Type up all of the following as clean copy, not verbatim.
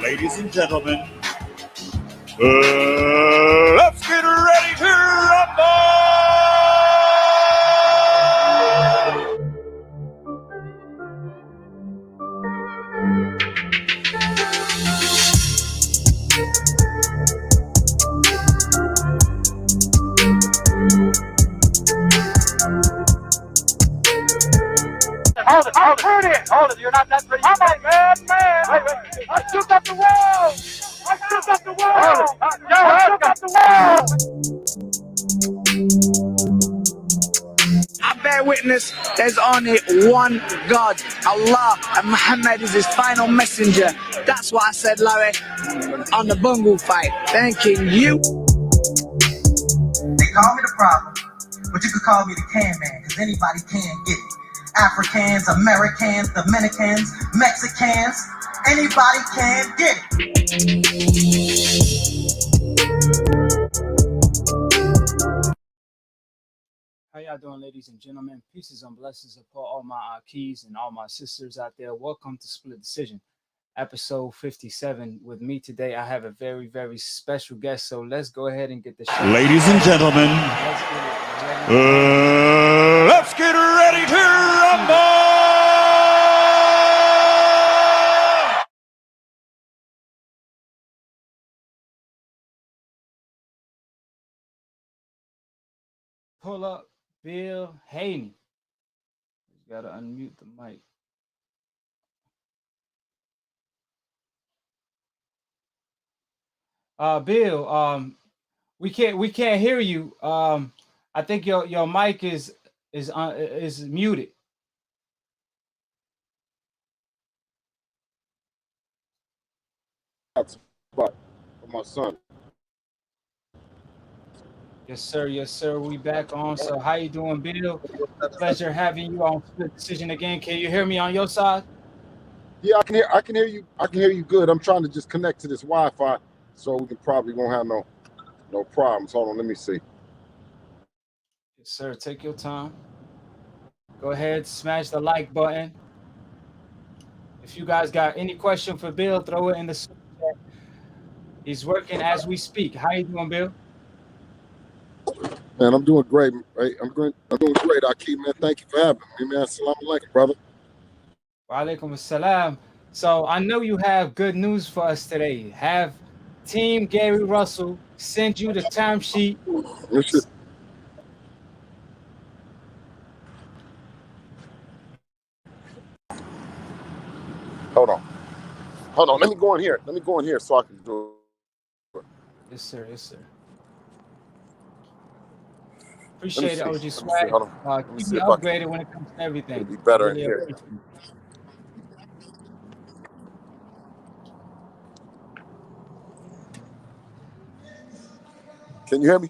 Ladies and gentlemen, let's get ready to rumble! Hold it, you're not that pretty. I'm a bad man. Wait. I shook up the wall. I shook up the wall. I shook up the wall. I bear witness, there's only one God, Allah, and Muhammad is his final messenger. That's what I said, Larry, on the bungle fight. Thanking you. They call me the problem, but you could call me the can man, because anybody can get it. Africans, Americans, Dominicans, Mexicans, anybody can get it. How y'all doing, ladies and gentlemen? Pieces and blessings upon all my keys and all my sisters out there. Welcome to Split Decision, episode 57. With me today, I have a very, very special guest. So let's go ahead and get the show. Ladies and gentlemen, let's get ready to rumble! Pull up Bill Haney. You gotta unmute the mic. Bill, we can't hear you. I think your mic is muted. Spot for my son. Yes, sir. Yes, sir. We back on. So how you doing, Bill? Pleasure having you on Split Decision again. Can you hear me on your side? Yeah, I can hear you. I can hear you good. I'm trying to just connect to this Wi-Fi, so we can probably won't have no problems. Hold on, let me see. Yes, sir. Take your time. Go ahead, smash the like button. If you guys got any question for Bill, throw it in the chat. He's working as we speak. How you doing, Bill? Man, I'm doing great. I'm doing great, AKHi, man. Thank you for having me, man. Assalamu alaikum, brother. Wa alaikum assalam. So I know you have good news for us today. Have Team Gary Russell send you the timesheet. Hold on. Let me go in here so I can do it. Yes, sir. Yes, sir. Appreciate it, OG Swag. Keep me upgraded when it comes to everything. It'll be better in here. Can you hear me?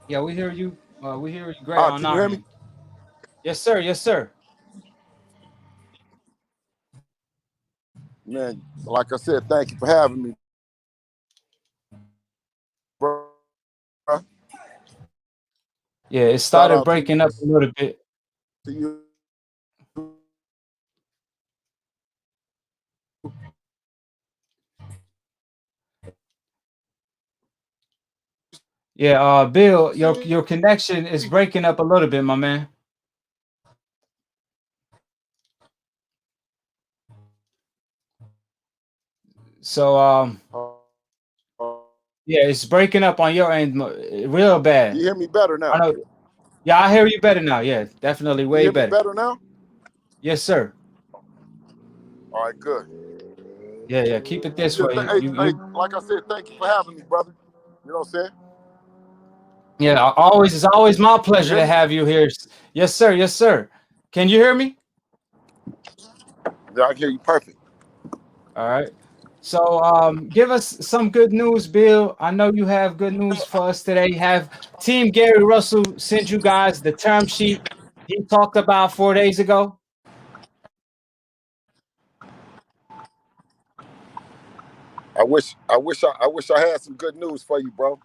Yeah, we hear you. We hear you great on can you hear me? Yes, sir. Yes, sir. Man, like I said, thank you for having me, bro. Yeah, it started breaking up a little bit. To you. Yeah, Bill, your connection is breaking up a little bit, my man. So yeah, it's breaking up on your end real bad. You hear me better now? Yeah, I hear you better now. Yeah, definitely way better. Me better now? Yes, sir. All right, good. Yeah, keep it this way. Like I said, thank you for having me, brother. You know what I'm saying? Yeah, it's always my pleasure to have you here. Yes, sir. Yes, sir. Can you hear me? Yeah, I can hear you perfect. All right. So give us some good news, Bill. I know you have good news for us today. Have Team Gary Russell sent you guys the term sheet he talked about 4 days ago? I wish I had some good news for you, bro.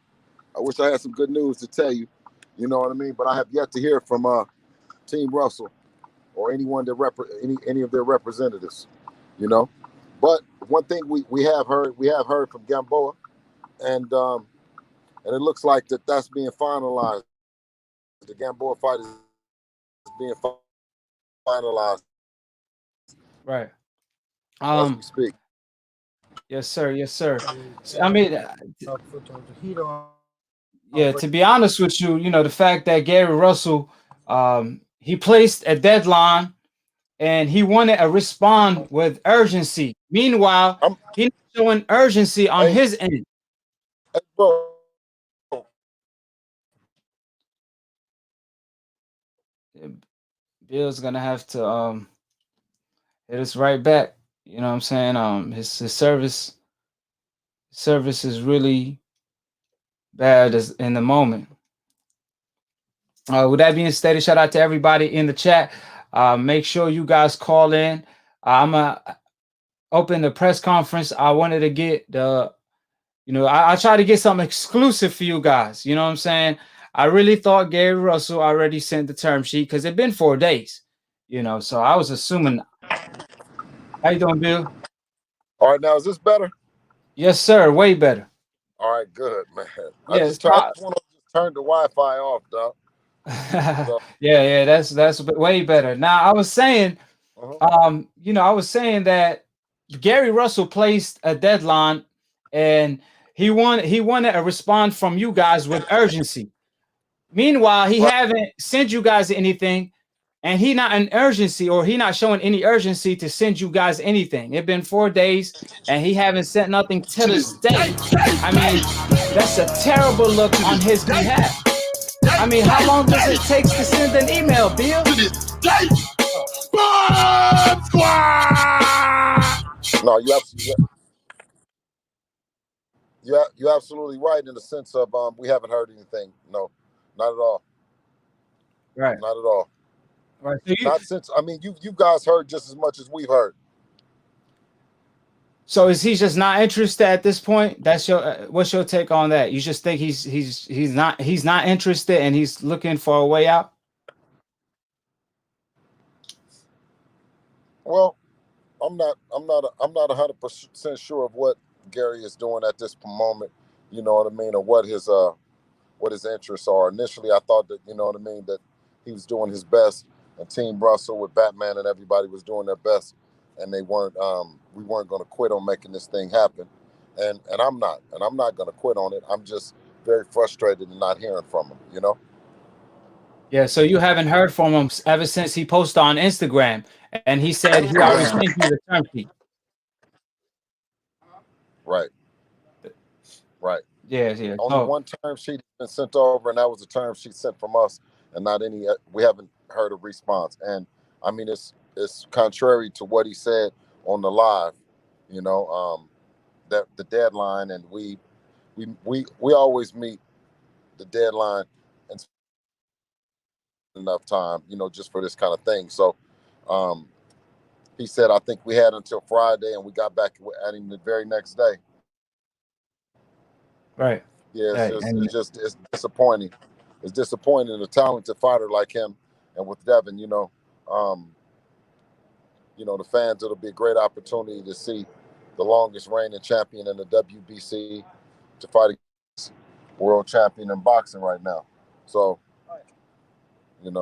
I wish I had some good news to tell you. You know what I mean? But I have yet to hear from Team Russell or anyone that any of their representatives. You know, but one thing we have heard from Gamboa, and it looks like that's being finalized. The Gamboa fight is being finalized Right. as we speak. Yes, sir. Yes, sir. I mean, yeah, to be honest with you, you know, the fact that Gary Russell, he placed a deadline and he wanted a respond with urgency. Meanwhile, I'm, he's showing urgency on hey, his end. bro. Bill's gonna have to hit us right back. You know what I'm saying? His service is really bad in the moment. With that being stated, shout out to everybody in the chat. Make sure you guys call in. I'm gonna open the press conference. I wanted to get I try to get something exclusive for you guys. You know what I'm saying? I really thought Gary Russell already sent the term sheet because it'd been 4 days. You know, so I was assuming. How you doing, Bill? All right, now is this better? Yes, sir. Way better. All right, good, man. I Yes. just want to turn the Wi-Fi off, dog. So, Yeah, that's way better. Now I was saying, I was saying that Gary Russell placed a deadline and he wanted a response from you guys with urgency. Meanwhile, he right. haven't sent you guys anything, and he not an urgency or he not showing any urgency to send you guys anything. It's been 4 days and he haven't sent nothing to this day. I mean, that's a terrible look on his behalf. I mean, how long does it take to send an email, Bill? No, you're absolutely right in the sense of we haven't heard anything. No, not at all. Right. Not at all. Right. Not since. I mean, you guys heard just as much as we've heard. So is he just not interested at this point? That's your what's your take on that? You just think he's not interested and he's looking for a way out? Well, I'm not 100% sure of what Gary is doing at this moment. You know what I mean, or what his interests are. Initially, I thought that, you know what I mean, that he was doing his best, and Team Russell with Batman and everybody was doing their best, and we weren't going to quit on making this thing happen, and I'm not going to quit on it. I'm just very frustrated and not hearing from him. You know. Yeah, so you haven't heard from him ever since he posted on Instagram, and he said he already sent you the term sheet. Right. Right. Yeah. Only one term sheet has been sent over, and that was a term sheet sent from us, and not any. We haven't heard a response, and I mean it's contrary to what he said on the live. You know, that the deadline, and we always meet the deadline and enough time, you know, just for this kind of thing. So, he said, I think we had until Friday, and we got back at him the very next day. Right. Yeah, Right. it's disappointing. It's disappointing, a talented fighter like him, and with Devin, the fans, it'll be a great opportunity to see the longest reigning champion in the WBC to fight against world champion in boxing right now. So,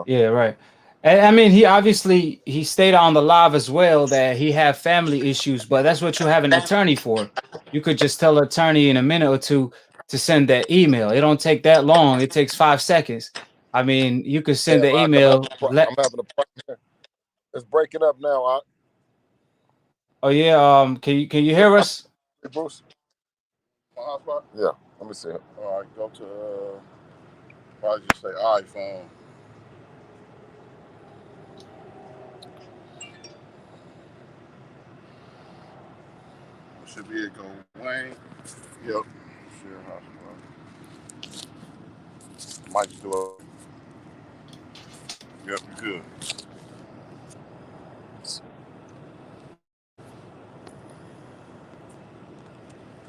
Yeah, right. And I mean, he stated on the live as well that he had family issues, but that's what you have an attorney for. You could just tell an attorney in a minute or two to send that email. It don't take that long. It takes 5 seconds. I mean, you could send the email. I'm having a problem. It's breaking up now. Oh yeah. Can you hear us? Hey, Bruce? Yeah. Let me see. All right, go to probably just say iPhone. Should be a go Wayne. Yep. Sure. Might just do it. Yep, you're good.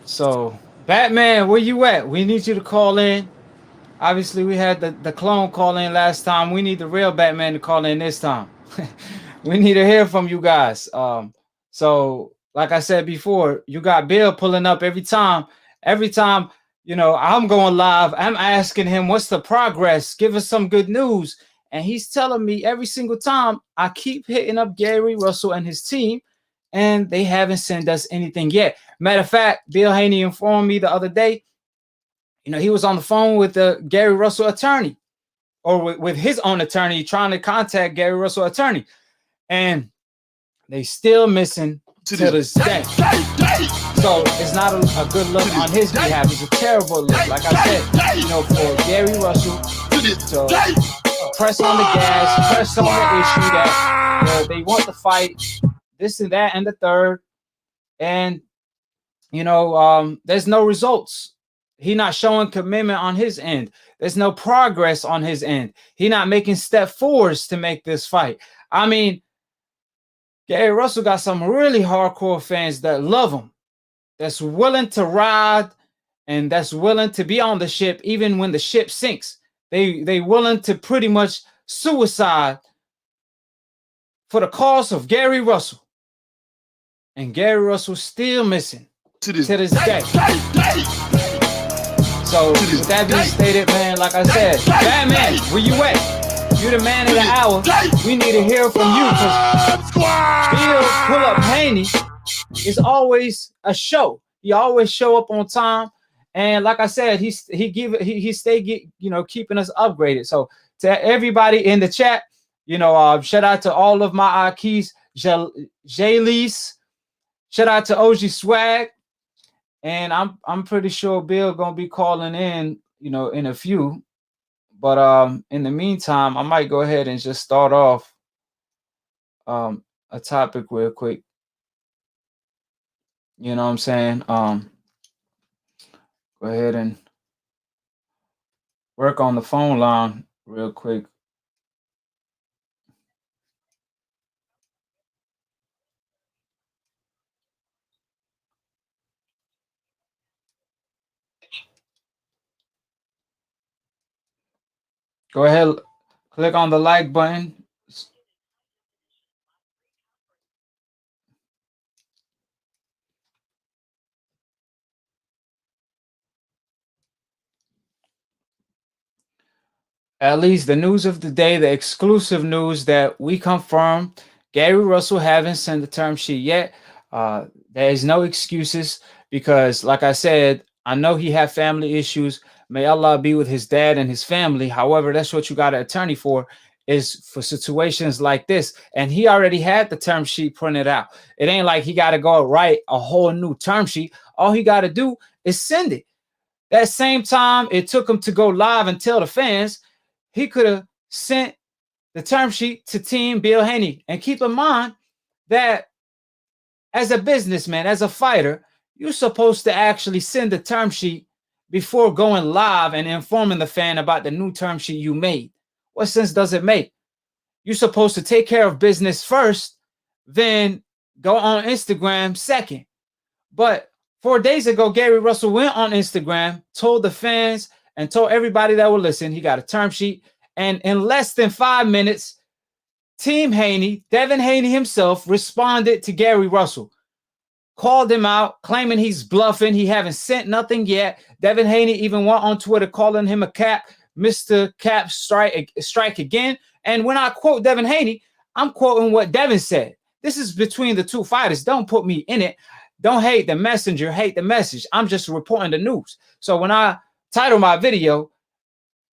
So, Batman, where you at? We need you to call in. Obviously, we had the clone call in last time. We need the real Batman to call in this time. We need to hear from you guys. So like I said before, you got Bill pulling up every time, you know, I'm going live. I'm asking him, what's the progress? Give us some good news. And he's telling me every single time I keep hitting up Gary Russell and his team, and they haven't sent us anything yet. Matter of fact, Bill Haney informed me the other day, you know, he was on the phone with the Gary Russell attorney, or with his own attorney, trying to contact Gary Russell attorney. And they still missing to this day. So it's not a good look on his behalf. It's a terrible look. Like I said, you know, for Gary Russell to press on the gas, press on the issue that they want to fight, this and that and the third. And, you know, there's no results. He not showing commitment on his end. There's no progress on his end. He not making step forwards to make this fight. I mean, Gary Russell got some really hardcore fans that love him, that's willing to ride and that's willing to be on the ship even when the ship sinks. They willing to pretty much suicide for the cause of Gary Russell. And Gary Russell's still missing to this day. So with that being stated, man, like I said, Batman, where you at? You're the man of the hour. We need to hear from you, because Bill Pull Up Haney is always a show. He always show up on time, and like I said, he stay you know, keeping us upgraded. So to everybody in the chat, you know, shout out to all of my keys, J-Lease, shout out to OG Swag, and I'm pretty sure Bill gonna be calling in, you know, in a few. But in the meantime, I might go ahead and just start off a topic real quick. You know what I'm saying? Go ahead and work on the phone line real quick. Go ahead, click on the like button. At least the news of the day, the exclusive news that we confirmed, Gary Russell haven't sent the term sheet yet. There is no excuses, because like I said, I know he had family issues. May Allah be with his dad and his family. However, that's what you got an attorney for, is for situations like this. And he already had the term sheet printed out. It ain't like he got to go write a whole new term sheet. All he got to do is send it. That same time it took him to go live and tell the fans, he could have sent the term sheet to Team Bill Haney. And keep in mind that as a businessman, as a fighter, you're supposed to actually send the term sheet before going live and informing the fan about the new term sheet you made. What sense does it make? You're supposed to take care of business first, then go on Instagram second. But 4 days ago, Gary Russell went on Instagram, told the fans and told everybody that would listen, he got a term sheet. And in less than 5 minutes, Team Haney, Devin Haney himself, responded to Gary Russell, called him out, claiming he's bluffing. He haven't sent nothing yet. Devin Haney even went on Twitter calling him a cap, Mr. Cap strike again. And when I quote Devin Haney, I'm quoting what Devin said. This is between the two fighters. Don't put me in it. Don't hate the messenger, hate the message. I'm just reporting the news. So when I title my video,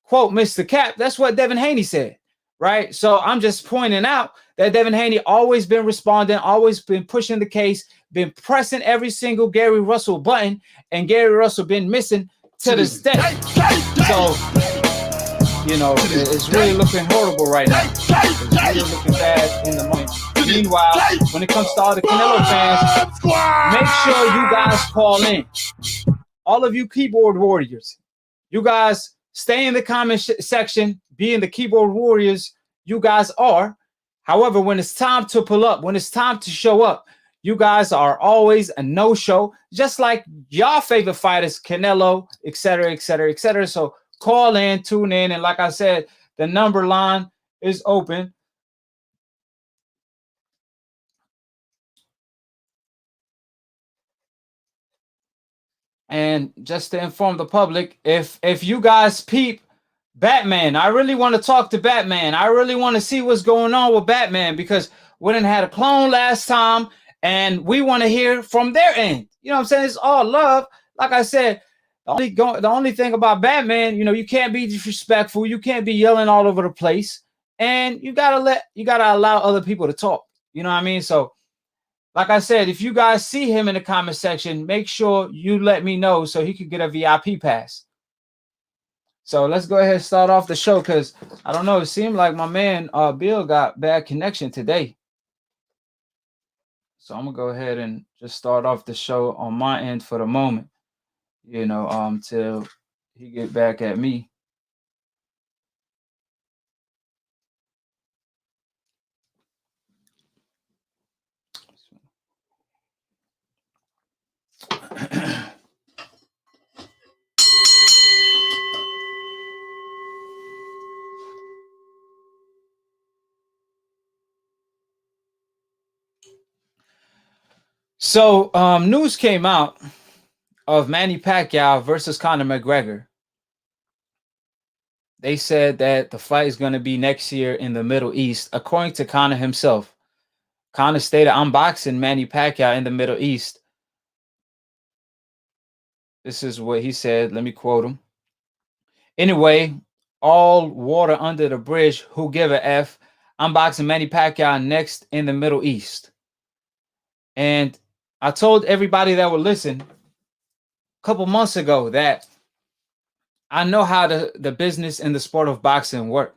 quote Mr. Cap, that's what Devin Haney said, right? So I'm just pointing out that Devin Haney always been responding, always been pushing the case, been pressing every single Gary Russell button, and Gary Russell been missing to this day. So you know, it's really looking horrible right now. It's really looking bad in the money. Meanwhile, when it comes to all the Canelo fans, make sure you guys call in. All of you keyboard warriors, you guys stay in the comment section, being the keyboard warriors you guys are. However, when it's time to pull up, when it's time to show up, you guys are always a no-show, just like y'all favorite fighters, Canelo, etc., etc., etc. So call in, tune in, and like I said, the number line is open. And just to inform the public, if you guys peep Batman, I really want to talk to Batman. I really want to see what's going on with Batman, because we didn't had a clone last time, and we want to hear from their end. You know what I'm saying? It's all love. Like I said, the only thing about Batman, you know, you can't be disrespectful. You can't be yelling all over the place, and you gotta allow other people to talk. You know what I mean? So, like I said, if you guys see him in the comment section, make sure you let me know so he could get a VIP pass. So let's go ahead and start off the show, because I don't know, it seemed like my man Bill got bad connection today. So I'm gonna go ahead and just start off the show on my end for the moment, you know, till he get back at me. So news came out of Manny Pacquiao versus Conor McGregor. They said that the fight is going to be next year in the Middle East, according to Conor himself. Conor stated, "I'm boxing Manny Pacquiao in the Middle East." This is what he said. Let me quote him. "Anyway, all water under the bridge. Who give a F? I'm boxing Manny Pacquiao next in the Middle East." And I told everybody that would listen a couple months ago that I know how the business and the sport of boxing work.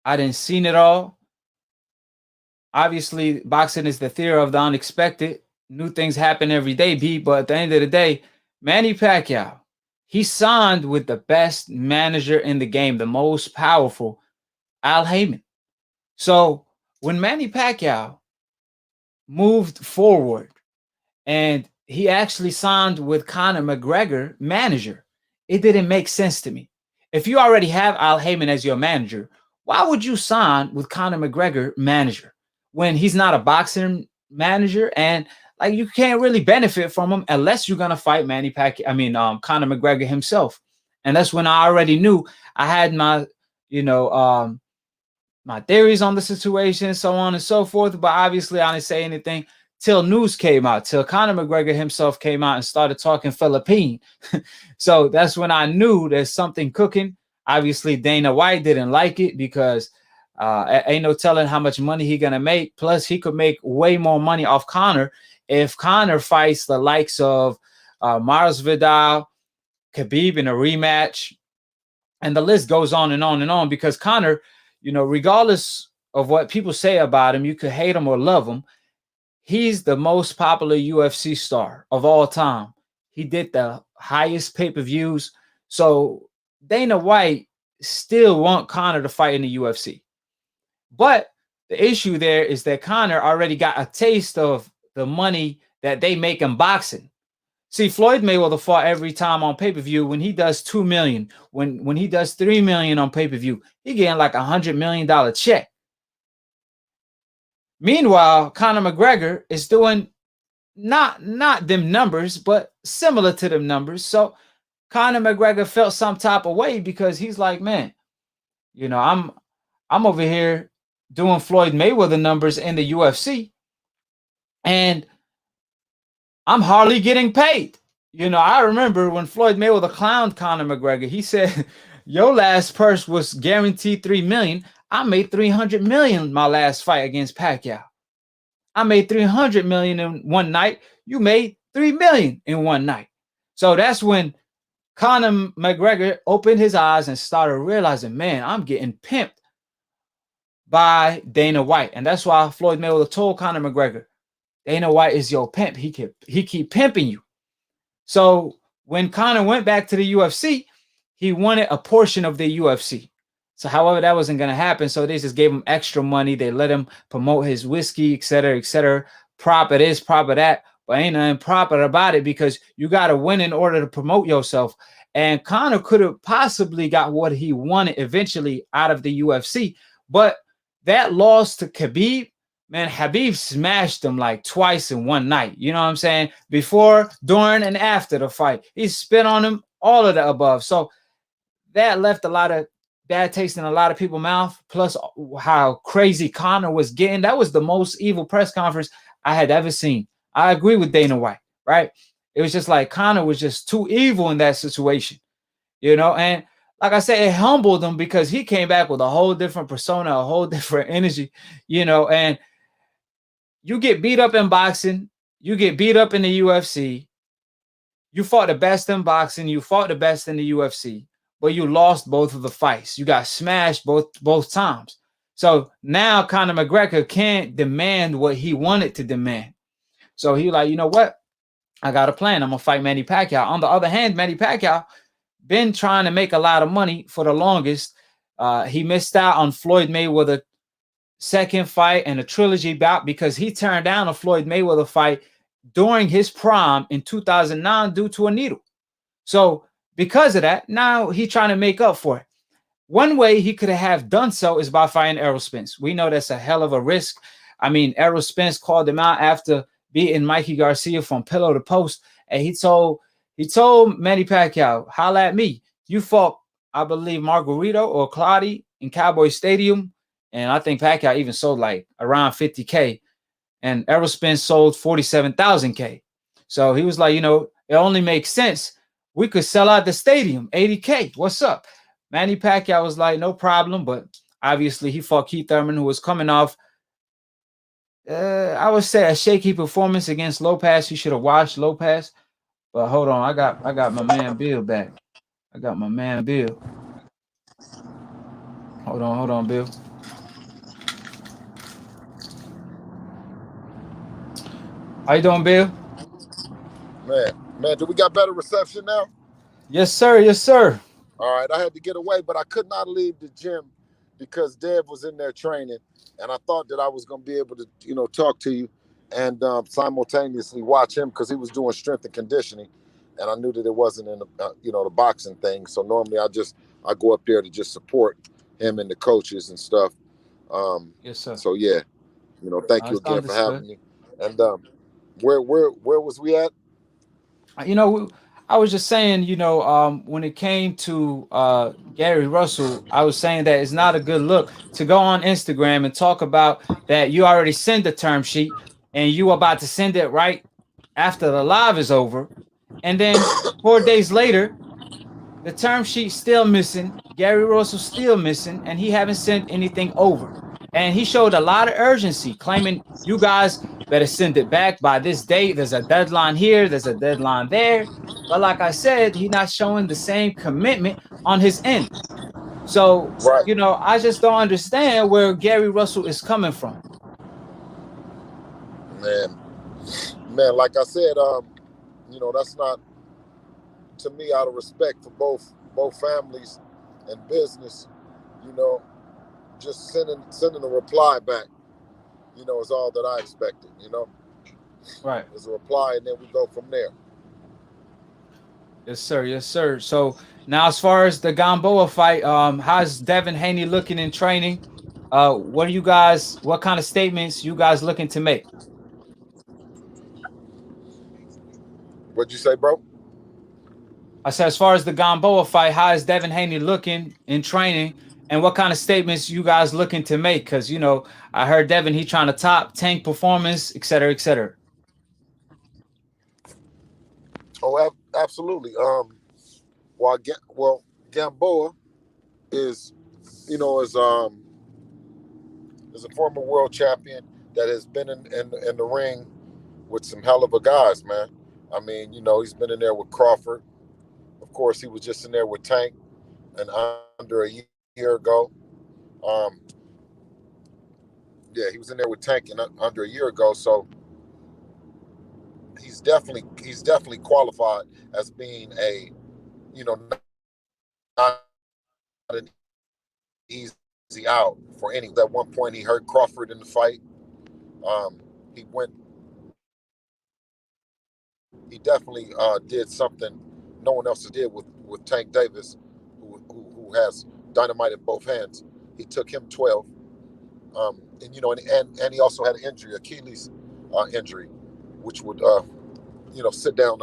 I didn't seen it all. Obviously, boxing is the theory of the unexpected. New things happen every day, B. But at the end of the day, Manny Pacquiao, he signed with the best manager in the game, the most powerful, Al Heyman. So when Manny Pacquiao moved forward and he actually signed with Conor McGregor, manager, it didn't make sense to me. If you already have Al Heyman as your manager, why would you sign with Conor McGregor, manager, when he's not a boxing manager, and like you can't really benefit from him unless you're gonna fight Manny Pacquiao? Conor McGregor himself. And that's when I already knew I had my, my theories on the situation, so on and so forth. But obviously, I didn't say anything till news came out, till Conor McGregor himself came out and started talking Philippine. So that's when I knew there's something cooking. Obviously, Dana White didn't like it because ain't no telling how much money he gonna make. Plus, he could make way more money off Conor if Conor fights the likes of Mars Vidal, Khabib in a rematch, and the list goes on and on and on. Because Conor, regardless of what people say about him, you could hate him or love him, he's the most popular UFC star of all time. He did the highest pay-per-views. So Dana White still want Conor to fight in the UFC. But the issue there is that Conor already got a taste of the money that they make in boxing. See, Floyd Mayweather fought every time on pay-per-view. When he does $2 million, when he does $3 million on pay-per-view, he getting like $100 million check. Meanwhile, Conor McGregor is doing not them numbers, but similar to them numbers. So Conor McGregor felt some type of way because he's like, man, I'm over here doing Floyd Mayweather numbers in the UFC, and I'm hardly getting paid. I remember when Floyd Mayweather clowned Conor McGregor, he said, your last purse was guaranteed $3 million. I made $300 million my last fight against Pacquiao. I made $300 million in one night. You made $3 million in one night. So that's when Conor McGregor opened his eyes and started realizing, man, I'm getting pimped by Dana White. And that's why Floyd Mayweather told Conor McGregor, Dana White is your pimp. He keep pimping you. So when Conor went back to the UFC, he wanted a portion of the UFC. So however, that wasn't going to happen. So they just gave him extra money. They let him promote his whiskey, et cetera, et cetera. Proper this, proper that. But ain't nothing proper about it because you got to win in order to promote yourself. And Conor could have possibly got what he wanted eventually out of the UFC. But that loss to Khabib, man, Khabib smashed him like twice in one night. You know what I'm saying? Before, during, and after the fight. He spit on him, all of the above. So that left a lot of bad taste in a lot of people's mouth. Plus how crazy Conor was getting. That was the most evil press conference I had ever seen. I agree with Dana White, right? It was just like Conor was just too evil in that situation, you know? And like I said, it humbled him because he came back with a whole different persona, a whole different energy, you know? And you get beat up in boxing, you get beat up in the UFC, you fought the best in boxing, you fought the best in the UFC, but you lost both of the fights. You got smashed both times. So now Conor McGregor can't demand what he wanted to demand. So he like, you know what? I got a plan. I'm going to fight Manny Pacquiao. On the other hand, Manny Pacquiao been trying to make a lot of money for the longest. He missed out on Floyd Mayweather second fight and a trilogy bout because he turned down a Floyd Mayweather fight during his prime in 2009 due to a needle. So because of that, now he's trying to make up for it. One way he could have done so is by fighting Errol Spence. We know that's a hell of a risk. I mean, Errol Spence called him out after beating Mikey Garcia from pillow to post, and he told Manny Pacquiao, holla at me. You fought, I believe, Margarito or Claudio in Cowboy Stadium, and I think Pacquiao even sold like around 50K, and Errol Spence sold 47,000K. So he was like, you know, it only makes sense. We could sell out the stadium, 80K. What's up? Manny Pacquiao was like, no problem, but obviously he fought Keith Thurman, who was coming off, I would say, a shaky performance against Lopez. He should have watched Lopez. But hold on, I got my man Bill back. I got my man Bill. Hold on, Bill. How you doing, Bill? Man, do we got better reception now? Yes, sir. Yes, sir. All right, I had to get away, but I could not leave the gym because Dev was in there training, and I thought that I was going to be able to, you know, talk to you and simultaneously watch him because he was doing strength and conditioning, and I knew that it wasn't in the, you know, the boxing thing. So normally I go up there to just support him and the coaches and stuff. Yes, sir. So yeah, you know, thank you again for having me. And where was we at? You know, I was just saying, you know, when it came to Gary Russell, I was saying that it's not a good look to go on Instagram and talk about that you already sent the term sheet and you about to send it right after the live is over. And then 4 days later, the term sheet still missing, Gary Russell still missing, and he haven't sent anything over. And he showed a lot of urgency, claiming you guys better send it back by this date. There's a deadline here, there's a deadline there. But like I said, he's not showing the same commitment on his end. So, right. You know, I just don't understand where Gary Russell is coming from. Man, like I said, you know, that's not, to me, out of respect for both families and business, you know, just sending a reply back, you know, is all that I expected, you know. Right. There's a reply, and then we go from there. Yes, sir. Yes, sir. So now, as far as the Gamboa fight, how's Devin Haney looking in training? What kind of statements you guys looking to make? What'd you say, bro? I said, as far as the Gamboa fight, how is Devin Haney looking in training, and what kind of statements you guys looking to make? Because, you know, I heard Devin, he trying to top tank performance, et cetera, et cetera. Oh, absolutely. Gamboa is, you know, is a former world champion that has been in the ring with some hell of a guys, man. I mean, you know, he's been in there with Crawford. Of course, he was just in there with Tank and under a year ago. Yeah, he was in there with Tank and under a year ago. So he's definitely qualified as being a, not an easy out for any. At one point, he hurt Crawford in the fight. He definitely did something no one else did with Tank Davis, who has dynamite in both hands. He took him 12, and he also had an injury, Achilles injury, which would sit down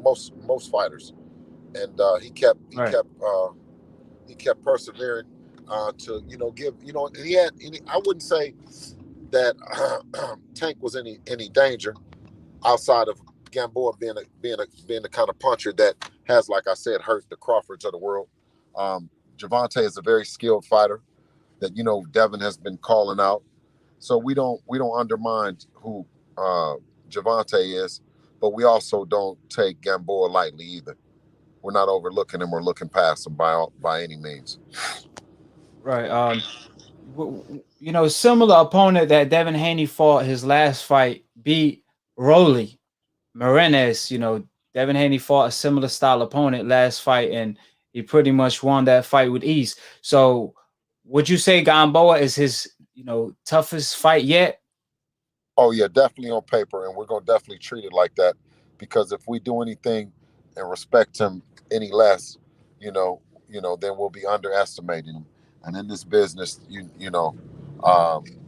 most fighters, and he kept persevering to give he had I wouldn't say that Tank was any danger outside of Gamboa being the kind of puncher that has, like I said, hurt the Crawfords of the world. Gervonta is a very skilled fighter that Devin has been calling out. So we don't undermine who Gervonta is, but we also don't take Gamboa lightly either. We're not overlooking him or looking past him by any means. Right. Similar opponent that Devin Haney fought his last fight beat Rolly Marinez. Devin Haney fought a similar style opponent last fight, and he pretty much won that fight with ease. So would you say Gamboa is his, toughest fight yet? Oh yeah, definitely on paper, and we're gonna definitely treat it like that, because if we do anything and respect him any less, then we'll be underestimating him. And in this business,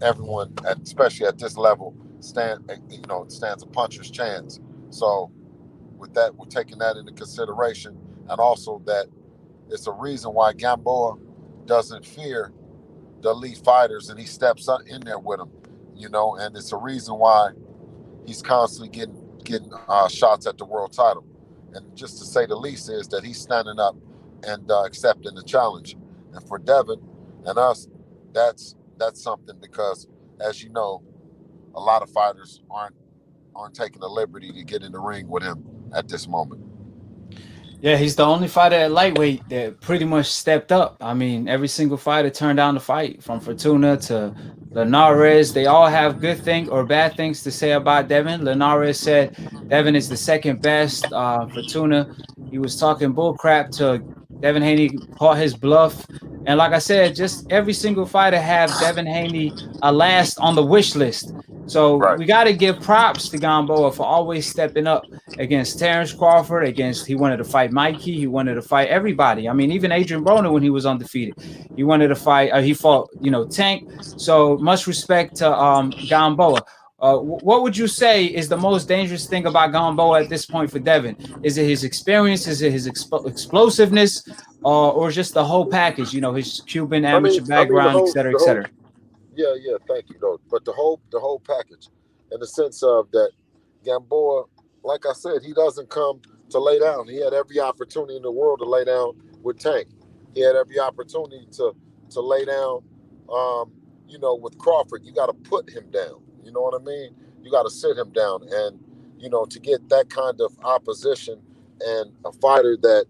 everyone, especially at this level, stands a puncher's chance. So with that, we're taking that into consideration, and also that it's a reason why Gamboa doesn't fear the elite fighters, and he steps up in there with them, and it's a reason why he's constantly getting shots at the world title. And just to say the least is that he's standing up and accepting the challenge. And for Devin and us, that's something, because as you know, a lot of fighters aren't taking the liberty to get in the ring with him at this moment. Yeah, he's the only fighter at lightweight that pretty much stepped up. I mean, every single fighter turned down the fight, from Fortuna to Ramirez. They all have good things or bad things to say about Devin. Ramirez said Devin is the second best. Fortuna, he was talking bullcrap to Devin Haney, caught his bluff. And like I said, just every single fighter have Devin Haney last on the wish list. So we got to give props to Gamboa for always stepping up against Terrence Crawford, he wanted to fight Mikey, he wanted to fight everybody. I mean, even Adrian Broner, when he was undefeated, he wanted to fight, he fought, Tank. So much respect to Gamboa. What would you say is the most dangerous thing about Gamboa at this point for Devin? Is it his experience? Is it his explosiveness? Or just the whole package, his Cuban amateur background, et cetera, et cetera? Yeah, thank you, though. But the whole package, in the sense of that Gamboa, like I said, he doesn't come to lay down. He had every opportunity in the world to lay down with Tank. He had every opportunity to lay down, with Crawford. You got to put him down. You know what I mean? You got to sit him down. And, to get that kind of opposition and a fighter that,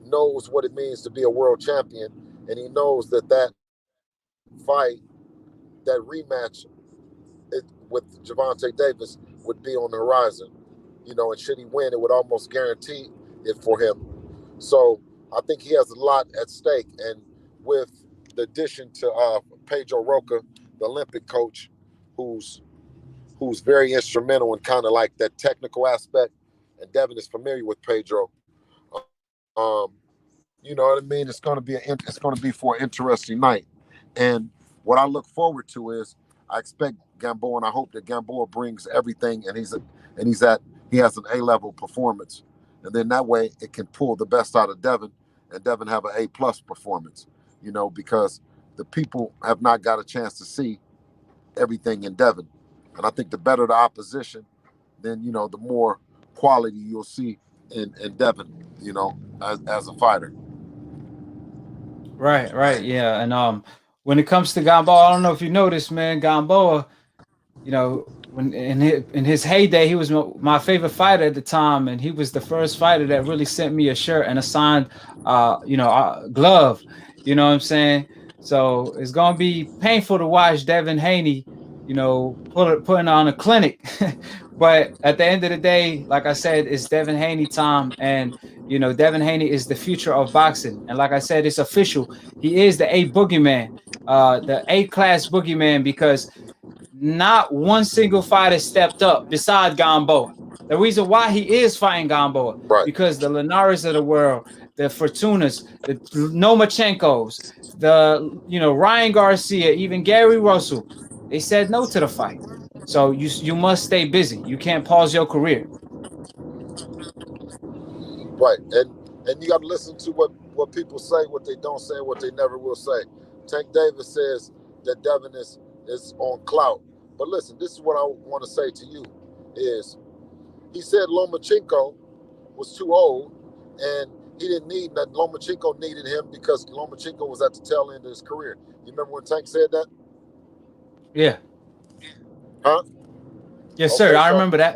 knows what it means to be a world champion, and he knows that fight, that rematch with Gervonta Davis would be on the horizon, and should he win, it would almost guarantee it for him. So I think he has a lot at stake. And with the addition to Pedro Roca, the Olympic coach, who's very instrumental in kind of like that technical aspect, and Devin is familiar with Pedro, you know what I mean? It's going to be for an interesting night. And what I look forward to is, I expect Gamboa, and I hope that Gamboa brings everything, and he has an A-level performance, and then that way it can pull the best out of Devin, and Devin have an A+ performance. Because the people have not got a chance to see everything in Devin, and I think the better the opposition, then the more quality you'll see in Devin, as a fighter. Right, yeah. And when it comes to Gamboa, I don't know if you noticed, man, Gamboa, you know, when in his heyday, he was my favorite fighter at the time, and he was the first fighter that really sent me a shirt and a signed, glove. You know what I'm saying? So it's gonna be painful to watch Devin Haney, putting on a clinic. But at the end of the day, like I said, it's Devin Haney time, and Devin Haney is the future of boxing. And like I said, it's official. He is the A boogeyman, the A class boogeyman, because not one single fighter stepped up beside Gamboa. The reason why he is fighting Gamboa, Right. because the Linares of the world, the Fortunas, the Nomachenkos, the Ryan Garcia, even Gary Russell, they said no to the fight. So you must stay busy. You can't pause your career. Right. And you got to listen to what people say, what they don't say, what they never will say. Tank Davis says that Devin is on clout. But listen, this is what I want to say to you is he said Lomachenko was too old and he didn't need that. Lomachenko needed him because Lomachenko was at the tail end of his career. You remember when Tank said that? Yeah. Huh? Yes, sir. I remember that.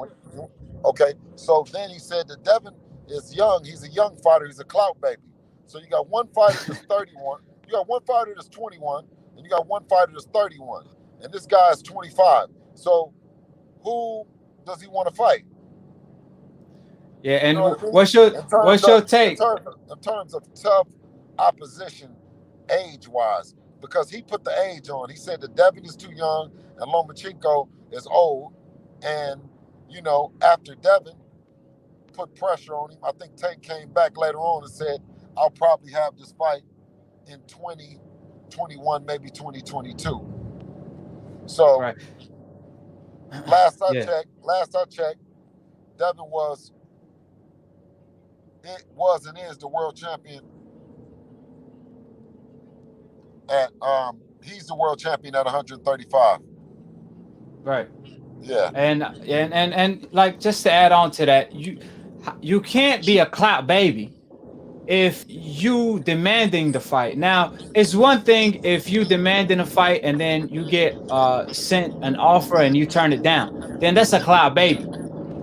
Okay. So then he said that Devin is young. He's a young fighter. He's a clout baby. So you got one fighter that's 31. You got one fighter that's 21. And you got one fighter that's 31. And this guy is 25. So who does he want to fight? Yeah, and you know what I mean? what's your take? In terms of tough opposition, age-wise, because he put the age on. He said that Devin is too young and Lomachenko is old. And, after Devin put pressure on him, I think Tank came back later on and said, I'll probably have this fight in 2021, maybe 2022. So Right. last I checked, Devin was and is the world champion at he's the world champion at 135. Right. Yeah. And like, just to add on to that, you can't be a clout baby if you demanding the fight. Now, it's one thing if you demanding a fight and then you get sent an offer and you turn it down. Then that's a clout baby.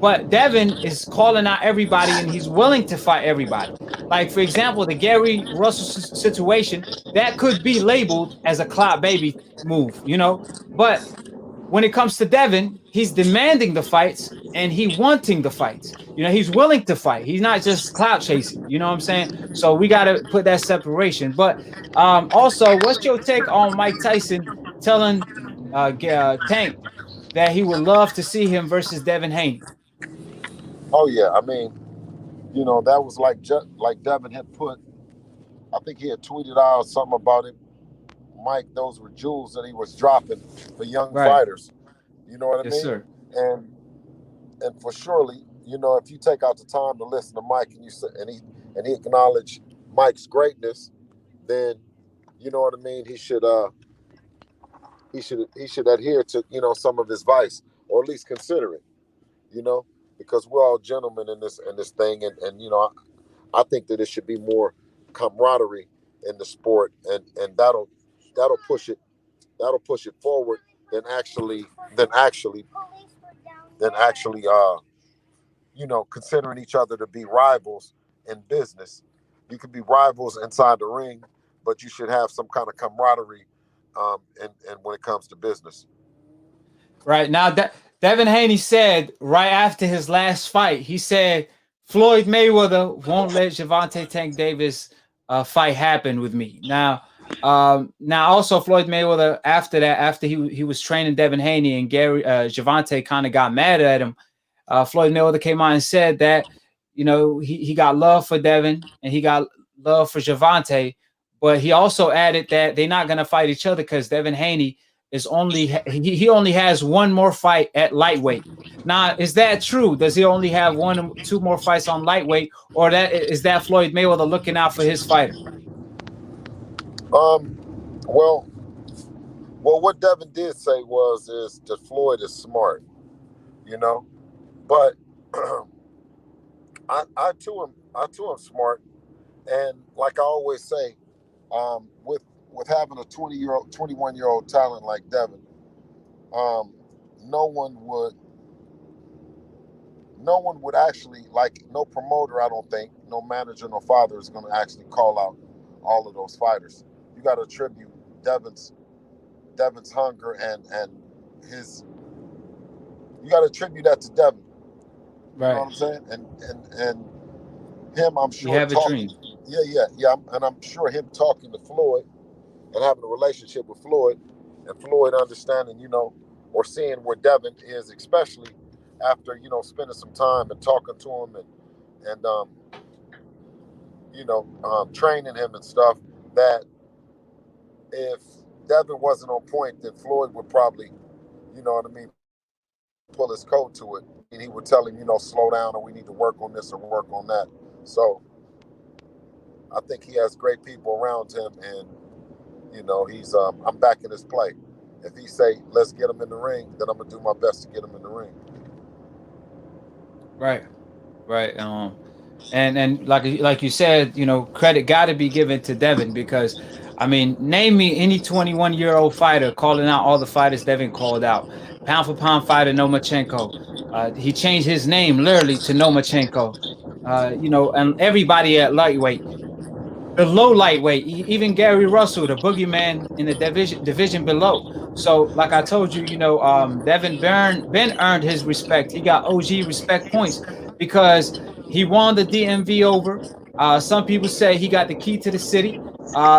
But Devin is calling out everybody and he's willing to fight everybody. Like, for example, the Gary Russell situation, that could be labeled as a clout baby move, But when it comes to Devin, he's demanding the fights and he wanting the fights. He's willing to fight. He's not just clout chasing. You know what I'm saying? So we got to put that separation. But also, what's your take on Mike Tyson telling Tank that he would love to see him versus Devin Haney? Oh yeah, I mean, that was like Devin had put. I think he had tweeted out something about it. Mike, those were jewels that he was dropping for young fighters. You know what I mean? Yes, sir. And for surely, if you take out the time to listen to Mike and he acknowledged Mike's greatness, then you know what I mean. He should adhere to some of his vice, or at least consider it. Because we're all gentlemen in this thing, and I think that it should be more camaraderie in the sport, and that'll push it forward than actually considering each other to be rivals in business. You could be rivals inside the ring, but you should have some kind of camaraderie and when it comes to business. Right. Now, Devin Haney said right after his last fight, he said Floyd Mayweather won't let Gervonta Tank Davis fight happen with me. Now also Floyd Mayweather, after he was training Devin Haney and Gervonta kind of got mad at him, Floyd Mayweather came out and said that he got love for Devin and he got love for Gervonta, but he also added that they're not going to fight each other because Devin Haney is he only has one more fight at lightweight. Now, is that true? Does he only have 1 or 2 more fights on lightweight, or is that Floyd Mayweather looking out for his fighter? Well, what Devin did say is that Floyd is smart, but I too am smart, and like I always say, with having a 21-year-old talent like Devin, no one would actually, like, no promoter, I don't think, no manager, no father is going to actually call out all of those fighters. You got to attribute Devin's hunger and his. You got to attribute that to Devin. You know what I'm saying? And him, I'm sure, you have talking. A dream. Yeah. And I'm sure him talking to Floyd and having a relationship with Floyd, and Floyd understanding, you know, or seeing where Devin is, especially after, you know, spending some time and talking to him and you know, training him and stuff, that if Devin wasn't on point, then Floyd would probably, you know what I mean, pull his coat to it. And he would tell him, you know, slow down, or we need to work on this or work on that. So I think he has great people around him, and, you know, he's I'm backing his play. If he say, let's get him in the ring, then I'm gonna do my best to get him in the ring. Right. And like you said, you know, credit got to be given to Devin, because, I mean, name me any 21-year-old fighter calling out all the fighters Devin called out. Pound for pound fighter Lomachenko. He changed his name literally to Lomachenko. You know, and everybody at lightweight. The low lightweight, even Gary Russell, the boogeyman in the division below. So, like I told you, you know, Devin Ben earned his respect. He got OG respect points because he won the DMV over. Some people say he got the key to the city.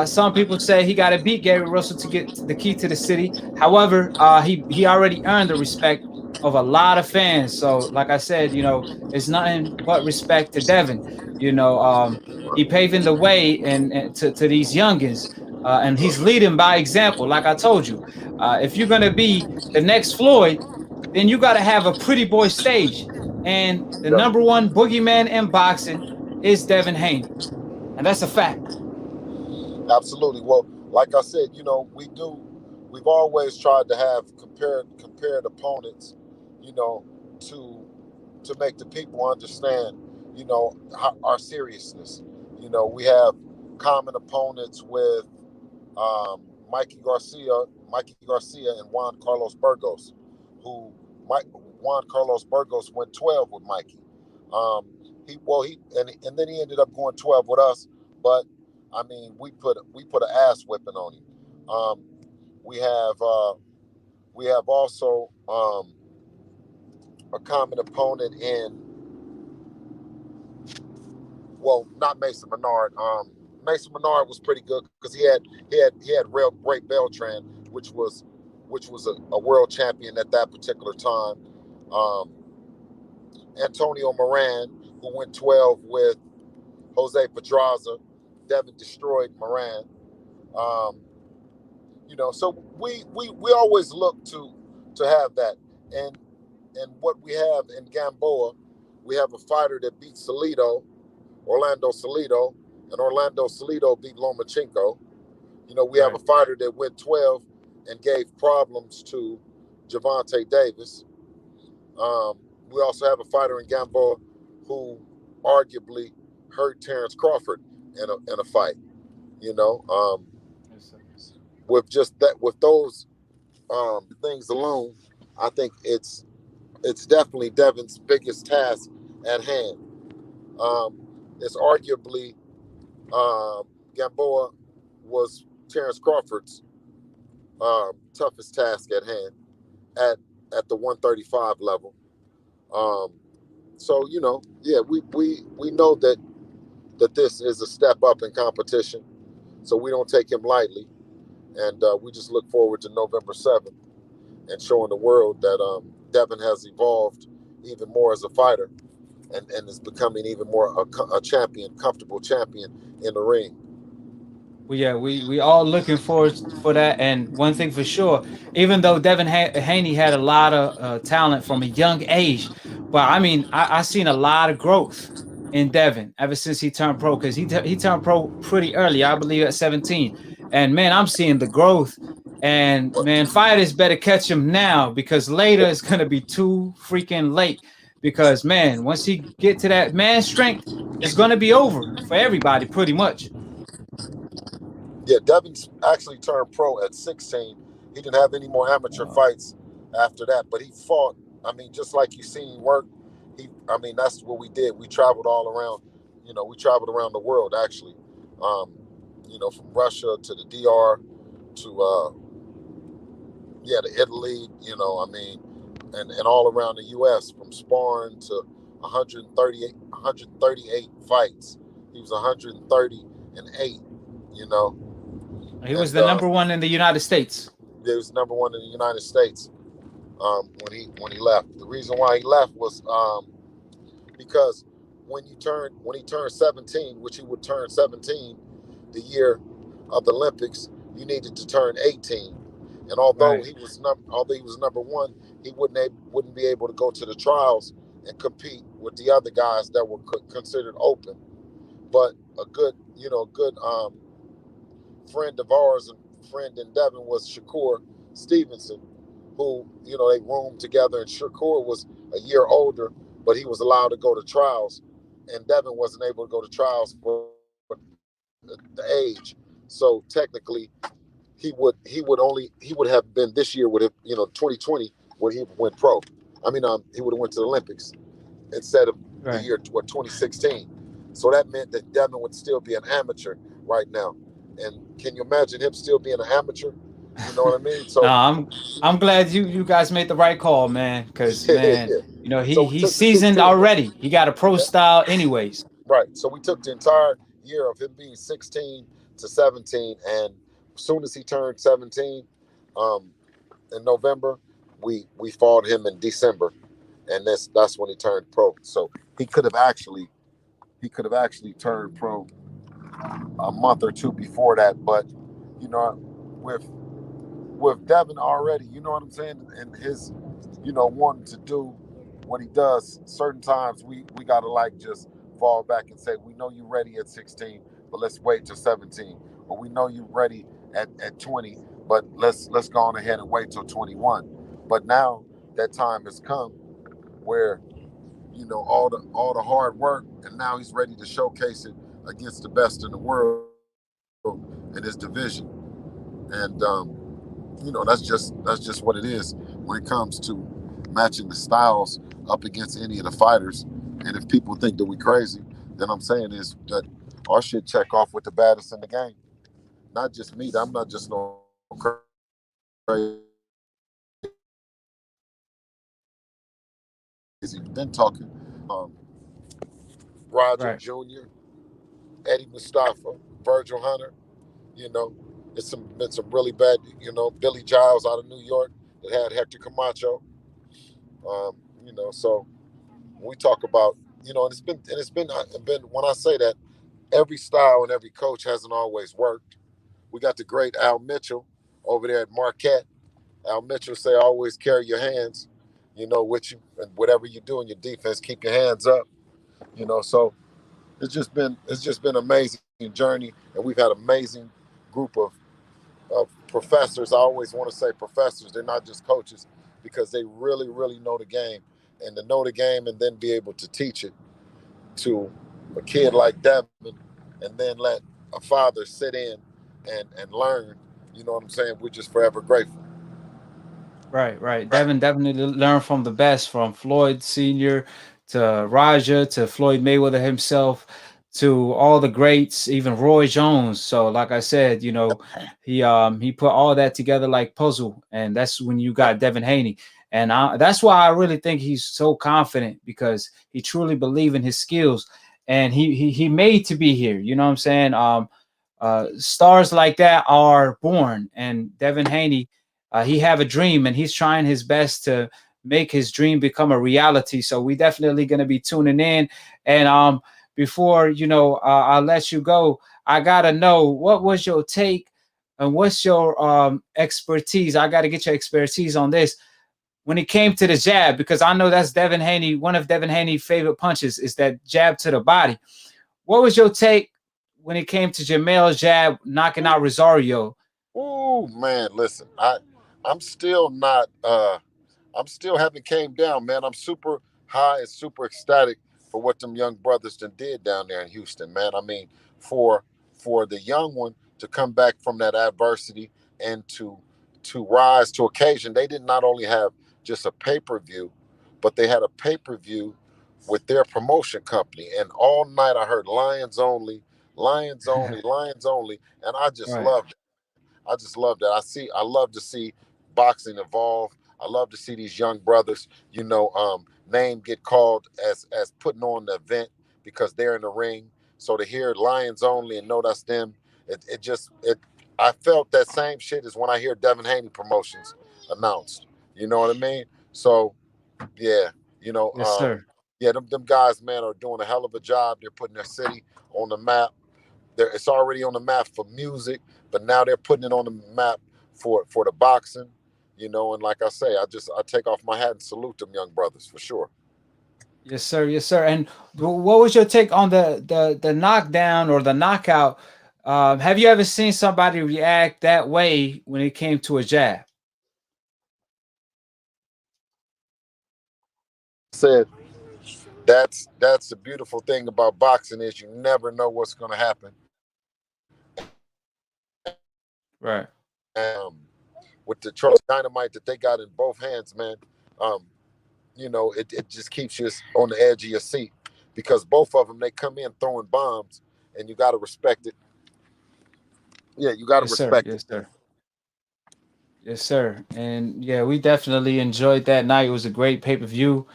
Some people say he got to beat Gary Russell to get the key to the city. However, he already earned the respect of a lot of fans. So, like I said, you know, it's nothing but respect to Devin. You know, he paving the way and to these youngins, and he's leading by example. Like I told you, if you're gonna be the next Floyd, then you got to have a pretty boy stage. And the number one boogeyman in boxing is Devin Haney, and that's a fact. Absolutely. Well, like I said, you know, we've always tried to have compared opponents, you know, to make the people understand, you know, our seriousness. You know, we have common opponents with Mikey Garcia and Juan Carlos Burgos, who Juan Carlos Burgos went 12 with Mikey. And then he ended up going 12 with us, but I mean, we put an ass whipping on him. We have also a common opponent in, well, not Mason Menard. Mason Menard was pretty good because he had real great Beltran, which was a world champion at that particular time. Antonio Moran, who went 12 with Jose Pedraza. Devin destroyed Moran. You know, so we always look to have that. And what we have in Gamboa, we have a fighter that beat Orlando Salido, and Orlando Salido beat Lomachenko. You know, we have a fighter that went 12 and gave problems to Gervonta Davis. We also have a fighter in Gamboa who arguably hurt Terrence Crawford in a fight. You know, with those things alone, I think it's definitely Devin's biggest task at hand. It's arguably Gamboa was Terrence Crawford's toughest task at hand at the 135 level. So, you know, yeah, we know that this is a step up in competition, so we don't take him lightly, and we just look forward to November 7th and showing the world that Devin has evolved even more as a fighter and is becoming even more a champion, comfortable champion in the ring. Well, yeah, we all looking forward for that. And one thing for sure, even though Devin Haney had a lot of talent from a young age, but I mean, I seen a lot of growth in Devin ever since he turned pro, because he turned pro pretty early, I believe at 17. And man, I'm seeing the growth. And man, fighters better catch him now, because later it's gonna be too freaking late. Because man, once he get to that man strength, it's gonna be over for everybody pretty much. Yeah, Devin actually turned pro at 16. He didn't have any more amateur fights after that. But he fought. I mean, just like you seen him work. I mean, that's what we did. We traveled all around. We traveled around the world actually. From Russia to the DR to to Italy. And all around the U.S. from sparring to 138 fights. He was 138. He was And the number one in the United States. He was number one in the United States when he left. The reason why he left was because when he turned 17, which he would turn 17 the year of the Olympics, you needed to turn 18. And although he was number one, he wouldn't be able to go to the trials and compete with the other guys that were considered open. But a good friend of ours and friend in Devin was Shakur Stevenson, who they roomed together, and Shakur was a year older, but he was allowed to go to trials, and Devin wasn't able to go to trials for the age. So technically, he would have been this year would have 2020 when he went pro. I mean, he would have went to the Olympics instead of the year 2016. So that meant that Devin would still be an amateur right now. And can you imagine him still being an amateur? You know what I mean? So no, I'm glad you guys made the right call, man. Because man, he's the seasoned 16, already. He got a pro style, anyways. Right. So we took the entire year of him being 16 to 17, and as soon as he turned 17, in November, we fought him in December, and that's when he turned pro. So he could have actually turned pro a month or two before that, but with Devin already, you know what I'm saying, and his wanting to do what he does, certain times we gotta just fall back and say, we know you're ready at 16, but let's wait till 17, or we know you're ready at 20, but let's go on ahead and wait till 21. But now that time has come where all the hard work, and now he's ready to showcase it against the best in the world in his division. And that's just what it is when it comes to matching the styles up against any of the fighters. And if people think that we crazy, then I'm saying is that our shit check off with the baddest in the game. Not just me. I'm not just no crazy. Then talking Roger Jr., Eddie Mustafa, Virgil Hunter. It's been some really bad. Billy Giles out of New York that had Hector Camacho. So when we talk about and it's been when I say that, every style and every coach hasn't always worked. We got the great Al Mitchell over there at Marquette. Al Mitchell say always carry your hands, with you, and whatever you do in your defense, keep your hands up. So it's just been an amazing journey, and we've had an amazing group of professors. I always want to say professors. They're not just coaches, because they really, really know the game, and to know the game and then be able to teach it to a kid like Devin, and then let a father sit in and learn. You know what I'm saying? We're just forever grateful. Right. Devin definitely learned from the best, from Floyd Sr. to Raja to Floyd Mayweather himself to all the greats, even Roy Jones. So, like I said, he put all that together like puzzle, and that's when you got Devin Haney. And that's why I really think he's so confident, because he truly believes in his skills, and he made to be here. You know what I'm saying? Stars like that are born, and Devin Haney, he have a dream, and he's trying his best to make his dream become a reality. So we definitely going to be tuning in. And before I'll let you go, I gotta know, what was your take and what's your expertise? I got to get your expertise on this when it came to the jab, because I know that's Devin Haney. One of Devin Haney's favorite punches is that jab to the body. What was your take when it came to Jamel's jab knocking out Rosario? Oh man, listen, I'm still not. I'm still haven't came down, man. I'm super high and super ecstatic for what them young brothers did down there in Houston, man. I mean, for the young one to come back from that adversity and to rise to occasion. They did not only have just a pay-per-view, but they had a pay-per-view with their promotion company. And all night I heard Lions only, Lions only, Lions only. And I just loved it. I just love that. I love to see boxing evolve. I love to see these young brothers, name get called as putting on the event because they're in the ring. So to hear Lions only and know that's them, I felt that same shit as when I hear Devin Haney promotions announced. You know what I mean? So yeah, Yes, sir. yeah, them guys, man, are doing a hell of a job. They're putting their city on the map. It's already on the map for music, but now they're putting it on the map for the boxing, and like I say, I take off my hat and salute them young brothers for sure. Yes, sir. Yes, sir. And what was your take on the knockdown or the knockout? Have you ever seen somebody react that way when it came to a jab? Said that's the beautiful thing about boxing is you never know what's going to happen. Right. With the Charlo dynamite that they got in both hands, man, it just keeps you on the edge of your seat because both of them, they come in throwing bombs and you got to respect it. Yeah, you got to respect it. Yes, sir. Yes, sir. And yeah, we definitely enjoyed that night. It was a great pay-per-view.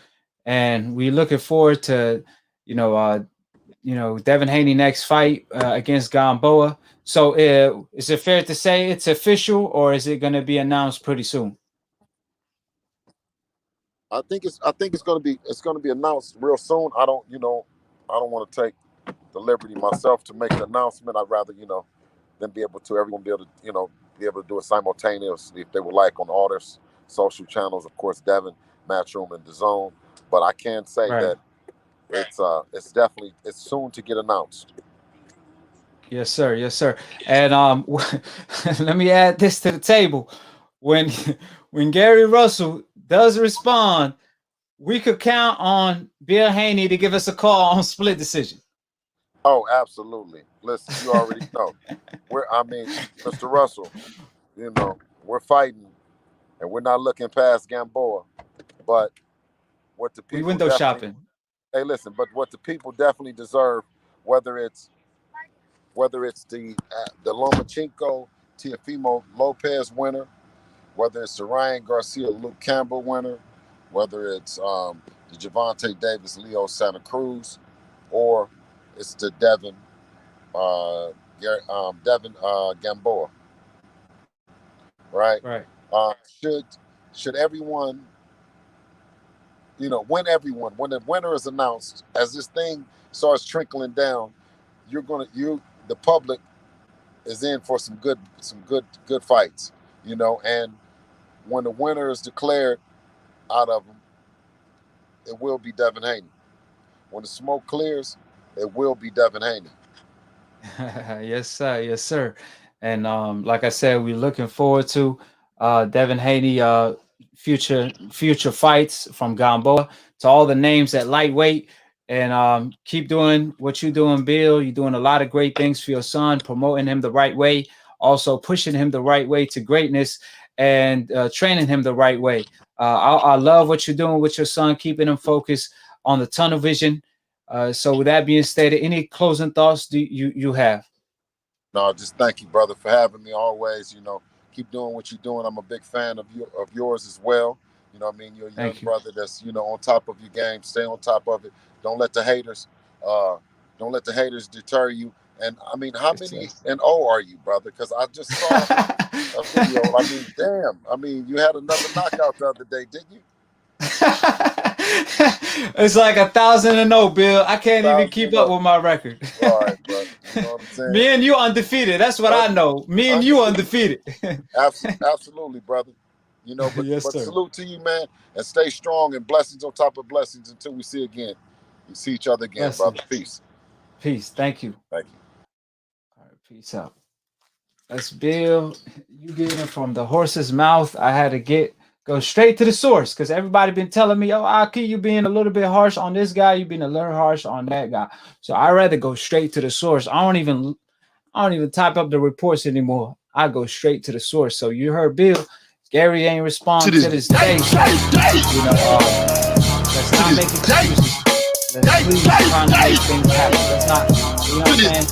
And we're looking forward to, Devin Haney next fight against Gamboa. So is it fair to say it's official or is it going to be announced pretty soon? I think it's going to be announced real soon. I don't want to take the liberty myself to make the announcement. I'd rather, them everyone be able to do it simultaneously if they would like on all their social channels. Of course, Devin, Matchroom, and DAZN. But I can say that it's soon to get announced. Yes, sir. Yes, sir. And let me add this to the table. When Gary Russell does respond, we could count on Bill Haney to give us a call on split decision. Oh, absolutely. Listen, you already know. Mr. Russell, we're fighting and we're not looking past Gamboa. But what the people we window shopping. Hey, listen, but what the people definitely deserve, whether it's the Lomachenko Teofimo Lopez winner, whether it's the Ryan Garcia Luke Campbell winner, whether it's the Gervonta Davis Leo Santa Cruz, or it's the Devin Gamboa. Right. Should everyone, when the winner is announced, as this thing starts trickling down, the public is in for some good fights, and when the winner is declared out of them, it will be Devin Haney. When the smoke clears, it will be Devin Haney. Yes, sir. Yes, sir. And like I said, we're looking forward to Devin Haney future fights from Gamboa to all the names at lightweight. And keep doing what you're doing, Bill. You're doing a lot of great things for your son, promoting him the right way, also pushing him the right way to greatness and training him the right way. I love what you're doing with your son, keeping him focused on the tunnel vision. So with that being stated, any closing thoughts do you have? No, just thank you, brother, for having me always. Keep doing what you're doing. I'm a big fan of yours as well. You're a young brother that's, on top of your game. Stay on top of it. Don't let the haters deter you. And how many and are you, brother? Because I just saw a video. Damn. You had another knockout the other day, didn't you? It's like 1,000-0, Bill. I can't even keep up with my record. All right, bro. You know what I'm saying? Me and you undefeated. That's what I know. Me and you undefeated. Absolutely, brother. But salute to you, man, and stay strong and blessings on top of blessings until we see each other again, blessings. Brother. Peace. Peace. Thank you. Thank you. All right, peace out. That's Bill. You getting it from the horse's mouth. I had to go straight to the source because everybody been telling me, oh, AKHi, you being a little bit harsh on this guy, you been a little harsh on that guy. So I rather go straight to the source. I don't even type up the reports anymore. I go straight to the source. So you heard Bill Gary ain't responding to this day. So, you know, let's not make excuses. Let's please try to make things happen. Let's not, you know what I'm saying?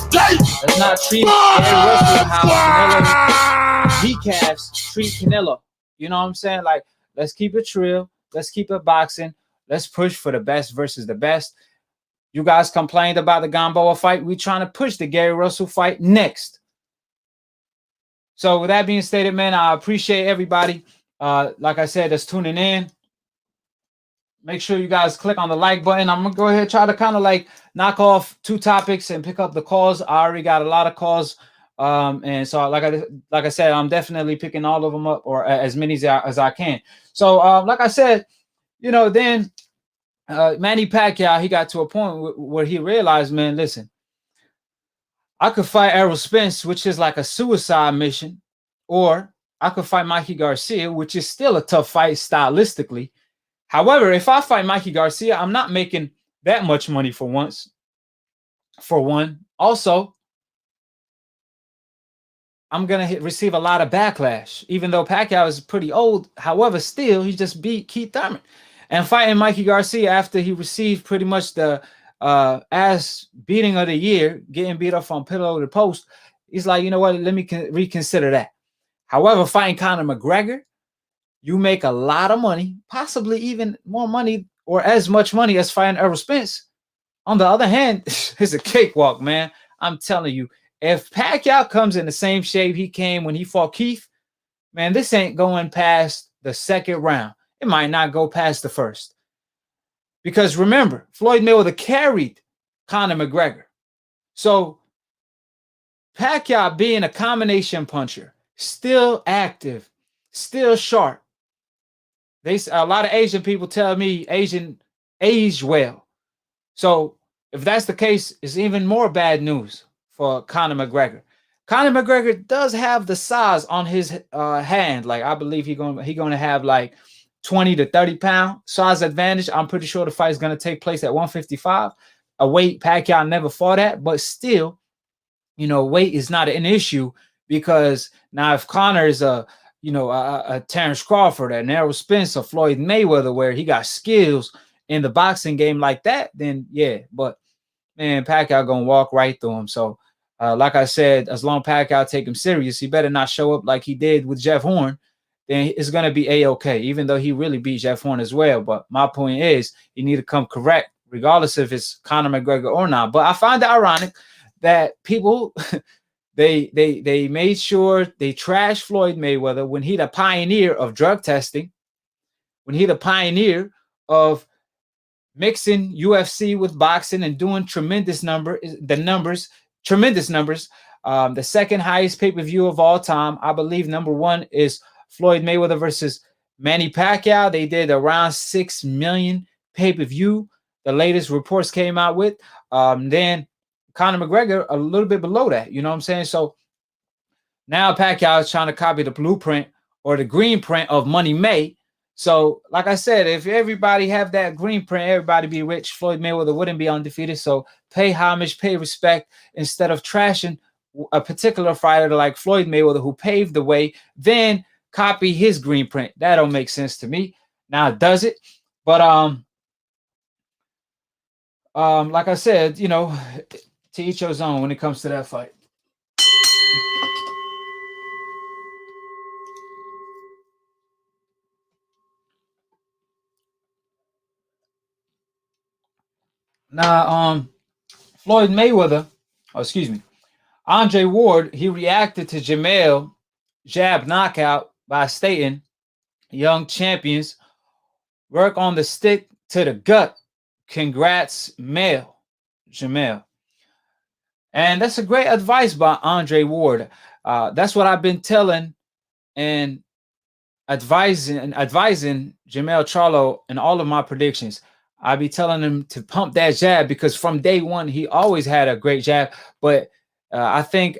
Let's not treat Gary Russell how Canelo decafs treat Canelo. You know what I'm saying? Like, let's keep it real. Let's keep it boxing. Let's push for the best versus the best. You guys complained about the Gamboa fight. We're trying to push the Gary Russell fight next. So with that being stated, man, I appreciate everybody. Like I said, that's tuning in. Make sure you guys click on the like button. I'm going to go ahead and try to kind of like knock off 2 topics and pick up the calls. I already got a lot of calls. And so like I said, I'm definitely picking all of them up, or as many as I can. So like I said, you know, then Manny Pacquiao, he got to a point where he realized, man, listen, I could fight Errol Spence, which is like a suicide mission, or I could fight Mikey Garcia, which is still a tough fight stylistically. However, if I fight Mikey Garcia, I'm not making that much money for once. For one. Also, I'm going to receive a lot of backlash, even though Pacquiao is pretty old. However, still, he just beat Keith Thurman. And fighting Mikey Garcia after he received pretty much the ass beating of the year, getting beat up on pillow to post, he's like, you know what, let me reconsider that. However, fighting Conor McGregor, you make a lot of money, possibly even more money or as much money as fighting Errol Spence. On the other hand, it's a cakewalk, man. I'm telling you, if Pacquiao comes in the same shape he came when he fought Keith, man, this ain't going past the second round. It might not go past the first. Because remember, Floyd Mayweather carried Conor McGregor. So Pacquiao being a combination puncher, still active, still sharp. A lot of Asian people tell me Asian age well. So if that's the case, it's even more bad news for Conor McGregor. Conor McGregor does have the size on his hand. Like, I believe he's gonna have like 20 to 30 pound size advantage. I'm pretty sure the fight is going to take place at 155, a weight Pacquiao never fought at, but still, you know, weight is not an issue, because now if Conor is a Terrence Crawford, an Errol Spence, or Floyd Mayweather, where he got skills in the boxing game like that, then yeah, but man, Pacquiao gonna walk right through him. So like I said, as long as Pacquiao take him serious, he better not show up like he did with Jeff Horn. Then it's going to be A-okay, even though he really beat Jeff Horn as well. But my point is, you need to come correct, regardless if it's Conor McGregor or not. But I find it ironic that people, they made sure they trashed Floyd Mayweather when he the pioneer of drug testing, when he the pioneer of mixing UFC with boxing and doing tremendous numbers. The second highest pay-per-view of all time. I believe number 1 is Floyd Mayweather versus Manny Pacquiao. They did around 6 million pay-per-view. The latest reports came out with. Then Conor McGregor a little bit below that. You know what I'm saying? So now Pacquiao is trying to copy the blueprint or the green print of Money May. So like I said, if everybody have that green print, everybody be rich. Floyd Mayweather wouldn't be undefeated. So pay homage, pay respect, instead of trashing a particular fighter like Floyd Mayweather who paved the way, then copy his green print. That don't make sense to me. Now, does it? But like I said, you know, to each your own when it comes to that fight. Now, Floyd Mayweather, Andre Ward, he reacted to Jamel jab knockout by stating, "Young champions work on the stick to the gut. Congrats, Jamel." And that's a great advice by Andre Ward. That's what I've been telling and advising Jamel Charlo in all of my predictions. I be telling him to pump that jab, because from day one, he always had a great jab. But I think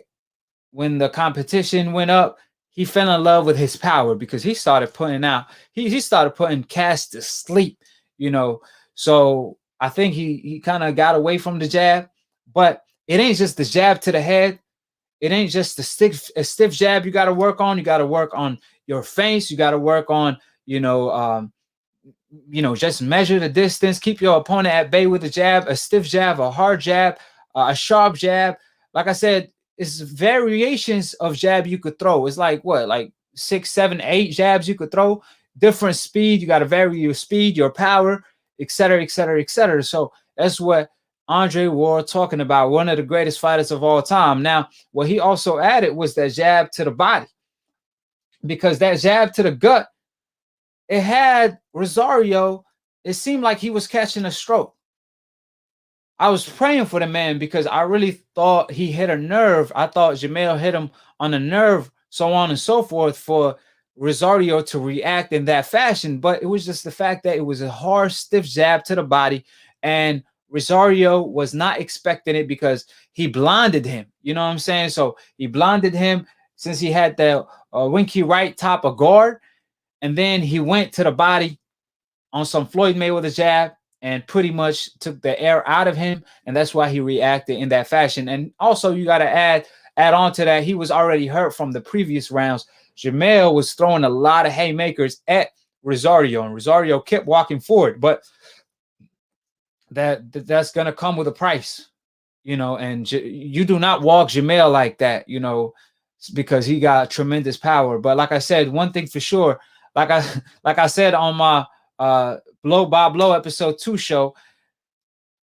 when the competition went up, he fell in love with his power, because he started putting out, he started putting Cass to sleep, you know. So I think he kind of got away from the jab. But it ain't just the jab to the head. It ain't just the stiff jab you got to work on. You got to work on your feints. You got to work on, just measure the distance. Keep your opponent at bay with a jab, a stiff jab, a hard jab, a sharp jab. Like I said, it's variations of jab you could throw. It's like what, like 6, 7, 8 jabs you could throw. Different speed. You got to vary your speed, your power, etc., etc., etc. So that's what Andre Ward talking about. One of the greatest fighters of all time. Now, what he also added was that jab to the body, because that jab to the gut, it had Rosario. It seemed like he was catching a stroke. I was praying for the man because I really thought he hit a nerve. I thought Jamel hit him on a nerve, so on and so forth, for Rosario to react in that fashion. But it was just the fact that it was a hard, stiff jab to the body, and Rosario was not expecting it because he blinded him. You know what I'm saying? So he blinded him since he had the winky right top of guard, and then he went to the body on some Floyd Mayweather jab and pretty much took the air out of him, and that's why he reacted in that fashion. And also, you got to add on to that, he was already hurt from the previous rounds. Jamel was throwing a lot of haymakers at Rosario, and Rosario kept walking forward, but that's gonna come with a price, and you do not walk Jamel like that, because he got tremendous power. But like I said, one thing for sure, like I said on my Blow by Blow episode 2 show,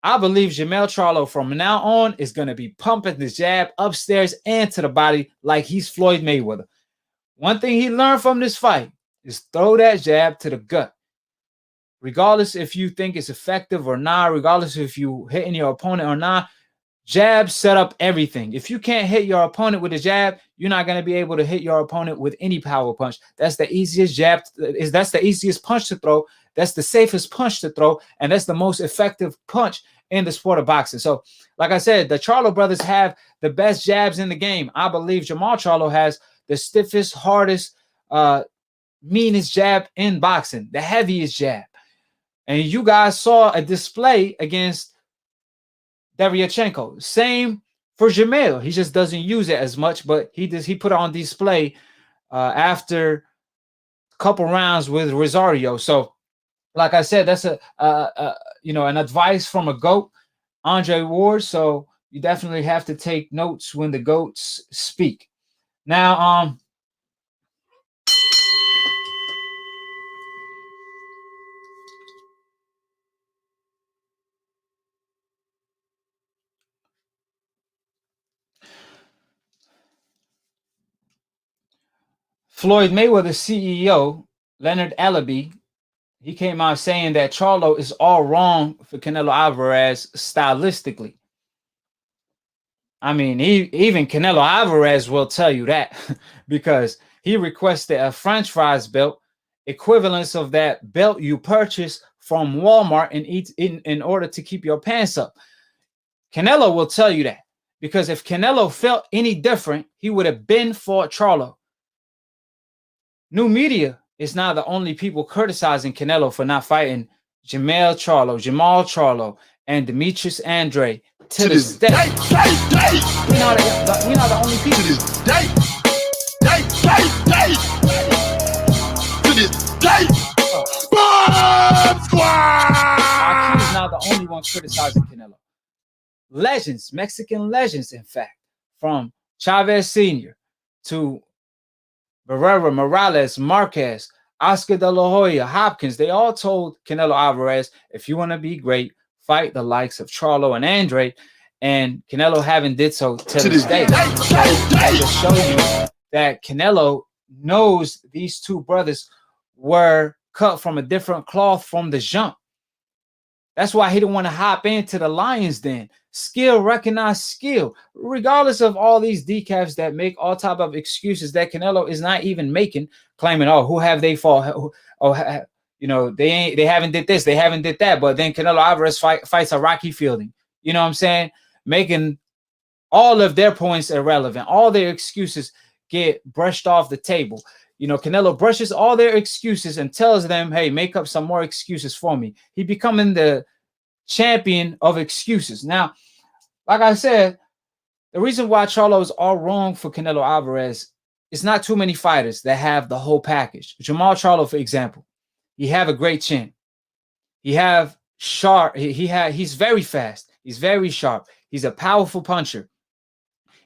I believe Jamel Charlo from now on is going to be pumping the jab upstairs and to the body like he's Floyd Mayweather. One thing he learned from this fight is throw that jab to the gut. Regardless if you think it's effective or not, regardless if you hitting your opponent or not, jab set up everything. If you can't hit your opponent with a jab, you're not going to be able to hit your opponent with any power punch. That's the easiest jab. That's the easiest punch to throw. That's the safest punch to throw. And that's the most effective punch in the sport of boxing. So, like I said, the Charlo brothers have the best jabs in the game. I believe Jermall Charlo has the stiffest, hardest, meanest jab in boxing, the heaviest jab. And you guys saw a display against Deryachenko. Same for Jamel. He just doesn't use it as much, but he put it on display after a couple rounds with Rosario. So, like I said, that's an advice from a GOAT, Andre Ward. So you definitely have to take notes when the GOATs speak. Now, Floyd Mayweather CEO Leonard Ellaby, he came out saying that Charlo is all wrong for Canelo Alvarez stylistically. I mean, even Canelo Alvarez will tell you that because he requested a French fries belt, equivalence of that belt you purchase from Walmart in order to keep your pants up. Canelo will tell you that because if Canelo felt any different, he would have been fought Charlo. New media is not the only people criticizing Canelo for not fighting Jamel Charlo, and Demetrius Andre to this day. We're not the only people. To this day. To this day. Bomb Squad! He's not the only one criticizing Canelo. Legends, Mexican legends, in fact, from Chavez Sr. to Barrera, Morales, Marquez, Oscar De La Hoya, Hopkins, they all told Canelo Alvarez, if you want to be great, fight the likes of Charlo and Andre, and Canelo haven't did so to this day. I just show you that Canelo knows these two brothers were cut from a different cloth from the jump. That's why he didn't want to hop into the lion's den. Skill, recognize skill. Regardless of all these decafs that make all type of excuses that Canelo is not even making, claiming, oh, who have they fought? Oh, they haven't did this, they haven't did that. But then Canelo Alvarez fights a Rocky Fielding. You know what I'm saying? Making all of their points irrelevant. All their excuses get brushed off the table. Canelo brushes all their excuses and tells them, hey, make up some more excuses for me. He becoming the champion of excuses. Now, like I said, the reason why Charlo is all wrong for Canelo Alvarez it's not too many fighters that have the whole package. Jermall Charlo, for example, he have a great chin. He have sharp. He's very fast. He's very sharp. He's a powerful puncher.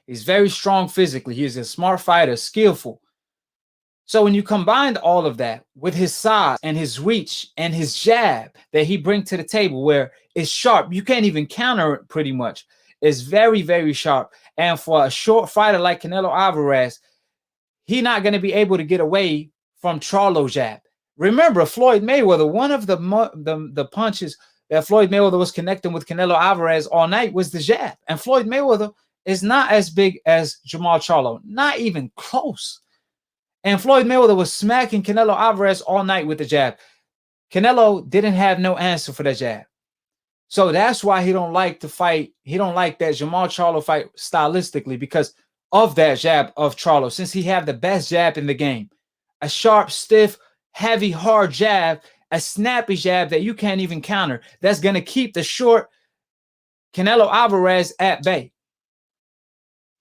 He's very strong physically. He's a smart fighter, skillful. So when you combine all of that with his size and his reach and his jab that he brings to the table, where it's sharp, you can't even counter it pretty much. It's very, very sharp. And for a short fighter like Canelo Alvarez, he's not going to be able to get away from Charlo's jab. Remember, Floyd Mayweather, one of the punches that Floyd Mayweather was connecting with Canelo Alvarez all night was the jab. And Floyd Mayweather is not as big as Jermall Charlo, not even close. And Floyd Mayweather was smacking Canelo Alvarez all night with the jab. Canelo didn't have no answer for that jab. So that's why he don't like to fight. He don't like that Jermall Charlo fight stylistically, because of that jab of Charlo, since he have the best jab in the game. A sharp, stiff, heavy, hard jab, a snappy jab that you can't even counter. That's going to keep the short Canelo Alvarez at bay.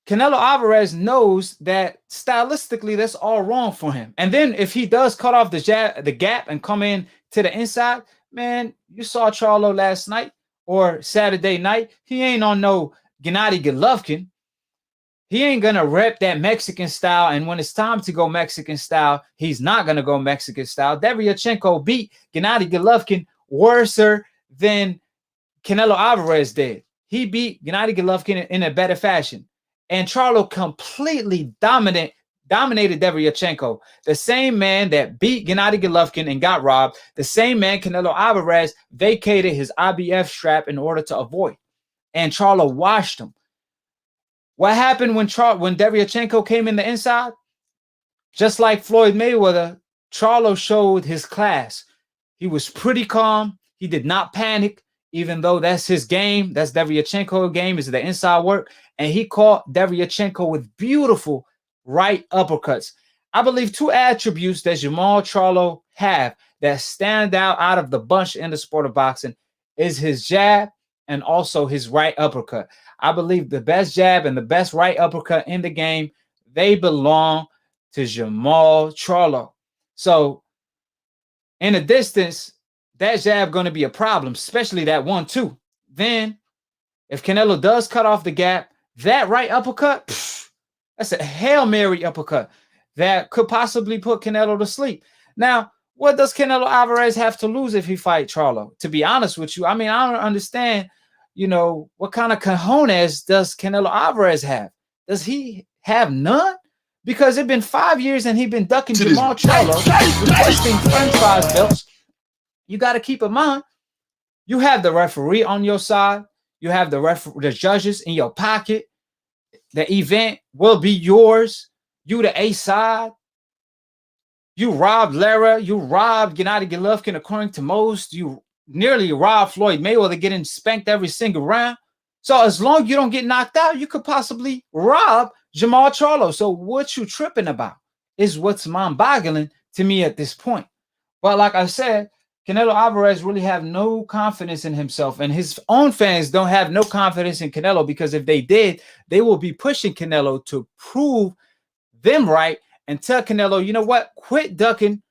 Canelo Alvarez knows that stylistically that's all wrong for him. And then if he does cut off the gap and come in to the inside, man, you saw Charlo last night or Saturday night. He ain't on no Gennady Golovkin. He ain't going to rep that Mexican style. And when it's time to go Mexican style, he's not going to go Mexican style. Deryachenko beat Gennady Golovkin worse than Canelo Alvarez did. He beat Gennady Golovkin in a better fashion. And Charlo completely dominated Deryachenko, the same man that beat Gennady Golovkin and got robbed, the same man Canelo Alvarez vacated his IBF strap in order to avoid. And Charlo washed him. What happened when Deryachenko came in the inside? Just like Floyd Mayweather, Charlo showed his class. He was pretty calm. He did not panic, even though that's his game. That's Deryachenko's game, is the inside work. And he caught Deryachenko with beautiful right uppercuts. I believe two attributes that Jermall Charlo have that stand out of the bunch in the sport of boxing is his jab and also his right uppercut. I believe the best jab and the best right uppercut in the game, they belong to Jermall Charlo. So in the distance, that jab going to be a problem, especially that 1-2. Then if Canelo does cut off the gap, that right uppercut, that's a Hail Mary uppercut that could possibly put Canelo to sleep. Now, what does Canelo Alvarez have to lose if he fight Charlo? To be honest with you, I mean, I don't understand, what kind of cojones does Canelo Alvarez have? Does he have none? Because it's been 5 years and he's been ducking Jermall Charlo, requesting French fries belts. You got to keep in mind, you have the referee on your side. You have the judges in your pocket. The event will be yours. You the A side. You robbed Lara. You robbed Gennady Golovkin according to most. You nearly robbed Floyd Mayweather, getting spanked every single round. So as long as you don't get knocked out, you could possibly rob Jermall Charlo. So what you tripping about is what's mind-boggling to me at this point. But like I said, Canelo Alvarez really have no confidence in himself, and his own fans don't have no confidence in Canelo, because if they did, they will be pushing Canelo to prove them right and tell Canelo, you know what, quit ducking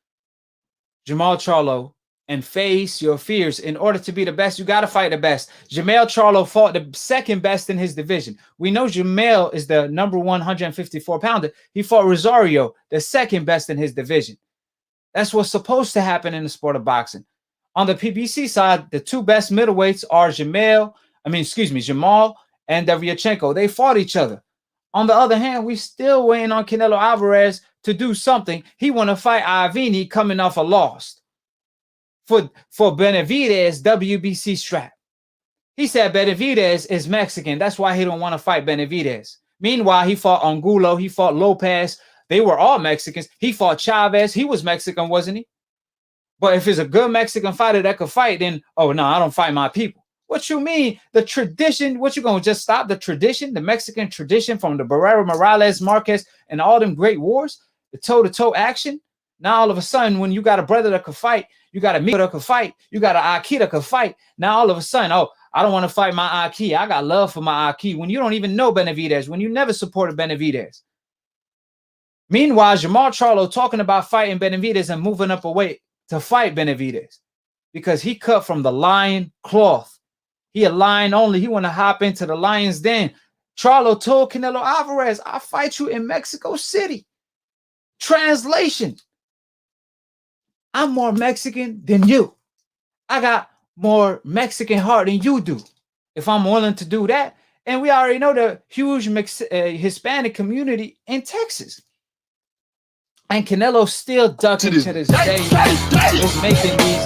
Jermall Charlo and face your fears. In order to be the best, you got to fight the best. Jamel Charlo fought the second best in his division. We know Jamel is the number 154 pounder. He fought Rosario, the second best in his division. That's what's supposed to happen in the sport of boxing. On the PBC side, the two best middleweights are Jamel and Deryachenko. They fought each other. On the other hand, we still waiting on Canelo Alvarez to do something. He want to fight Ivini coming off a loss for Benavidez WBC strap. He said Benavidez is Mexican. That's why he don't want to fight Benavidez. Meanwhile, he fought Angulo. He fought Lopez. They were all Mexicans. He fought Chavez. He was Mexican, wasn't he? But if it's a good Mexican fighter that could fight, then, oh, no, I don't fight my people. What you mean? The tradition, what you going to just stop the tradition, the Mexican tradition from the Barrera, Morales, Marquez, and all them great wars, the toe-to-toe action? Now, all of a sudden, when you got a brother that could fight, you got a amigo that could fight, you got an AKHi that could fight. Now, all of a sudden, oh, I don't want to fight my AKHi. I got love for my AKHi. When you don't even know Benavidez, when you never supported Benavidez. Meanwhile, Jermall Charlo talking about fighting Benavidez and moving up a weight to fight Benavidez because he cut from the lion cloth. He a lion only. He want to hop into the lion's den. Charlo told Canelo Alvarez, I'll fight you in Mexico City. Translation, I'm more Mexican than you. I got more Mexican heart than you do. If I'm willing to do that. And we already know the huge Hispanic community in Texas. And Canelo still ducking to this day, man. It's making these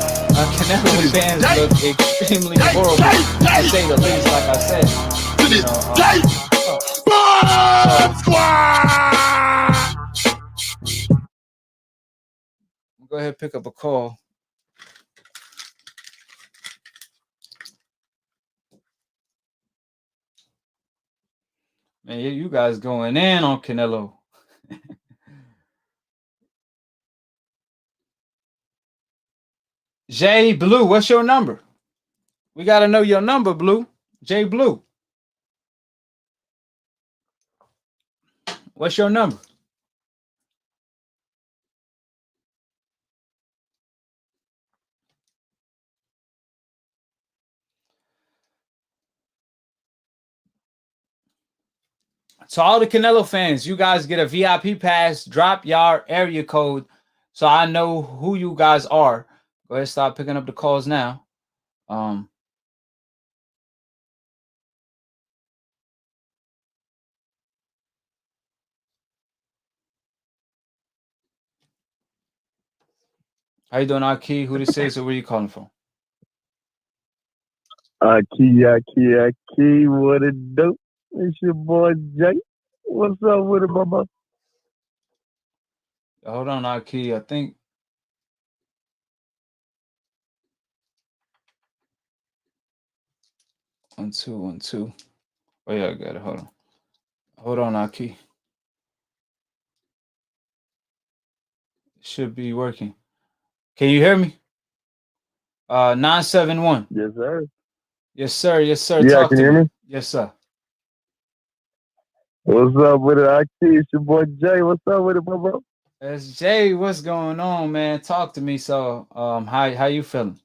Canelo fans look extremely horrible, to say the least, like I said. You know, go ahead and pick up a call. Man, you guys going in on Canelo. J Blue, what's your number? We got to know your number, Blue. J Blue. What's your number? So all the Canelo fans, you guys get a VIP pass. Drop your area code so I know who you guys are. Go ahead and start picking up the calls now. How you doing, AKHi? Who this is, or where you calling from? AKHi, what it do? It's your boy Jay. What's up with it, Bubba? Hold on, AKHi. I think. One, two. Oh, yeah, I got it. Hold on, AKHi. Should be working. Can you hear me? 971. Yes, sir. Yes, sir. Yes, sir. Yeah, Talk can to you hear me? Yes, sir. What's up with it, AKHi? It's your boy Jay. What's up with it, Bubba? It's Jay. What's going on, man? Talk to me. So, how you feeling?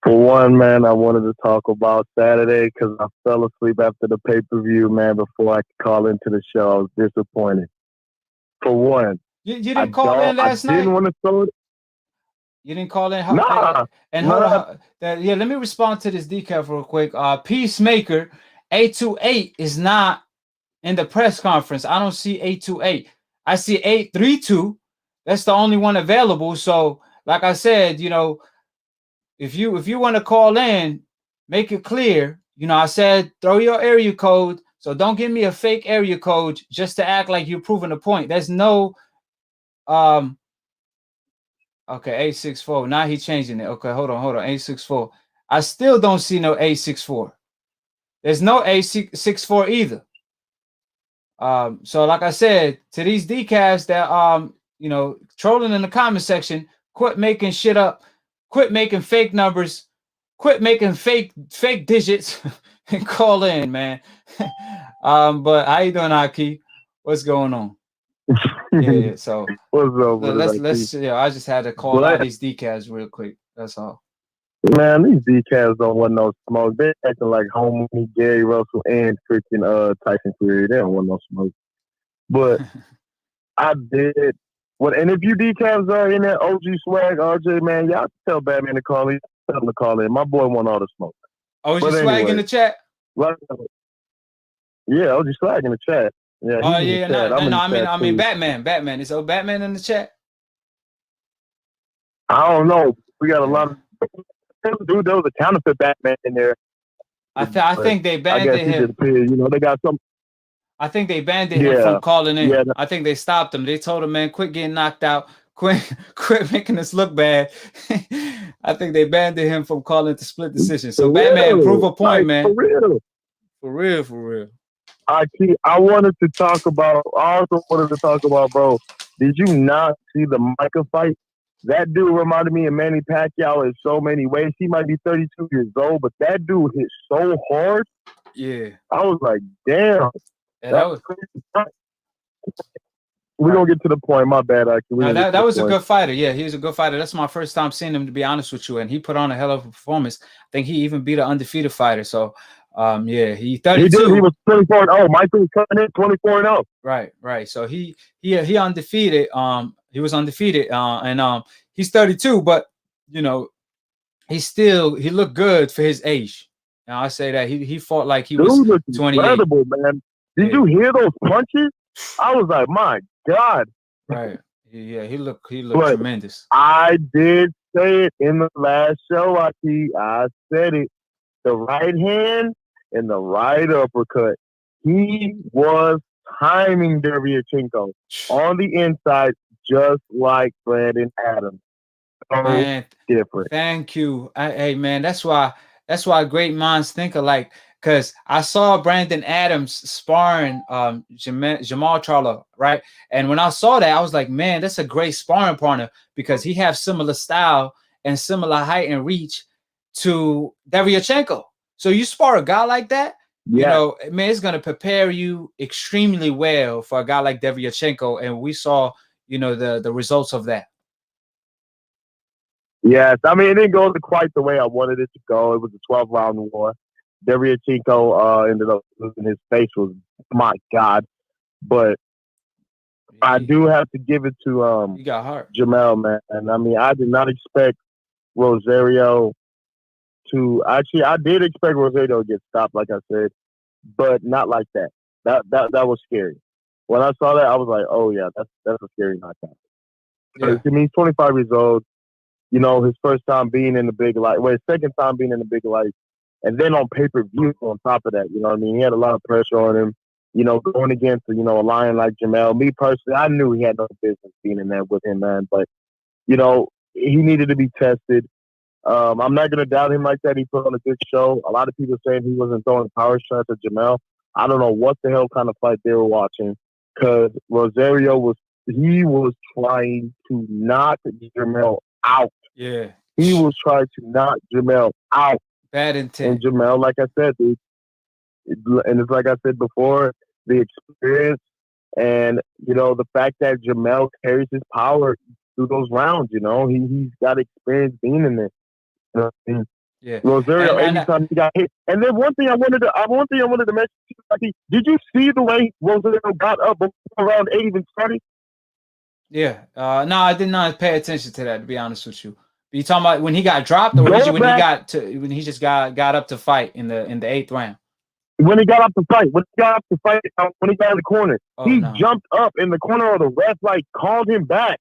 For one, man, I wanted to talk about Saturday because I fell asleep after the pay-per-view, man. Before I could call into the show, I was disappointed. For one, you didn't call in last night? I didn't want to throw it. You didn't call in? Nah. Hold on. Yeah, let me respond to this decaf real quick. Peacemaker 828 is not in the press conference. I don't see 828. I see 832. That's the only one available. So, like I said, you know, if you want to call in, make it clear. You know, I said throw your area code. So don't give me a fake area code just to act like you're proving a point. There's no okay, 864. Now he's changing it. Okay, hold on. 864. I still don't see no 864. There's no 864 either. So like I said, to these decals that you know, trolling in the comment section, quit making shit up, quit making fake numbers, quit making fake digits, and call in, man. But how you doing, AKHi? What's going on? Yeah. So what's up? Let's. Yeah, I just had to call out these decals real quick. That's all. Man, these decals don't want no smoke. They're acting like homie Gary Russell and freaking Tyson Fury. They don't want no smoke. But I did. What? And if you decals are in that OG swag, RJ, man, y'all tell Batman to call in. Tell him to call in. My boy want all the smoke. OG swag in the chat. Yeah, OG swag in the chat. Yeah. Oh yeah, no. I mean Batman. Batman. Is Batman in the chat? I don't know. We got a lot of. Dude, there was a counterfeit Batman in there. I think they banned him. You know, they got some. I think they banned him from calling in. Yeah. I think they stopped him. They told him, man, quit getting knocked out. Quit making us look bad. I think they banned him from calling to split decision. So Batman, prove a point, man. For real. For real. I wanted to talk about. I also wanted to talk about, bro. Did you not see the Micah fight? That dude reminded me of Manny Pacquiao in so many ways. He might be 32 years old, but that dude hit so hard. Yeah. I was like, damn. Yeah, We're gonna get to the point. My bad, actually. No, that was a good fighter. Yeah, he was a good fighter. That's my first time seeing him, to be honest with you. And he put on a hell of a performance. I think he even beat an undefeated fighter. So, yeah, he 32. He did. He was 24-0. Michael was coming in 24-0. Right. So he undefeated. He was undefeated. And he's 32, but you know, he looked good for his age. And I say that he fought like he was 28. Incredible, man. Did you hear those punches? I was like, my God. Right. Yeah, he looked tremendous. I did say it in the last show, I said it. The right hand and the right uppercut. He was timing Deviachenko on the inside just like Brandon Adams. Man, different. Thank you. Hey, man, that's why great minds think alike. Because I saw Brandon Adams sparring Jamel Charlo, right? And when I saw that, I was like, man, that's a great sparring partner because he has similar style and similar height and reach to Deviachenko. So you spar a guy like that, you know, man, it's going to prepare you extremely well for a guy like Deviachenko. And we saw, you know, the results of that. Yes, I mean, it didn't go quite the way I wanted it to go. It was a 12-round war. Deviachenko ended up losing. His face was, my God. But I do have to give it to you got heart. Jamel, man. And I mean, I did not expect Rosario to actually. I did expect Rosario to get stopped, like I said, but not like that. That was scary. When I saw that, I was like, oh yeah, that's a scary knockout. Yeah. I mean, he's 25 years old. You know, his first time being in the big light. Well, his second time being in the big light. And then on pay-per-view on top of that, you know what I mean? He had a lot of pressure on him, you know, going against, you know, a lion like Jamel. Me personally, I knew he had no business being in there with him, man. But, you know, he needed to be tested. I'm not going to doubt him like that. He put on a good show. A lot of people saying he wasn't throwing power shots at Jamel. I don't know what the hell kind of fight they were watching because Rosario was trying to knock Jamel out. Yeah. He was trying to knock Jamel out. Bad intent. And Jamel, like I said, and it's like I said before, the experience and, you know, the fact that Jamel carries his power through those rounds, you know, he's got experience being in there. You know what I mean? Yeah. Rosario, anytime he got hit. And then one thing I wanted to mention, did you see the way Rosario got up before round 8 even started? Yeah. No, I did not pay attention to that, to be honest with you. You talking about when he got dropped, or when he just got up to fight in the 8th round? When he got up to fight, when he got in the corner, he jumped up in the corner, or the ref called him back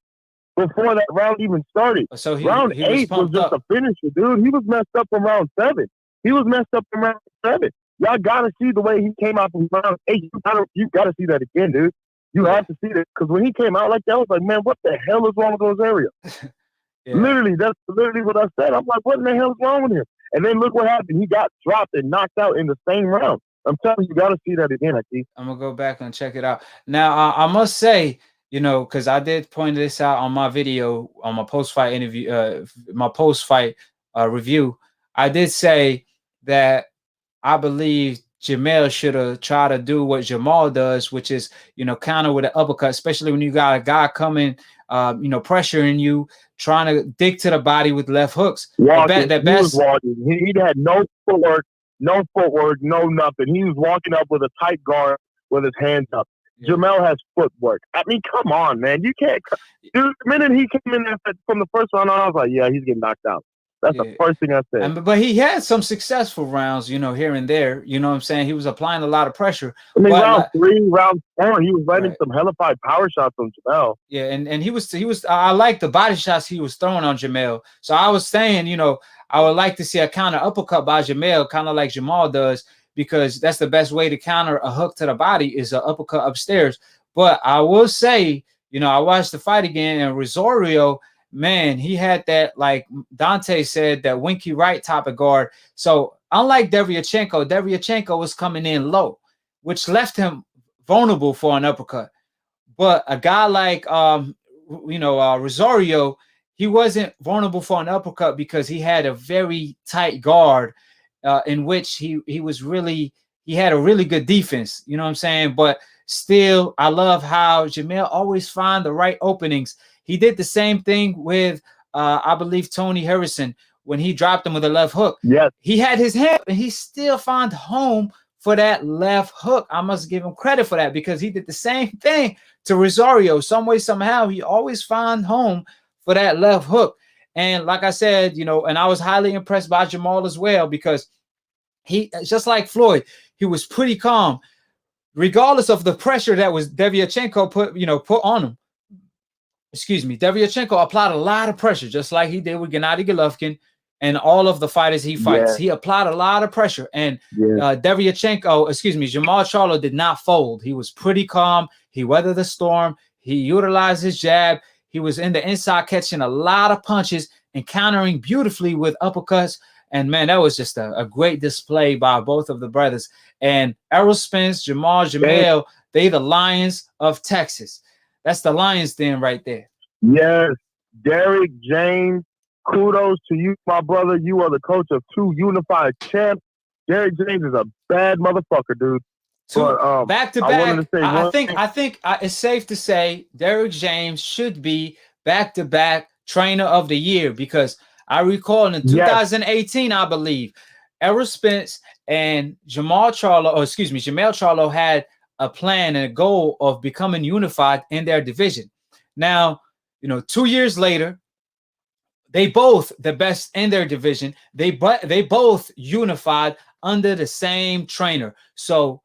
before that round even started. So round 8 was just a finisher, dude. He was messed up from round 7. Y'all gotta see the way he came out from round 8. You gotta see that again, dude. You have to see that because when he came out like that, I was like, man, what the hell is wrong with Rosario? Yeah. Literally, that's literally what I said. I'm like, what in the hell is wrong with him? And then look what happened. He got dropped and knocked out in the same round. I'm telling you, got to see that again, Keith. I'm going to go back and check it out. Now, I must say, you know, because I did point this out on my video, on my post-fight interview, my post-fight review. I did say that I believe Jamel should have tried to do what Jermall does, which is, you know, counter with an uppercut, especially when you got a guy coming, you know, pressuring you, trying to dig to the body with left hooks. He had no footwork, no nothing. He was walking up with a tight guard with his hands up. Yeah. Jamel has footwork. I mean, come on, man. You can't. Dude, the minute he came in there from the first round on, I was like, yeah, he's getting knocked out. That's the first thing I said. But he had some successful rounds, you know, here and there. You know what I'm saying? He was applying a lot of pressure. I mean, round 3, round 4, he was letting some hellified power shots on Jamel. Yeah, and he was. I like the body shots he was throwing on Jamel. So I was saying, you know, I would like to see a counter uppercut by Jamel, kind of like Jermall does, because that's the best way to counter a hook to the body is an uppercut upstairs. But I will say, you know, I watched the fight again, and Rosario, man, he had that, like Dante said, that winky right top of guard. So unlike Deviachenko was coming in low, which left him vulnerable for an uppercut. But a guy like, you know, Rosario, he wasn't vulnerable for an uppercut because he had a very tight guard in which he had a really good defense. You know what I'm saying? But still, I love how Jamel always find the right openings. He did the same thing with, I believe, Tony Harrison when he dropped him with a left hook. Yes. He had his hand, and he still found home for that left hook. I must give him credit for that because he did the same thing to Rosario. Some way, somehow, he always found home for that left hook. And like I said, you know, and I was highly impressed by Jermall as well because he, just like Floyd, he was pretty calm, regardless of the pressure that was Deviachenko put on him. Excuse me. Deviachenko applied a lot of pressure, just like he did with Gennady Golovkin and all of the fighters he fights. He applied a lot of pressure. And Jamel Charlo did not fold. He was pretty calm. He weathered the storm. He utilized his jab. He was in the inside catching a lot of punches and countering beautifully with uppercuts. And, man, that was just a great display by both of the brothers. And Errol Spence, Jamel, they the Lions of Texas. That's the Lions den right there. Yes. Derek James, kudos to you, my brother. You are the coach of two unified champs. Derek James is a bad motherfucker, dude. But, back to back, I think it's safe to say Derek James should be back-to-back trainer of the year because I recall in 2018, I believe, Errol Spence and Jamel Charlo had a plan and a goal of becoming unified in their division. Now, 2 years later, they both the best in their division. They both unified under the same trainer. So,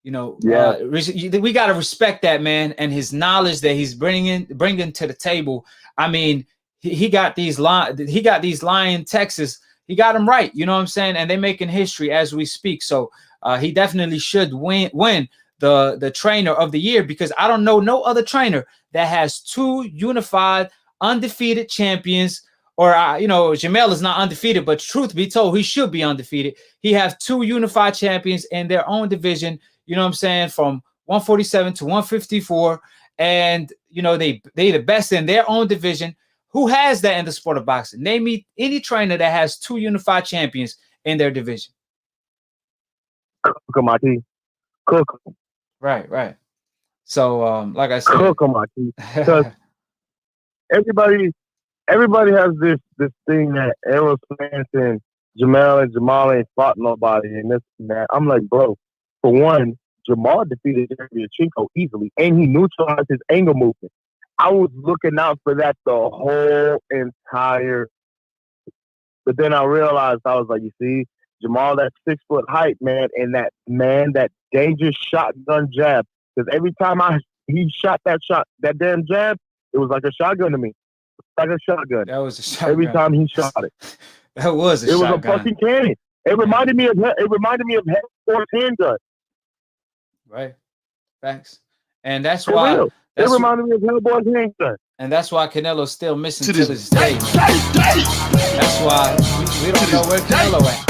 we got to respect that man and his knowledge that he's bringing to the table. I mean, he got these Lion Texas. He got them right. You know what I'm saying? And they're making history as we speak. So he definitely should win the trainer of the year because I don't know no other trainer that has two unified undefeated champions. Or, Jamel is not undefeated, but truth be told, he should be undefeated. He has two unified champions in their own division, you know what I'm saying, from 147 to 154. And, they the best in their own division. Who has that in the sport of boxing? Name me any trainer that has two unified champions in their division. Cook. Right. So, like I said. Because everybody has this thing that Errol Spence and Jamal ain't fought nobody and this and that. I'm like, bro, for one, Jamal defeated Deviachenko easily, and he neutralized his angle movement. I was looking out for that the whole entire. But then I realized, I was like, you see, Jamal, that 6 foot height, man, and that dangerous shotgun jab. Because every time he shot that damn jab, it was like a shotgun to me. Like a shotgun. That was a shotgun. Every time he shot it. That was a shotgun. It was a fucking cannon. It reminded me of Hellboy's handgun. Right. Thanks. And that's why it reminded me of Hellboy's handgun. And that's why Canelo's still missing to this day. That's why we don't know where Canelo at.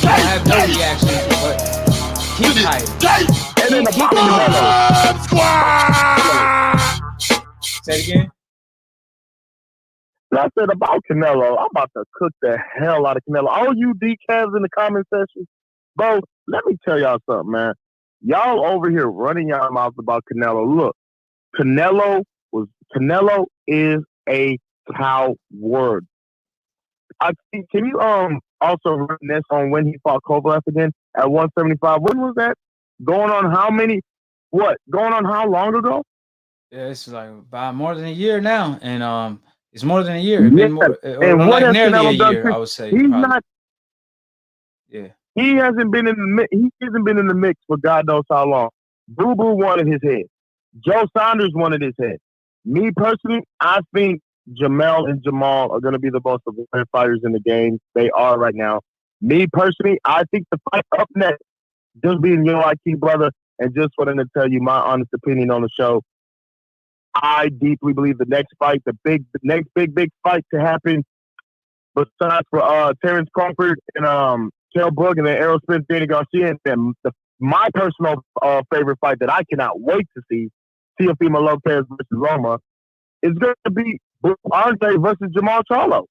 I have no reaction, but keep hiding. And then Say it again. I said about Canelo, I'm about to cook the hell out of Canelo. All you decavs in the comment section, bro, let me tell y'all something, man. Y'all over here running y'all mouths about Canelo. Look, Canelo is a coward. Can you also run this on when he fought Kovalev again at 175? When was that? Going on how long ago? Yeah, it's like about more than a year now, and it's more than a year. Yeah. Been more, and like nearly a year, I would say. He's not. Yeah. He hasn't been in the mix for God knows how long. Boo Boo wanted his head. Joe Saunders wanted his head. Me personally, I think Jamel and Jamal are going to be the most elite fighters in the game. They are right now. Me personally, I think the fight up next, just being your IQ brother, and just wanting to tell you my honest opinion on the show. I deeply believe the next fight, the next big fight to happen, besides for Terrence Crawford and Kell Brook and then Errol Spence, Danny Garcia, and my personal favorite fight that I cannot wait to see, Teofimo Lopez versus Roma, is going to be Andre versus Jermall Charlo.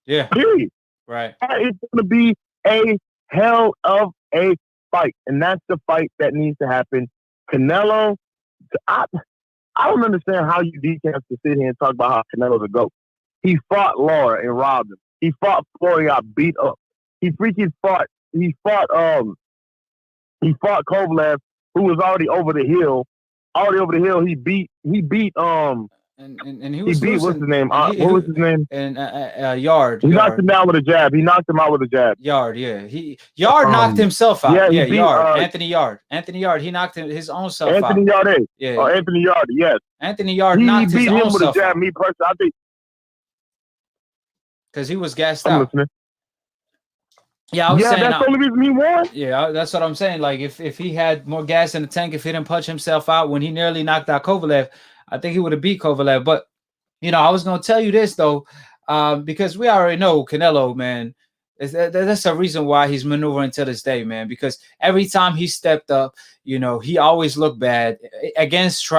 Yeah. Period. Right. It's going to be a hell of a fight, and that's the fight that needs to happen. Canelo, I don't understand how you decaf to sit here and talk about how Canelo's a GOAT. He fought Laura and robbed him. He fought Floyd and got beat up. He fought Kovalev, who was already over the hill. He beat and he was beat, losing. what's his name? What was his name? And Yard. He knocked him down with a jab. Yard, yeah. Yard knocked himself out. Yeah, beat, Yard. Anthony Yard. He knocked his own self out. Anthony Yard. Yeah. Oh, Anthony Yard. Yes. Anthony Yard He knocked beat his him own with a self jab. out. Me personally, I think. Because he was gassed I'm out. listening. Yeah, I was saying that's the only reason he won. Yeah, that's what I'm saying. Like if he had more gas in the tank, if he didn't punch himself out when he nearly knocked out Kovalev, I think he would have beat Kovalev. But I was gonna tell you this though, because we already know Canelo, man. That's a reason why he's maneuvering to this day, man. Because every time he stepped up, he always looked bad against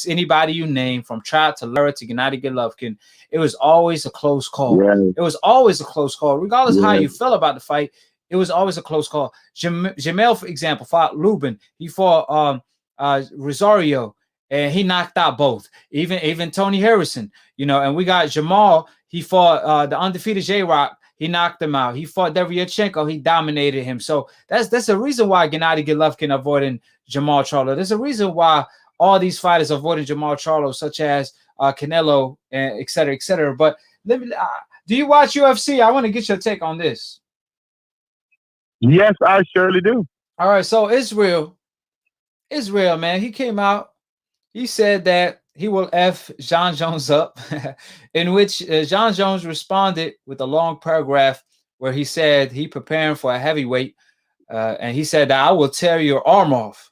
anybody you name, from Trout to Lara to Gennady Golovkin. It was always a close call. Yeah. It was always a close call, regardless of how you felt about the fight. It was always a close call. Jamel, for example, fought Lubin. He fought Rosario, and he knocked out both. Even Tony Harrison, And we got Jermall. He fought the undefeated J-Rock. He knocked him out. He fought Devyachenko. He dominated him. So that's a reason why Gennady Golovkin avoiding Jermall Charlo. There's a reason why all these fighters avoiding Jermall Charlo, such as Canelo, and et cetera, et cetera. But do you watch UFC? I want to get your take on this. Yes, I surely do. All right, so Israel, man, he came out. He said that he will F Jon Jones up, in which Jon Jones responded with a long paragraph where he said he preparing for a heavyweight, and he said that I will tear your arm off.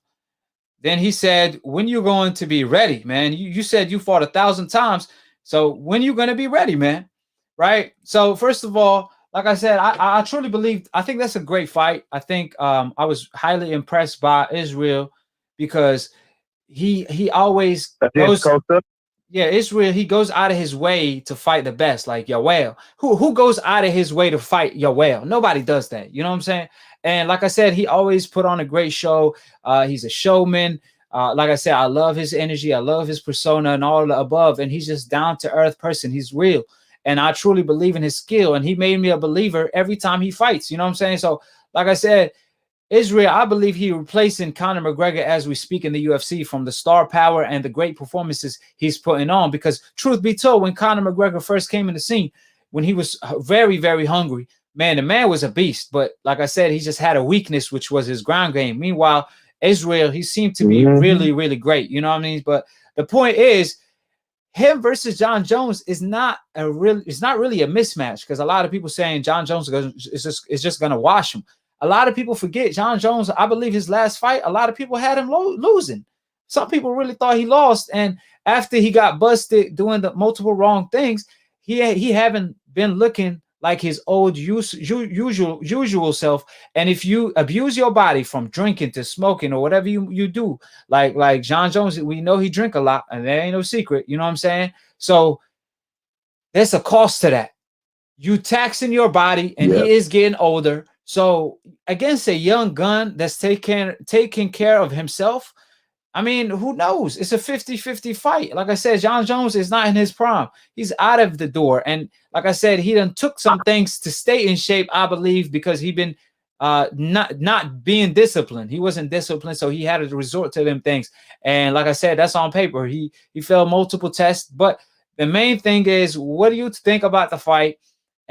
Then he said, when you going to be ready, man? You said you fought 1,000 times. So when you going to be ready, man? Right? So first of all, like I said, I truly believe, I think that's a great fight. I think I was highly impressed by Israel because he always goes. Yeah, Israel, he goes out of his way to fight the best, like Yoel. Who goes out of his way to fight Yoel? Nobody does that. You know what I'm saying? And like I said, he always put on a great show. He's a showman. Like I said, I love his energy. I love his persona and all the above. And he's just down-to-earth person. He's real. And I truly believe in his skill. And he made me a believer every time he fights. You know what I'm saying? So, like I said, Israel, I believe he replacing Conor McGregor as we speak in the UFC from the star power and the great performances he's putting on. Because truth be told, when Conor McGregor first came in the scene, when he was very, very hungry, man, the man was a beast. But like I said, he just had a weakness, which was his ground game. Meanwhile, Israel, he seemed to be really, really great. You know what I mean? But the point is, him versus Jon Jones is not really a mismatch, because a lot of people saying Jon Jones is just going to wash him. A lot of people forget Jon Jones. I believe his last fight, a lot of people had him losing. Some people really thought he lost. And after he got busted doing the multiple wrong things, he haven't been looking like his old usual self. And if you abuse your body from drinking to smoking or whatever you do, like Jon Jones, we know he drink a lot, and there ain't no secret. You know what I'm saying? So there's a cost to that. You taxing your body, and he is getting older. So against a young gun that's taking care of himself, I mean, who knows? It's a 50-50 fight. Like I said, Jon Jones is not in his prime. He's out of the door. And like I said, he done took some things to stay in shape, I believe, because he been not being disciplined. He wasn't disciplined, so he had to resort to them things. And like I said, that's on paper. He failed multiple tests. But the main thing is, what do you think about the fight?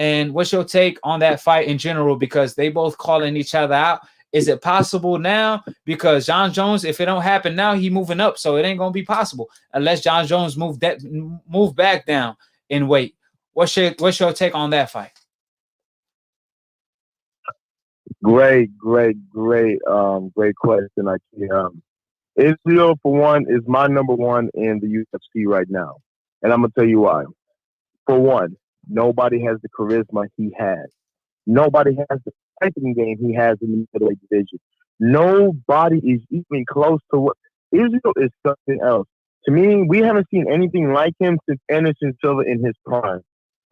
And what's your take on that fight in general? Because they both calling each other out. Is it possible now? Because Jon Jones, if it don't happen now, he moving up, so it ain't gonna be possible unless Jon Jones move back down in weight. What's your take on that fight? Great question. Israel, for one, is my number one in the UFC right now, and I'm gonna tell you why. For one, nobody has the charisma he has. Nobody has the fighting game he has in the middleweight division. Nobody is even close to what Israel is. Something else. To me, we haven't seen anything like him since Anderson Silva in his prime.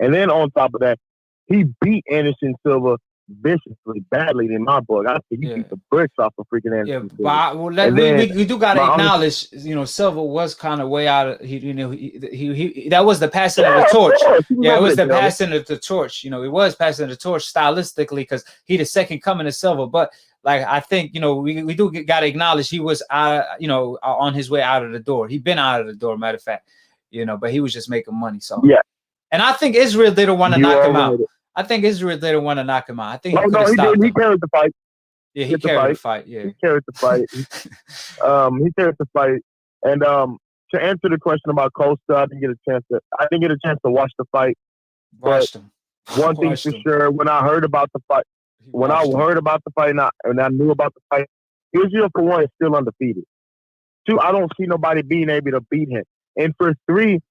And then on top of that, he beat Anderson Silva viciously, badly in my book. I think he beat the bricks off of freaking Anderson. Yeah, but we do got to acknowledge, Silva was kind of way out of he that was the passing of the torch. Yeah, it was the passing of the torch. It was passing the torch stylistically because he the second coming of Silva. But like I think we do got to acknowledge he was on his way out of the door. He'd been out of the door, matter of fact. But he was just making money. So yeah, and I think Israel didn't want to knock him out. I think Israel didn't want to knock him out. I think he did. He carried the fight. Yeah, he carried the fight. Yeah, he carried the fight. He carried the fight. And to answer the question about Costa, I didn't get a chance to watch the fight. Watched him. One thing for sure, when I heard about the fight, and I knew about the fight, Israel for one is still undefeated. Two, I don't see nobody being able to beat him. And for three,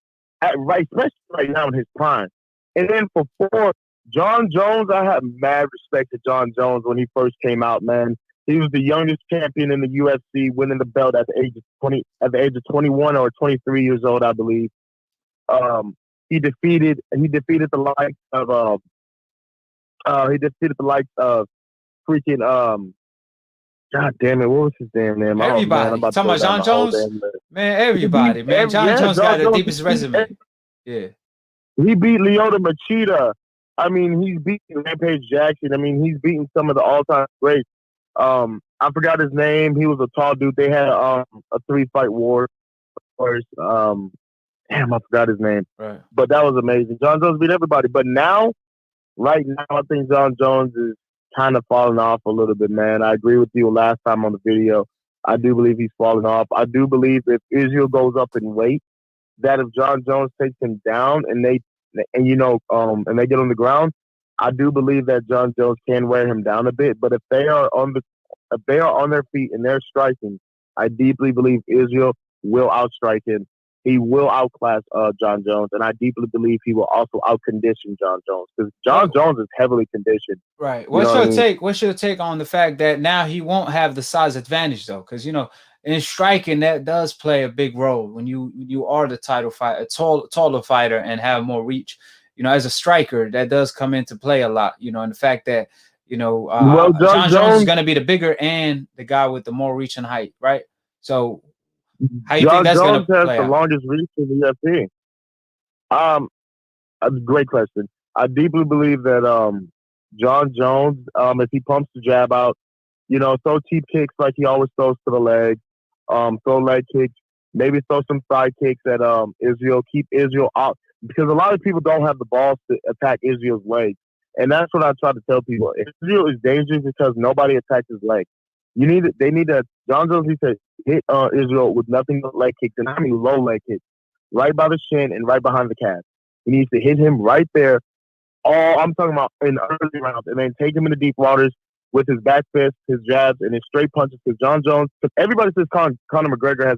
especially right now in his prime. And then for four, John Jones, I have mad respect to John Jones when he first came out, man. He was the youngest champion in the UFC, winning the belt at the age of 21 or 23 years old, I believe. He defeated the likes of freaking God damn it, what was his damn name? Everybody. Talking about John Jones? Man, everybody. Man, John Jones got the deepest resume. Yeah. He beat Lyoto Machida. I mean, he's beaten Rampage Jackson. I mean, he's beaten some of the all-time greats. I forgot his name. He was a tall dude. They had a 3-fight war. Of course. Damn, I forgot his name. Right. But that was amazing. John Jones beat everybody. But right now, I think John Jones is kind of falling off a little bit, man. I agree with you last time on the video. I do believe he's falling off. I do believe if Israel goes up in weight, that if John Jones takes him down and they get on the ground, I do believe that John Jones can wear him down a bit. But if they are on their feet and they're striking, I deeply believe Israel will outstrike him. He will outclass John Jones, and I deeply believe he will also outcondition John Jones because John Jones is heavily conditioned. Right. What's your take on the fact that now he won't have the size advantage though? Because in striking that does play a big role when you are the title fighter, a taller fighter, and have more reach. As a striker, that does come into play a lot. And the fact that John Jones is going to be the bigger and the guy with the more reach and height, right? So. How you think that's going to play out? John Jones has the longest reach in the UFC. That's a great question. I deeply believe that John Jones, if he pumps the jab out, throw cheap kicks like he always throws to the leg, throw leg kicks, maybe throw some side kicks at Israel, keep Israel out. Because a lot of people don't have the balls to attack Israel's legs. And that's what I try to tell people. Israel is dangerous because nobody attacks his legs. John Jones, he said, hit Israel with nothing but leg kicks, and I mean low leg kicks, right by the shin and right behind the calf. He needs to hit him right there. I'm talking about in early rounds, and then take him into deep waters with his back fist, his jabs, and his straight punches. Because John Jones, because everybody says Conor McGregor has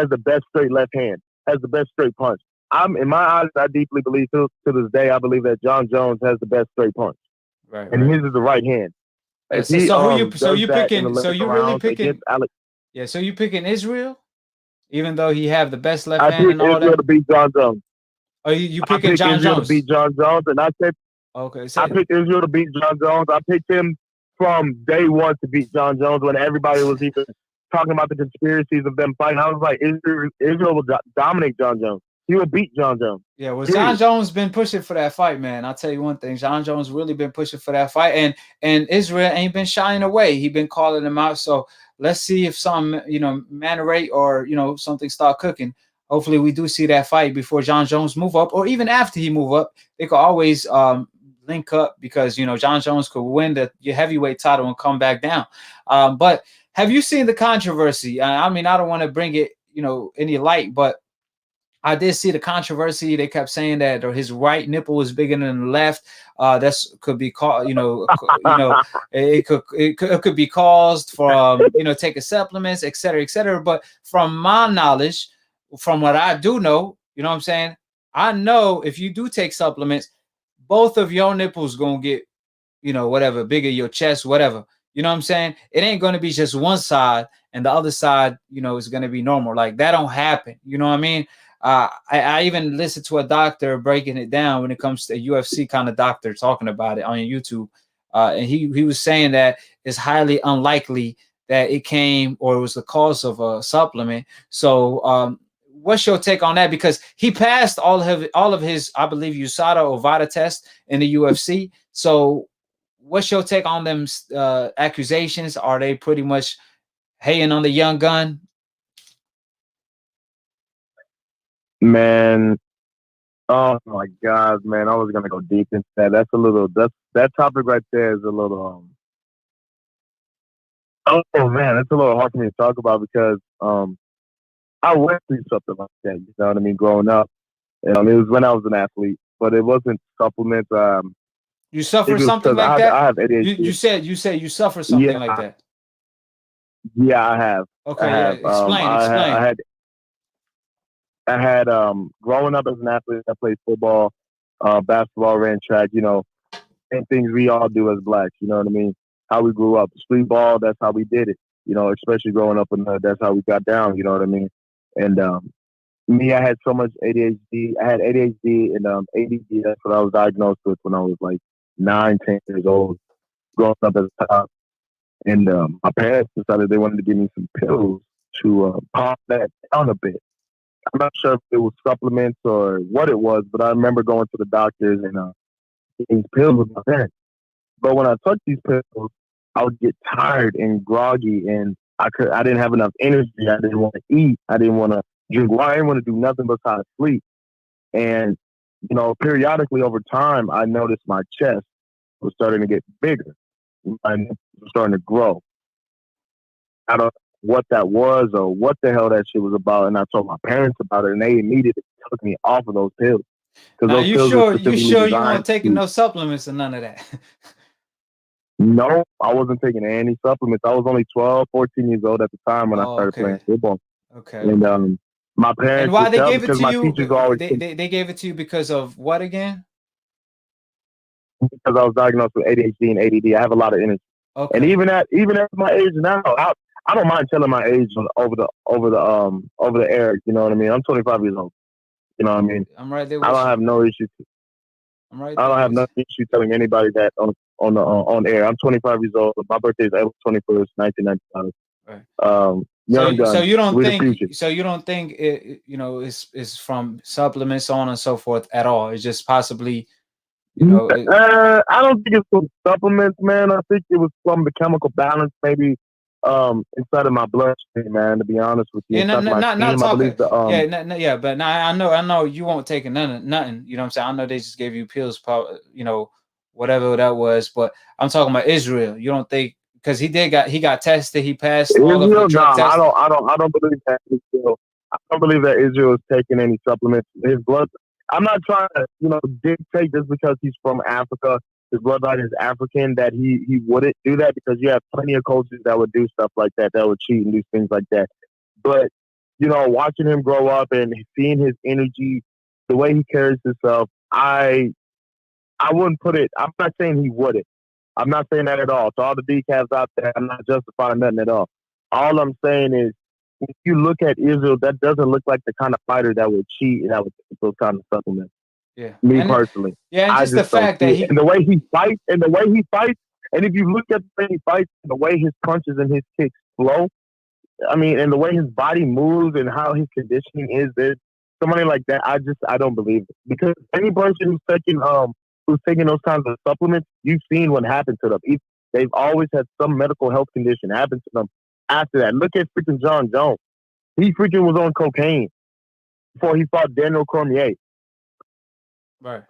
the best straight left hand, has the best straight punch. In my eyes, I deeply believe to this day, I believe that John Jones has the best straight punch, and his is the right hand. So you really picking? Yeah, so you picking Israel, even though he have the best left hand and all Israel to beat John Jones. Oh, you picking John Israel Jones to beat John Jones, and I said, okay. I picked Israel to beat John Jones. I picked him from day one to beat John Jones when everybody was even talking about the conspiracies of them fighting. I was like, Israel will dominate John Jones. He will beat John Jones. Yeah, well, John Jones been pushing for that fight, man. I'll tell you one thing. John Jones really been pushing for that fight, and Israel ain't been shying away. He been calling him out. So let's see if some, manerate or, something start cooking. Hopefully we do see that fight before John Jones move up, or even after he move up. They could always link up because, John Jones could win the heavyweight title and come back down. But have you seen the controversy? I mean, I don't want to bring it, any light, but I did see the controversy. They kept saying that his right nipple was bigger than the left. That's could be called, it could be caused from, taking supplements, et cetera, et cetera. But from my knowledge, from what I do know, what I'm saying? I know if you do take supplements, both of your nipples going to get, whatever, bigger, your chest, whatever. You know what I'm saying? It ain't going to be just one side and the other side, is going to be normal. Like that don't happen. You know what I mean? I even listened to a doctor breaking it down when it comes to a UFC kind of doctor talking about it on YouTube. And he was saying that it's highly unlikely that it came or it was the cause of a supplement. So what's your take on that? Because he passed all of his, I believe, USADA or VADA test in the UFC. So what's your take on them accusations? Are they pretty much hating on the young gun? Man, oh my God, man! I was gonna go deep into that. That topic right there is a little. Oh man, it's a little hard for me to talk about because I went through something like that. You know what I mean? Growing up, it was when I was an athlete, but it wasn't supplements. You suffer something like that? I have ADHD. You said you suffer something like that. Yeah, I have. Okay, I have. Explain. I had growing up as an athlete, I played football, basketball, ran track, and things we all do as blacks, you know what I mean? How we grew up. Street ball, that's how we did it. Especially growing up in that's how we got down, you know what I mean? And me, I had so much ADHD. I had ADHD and ADD, that's what I was diagnosed with when I was like 9, 10 years old, growing up as a child. And my parents decided they wanted to give me some pills to calm that down a bit. I'm not sure if it was supplements or what it was, but I remember going to the doctors and these pills with my parents. But when I took these pills, I would get tired and groggy, and I didn't have enough energy. I didn't want to eat. I didn't want to drink water. I didn't want to do nothing besides sleep. And periodically over time, I noticed my chest was starting to get bigger. My nipples were starting to grow. I don't know what that was or what the hell that shit was about, and I told my parents about it, and they immediately took me off of those pills. Now, you sure you weren't taking no supplements or none of that? No, I wasn't taking any supplements. I was only 12, 14 years old at the time when I started playing football. Okay. And my parents. And why they gave it to you? Always they gave it to you because of what again? Because I was diagnosed with ADHD and ADD. I have a lot of energy. Okay. And even at my age now, I don't mind telling my age over the air. You know what I mean? I'm 25 years old. You know what I mean? I'm right there. I don't have no issue. I'm right. I don't have no issue telling anybody that on air. I'm 25 years old. My birthday is April 21st, 1995. Right. So you don't think it, it's from supplements on and so forth at all? It's just possibly. I don't think it's from supplements, man. I think it was from the chemical balance, maybe inside of my bloodstream, man. To be honest with you, not talking. But I know you won't take nothing. You know what I'm saying? I know they just gave you pills, whatever that was. But I'm talking about Israel. You don't think because he got tested, he passed all of the drug tests? I don't believe that Israel. I don't believe that Israel is taking any supplements. His blood. I'm not trying to, dictate just because he's from Africa, his bloodline is African, that he wouldn't do that, because you have plenty of coaches that would do stuff like that would cheat and do things like that. But, watching him grow up and seeing his energy, the way he carries himself, I wouldn't put it, I'm not saying he wouldn't. I'm not saying that at all. To all the decals out there, I'm not justifying nothing at all. All I'm saying is, if you look at Israel, that doesn't look like the kind of fighter that would cheat and that would take those kind of supplements. Yeah, personally. Yeah, and just the fact that and the way he fights, and if you look at the way he fights, and the way his punches and his kicks flow, and the way his body moves and how his conditioning is, there's somebody like that. I don't believe it, because any person who's taking those kinds of supplements, you've seen what happened to them. They've always had some medical health condition happen to them. After that, look at freaking John Jones. He freaking was on cocaine before he fought Daniel Cormier. Right.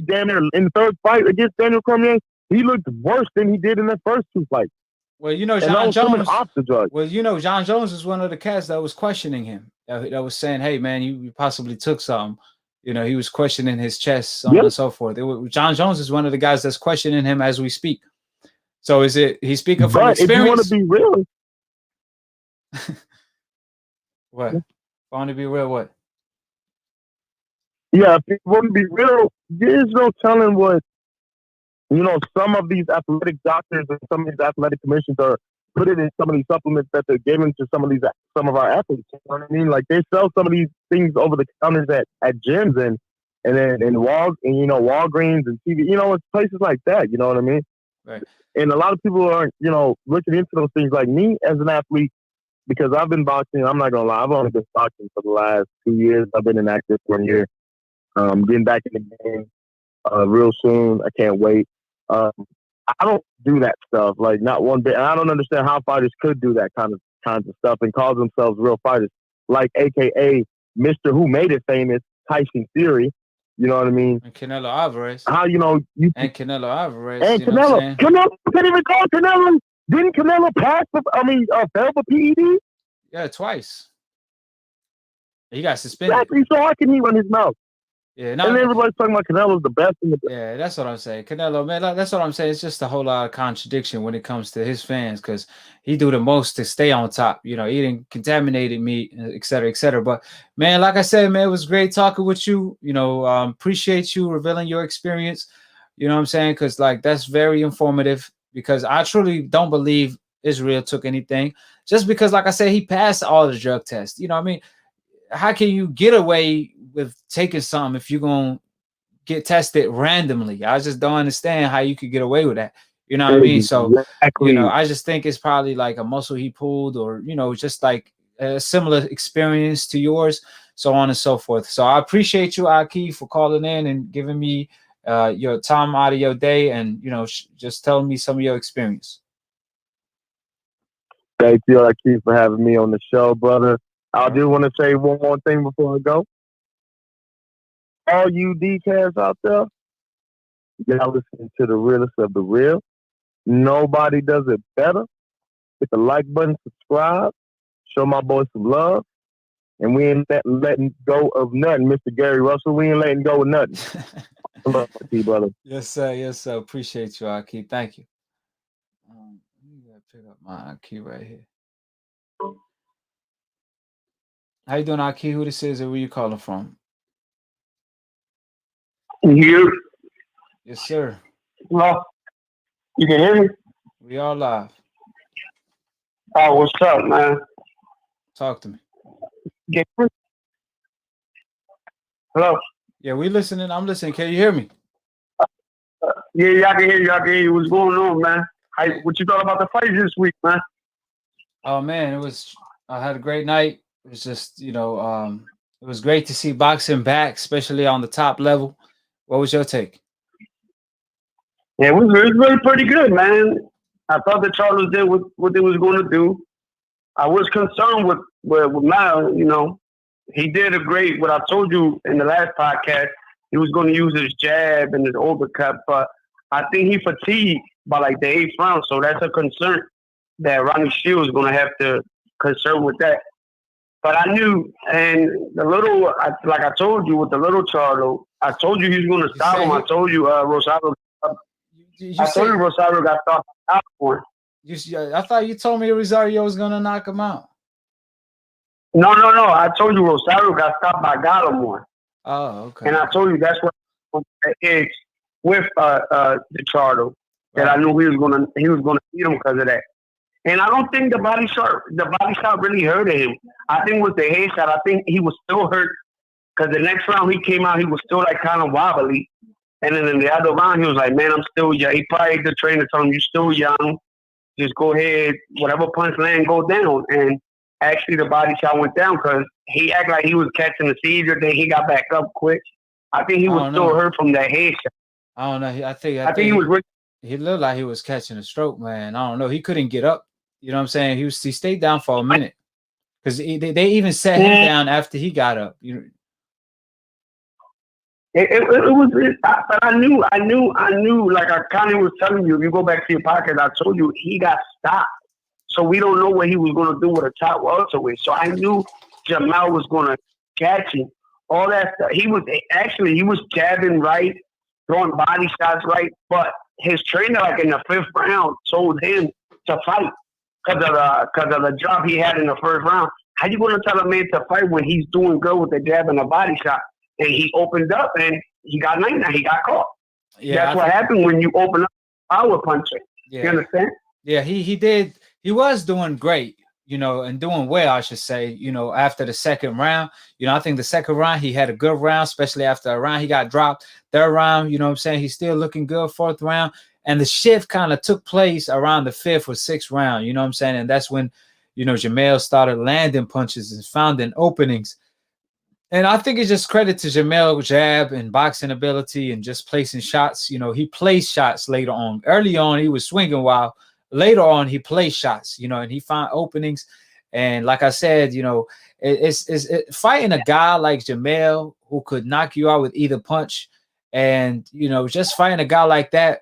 Damn near in the third fight against Daniel Cormier, he looked worse than he did in the first 2 fights. Well, John Jones. Off the drug. Well, John Jones is one of the cats that was questioning him. That was saying, "Hey, man, you possibly took something." He was questioning his chest, so on and so forth. John Jones is one of the guys that's questioning him as we speak. So is it he's speaking from experience? If you want to be real. What? Want to be real? What? Yeah, if you want to be real, there's no telling what some of these athletic doctors and some of these athletic commissions are putting in some of these supplements that they're giving to some of our athletes. You know what I mean? Like, they sell some of these things over the counters at gyms and then in Walgreens and TV. It's places like that. You know what I mean? Right. And a lot of people aren't, looking into those things like me as an athlete, because I've been boxing. I'm not going to lie. I've only been boxing for the last 2 years. I've been inactive for a year. Getting back in the game real soon. I can't wait. I don't do that stuff, like not one bit. And I don't understand how fighters could do that kinds of stuff and call themselves real fighters, like AKA Mr. Who made it famous, Tyson Fury. You know what I mean? And Canelo Alvarez. How and Canelo Alvarez. And you know what I'm saying? Canelo can't even call Canelo. Didn't Canelo fail for PED? Yeah, twice. He got suspended. Exactly. So how can he run his mouth? Yeah, and everybody's talking about Canelo's the best in the best. Yeah, that's what I'm saying. Canelo, man, that's what I'm saying. It's just a whole lot of contradiction when it comes to his fans, because he do the most to stay on top, eating contaminated meat, et cetera, et cetera. But man, like I said, man, it was great talking with you. Appreciate you revealing your experience. You know what I'm saying? Because like that's very informative, because I truly don't believe Israel took anything, just because, like I said, he passed all the drug tests. You know what I mean? How can you get away with taking something if you're going to get tested randomly? I just don't understand how you could get away with that. You know what I mean? So, exactly. I just think it's probably like a muscle he pulled, or, just like a similar experience to yours, so on and so forth. So I appreciate you, AKHi, for calling in and giving me your time out of your day and, just telling me some of your experience. Thank you, AKHi, for having me on the show, brother. I do want to say one more thing before I go. All you DCats out there, y'all listening to the realest of the real. Nobody does it better. Hit the like button, subscribe, show my boy some love, and we ain't letting go of nothing. Mr. Gary Russell, we ain't letting go of nothing. Love you, brother. Yes, sir. Yes, sir. Appreciate you, AKHi. Thank you. Let me pick up my AKHi right here. How you doing, AKHi? Who this is, and where you calling from? You? Yes, sir. Hello? You can hear me? We all live. Oh, what's up, man? Talk to me. Hello? Yeah, we listening. I'm listening. Can you hear me? Yeah, I can hear you. I can hear you. What's going on, man? What you thought about the fight this week, man? Oh, man, I had a great night. It was just, it was great to see boxing back, especially on the top level. What was your take? Yeah, it was really pretty good, man. I thought the Charlos did what they was going to do. I was concerned with Mal, He did what I told you in the last podcast. He was going to use his jab and his overcut, but I think he fatigued by like the 8th round, so that's a concern that Ronnie Shields is going to have to concern with that. But I knew, and like I told you with the little Charlo, I told you he was going to stop him. I told you Rosario. I told you Rosario got stopped by Gallimore. I thought you told me Rosario was going to knock him out. No. I told you Rosario got stopped by Gallimore. Oh, okay. And I told you that's what it's with the Charlo that I knew he was gonna beat him because of that. And I don't think the body shot really hurted him. I think with the head shot, I think he was still hurt because the next round he came out, he was still like kind of wobbly. And then in the other round, he was like, man, I'm still young. He probably, the trainer told him, you're still young. Just go ahead, whatever punch land, go down. And actually the body shot went down because he acted like he was catching a seizure. Then he got back up quick. I think he was still hurt from that head shot. I don't know. I think he was. He looked like he was catching a stroke, man. I don't know. He couldn't get up. You know what I'm saying? He stayed down for a minute because they even set him down after he got up. But I knew. Like I kind of was telling you, if you go back to your pocket, I told you he got stopped. So we don't know what he was going to do with a top welterweight. So I knew Jamel was going to catch him. All that stuff. He was jabbing right, throwing body shots right, but his trainer, like in the 5th round, told him to fight because of the drop he had in the 1st round. How you going to tell a man to fight when he's doing good with the jab and the body shot? And he opened up and he got knocked down. He got caught. Yeah, that's what happened when you open up power punching. Yeah. You understand? Yeah, he did. He was doing great, and doing well, I should say, after the 2nd round. I think the 2nd round, he had a good round, especially after a round he got dropped. 3rd round, you know what I'm saying? He's still looking good. 4th round. And the shift kind of took place around the 5th or 6th round. You know what I'm saying? And that's when, you know, Jamel started landing punches and finding openings. And I think it's just credit to Jamel jab and boxing ability and just placing shots. You know, he placed shots later on. Early on, he was swinging, while later on he placed shots, you know, and he found openings. And like I said, you know, it's fighting a guy like Jamel who could knock you out with either punch. And, you know, just fighting a guy like that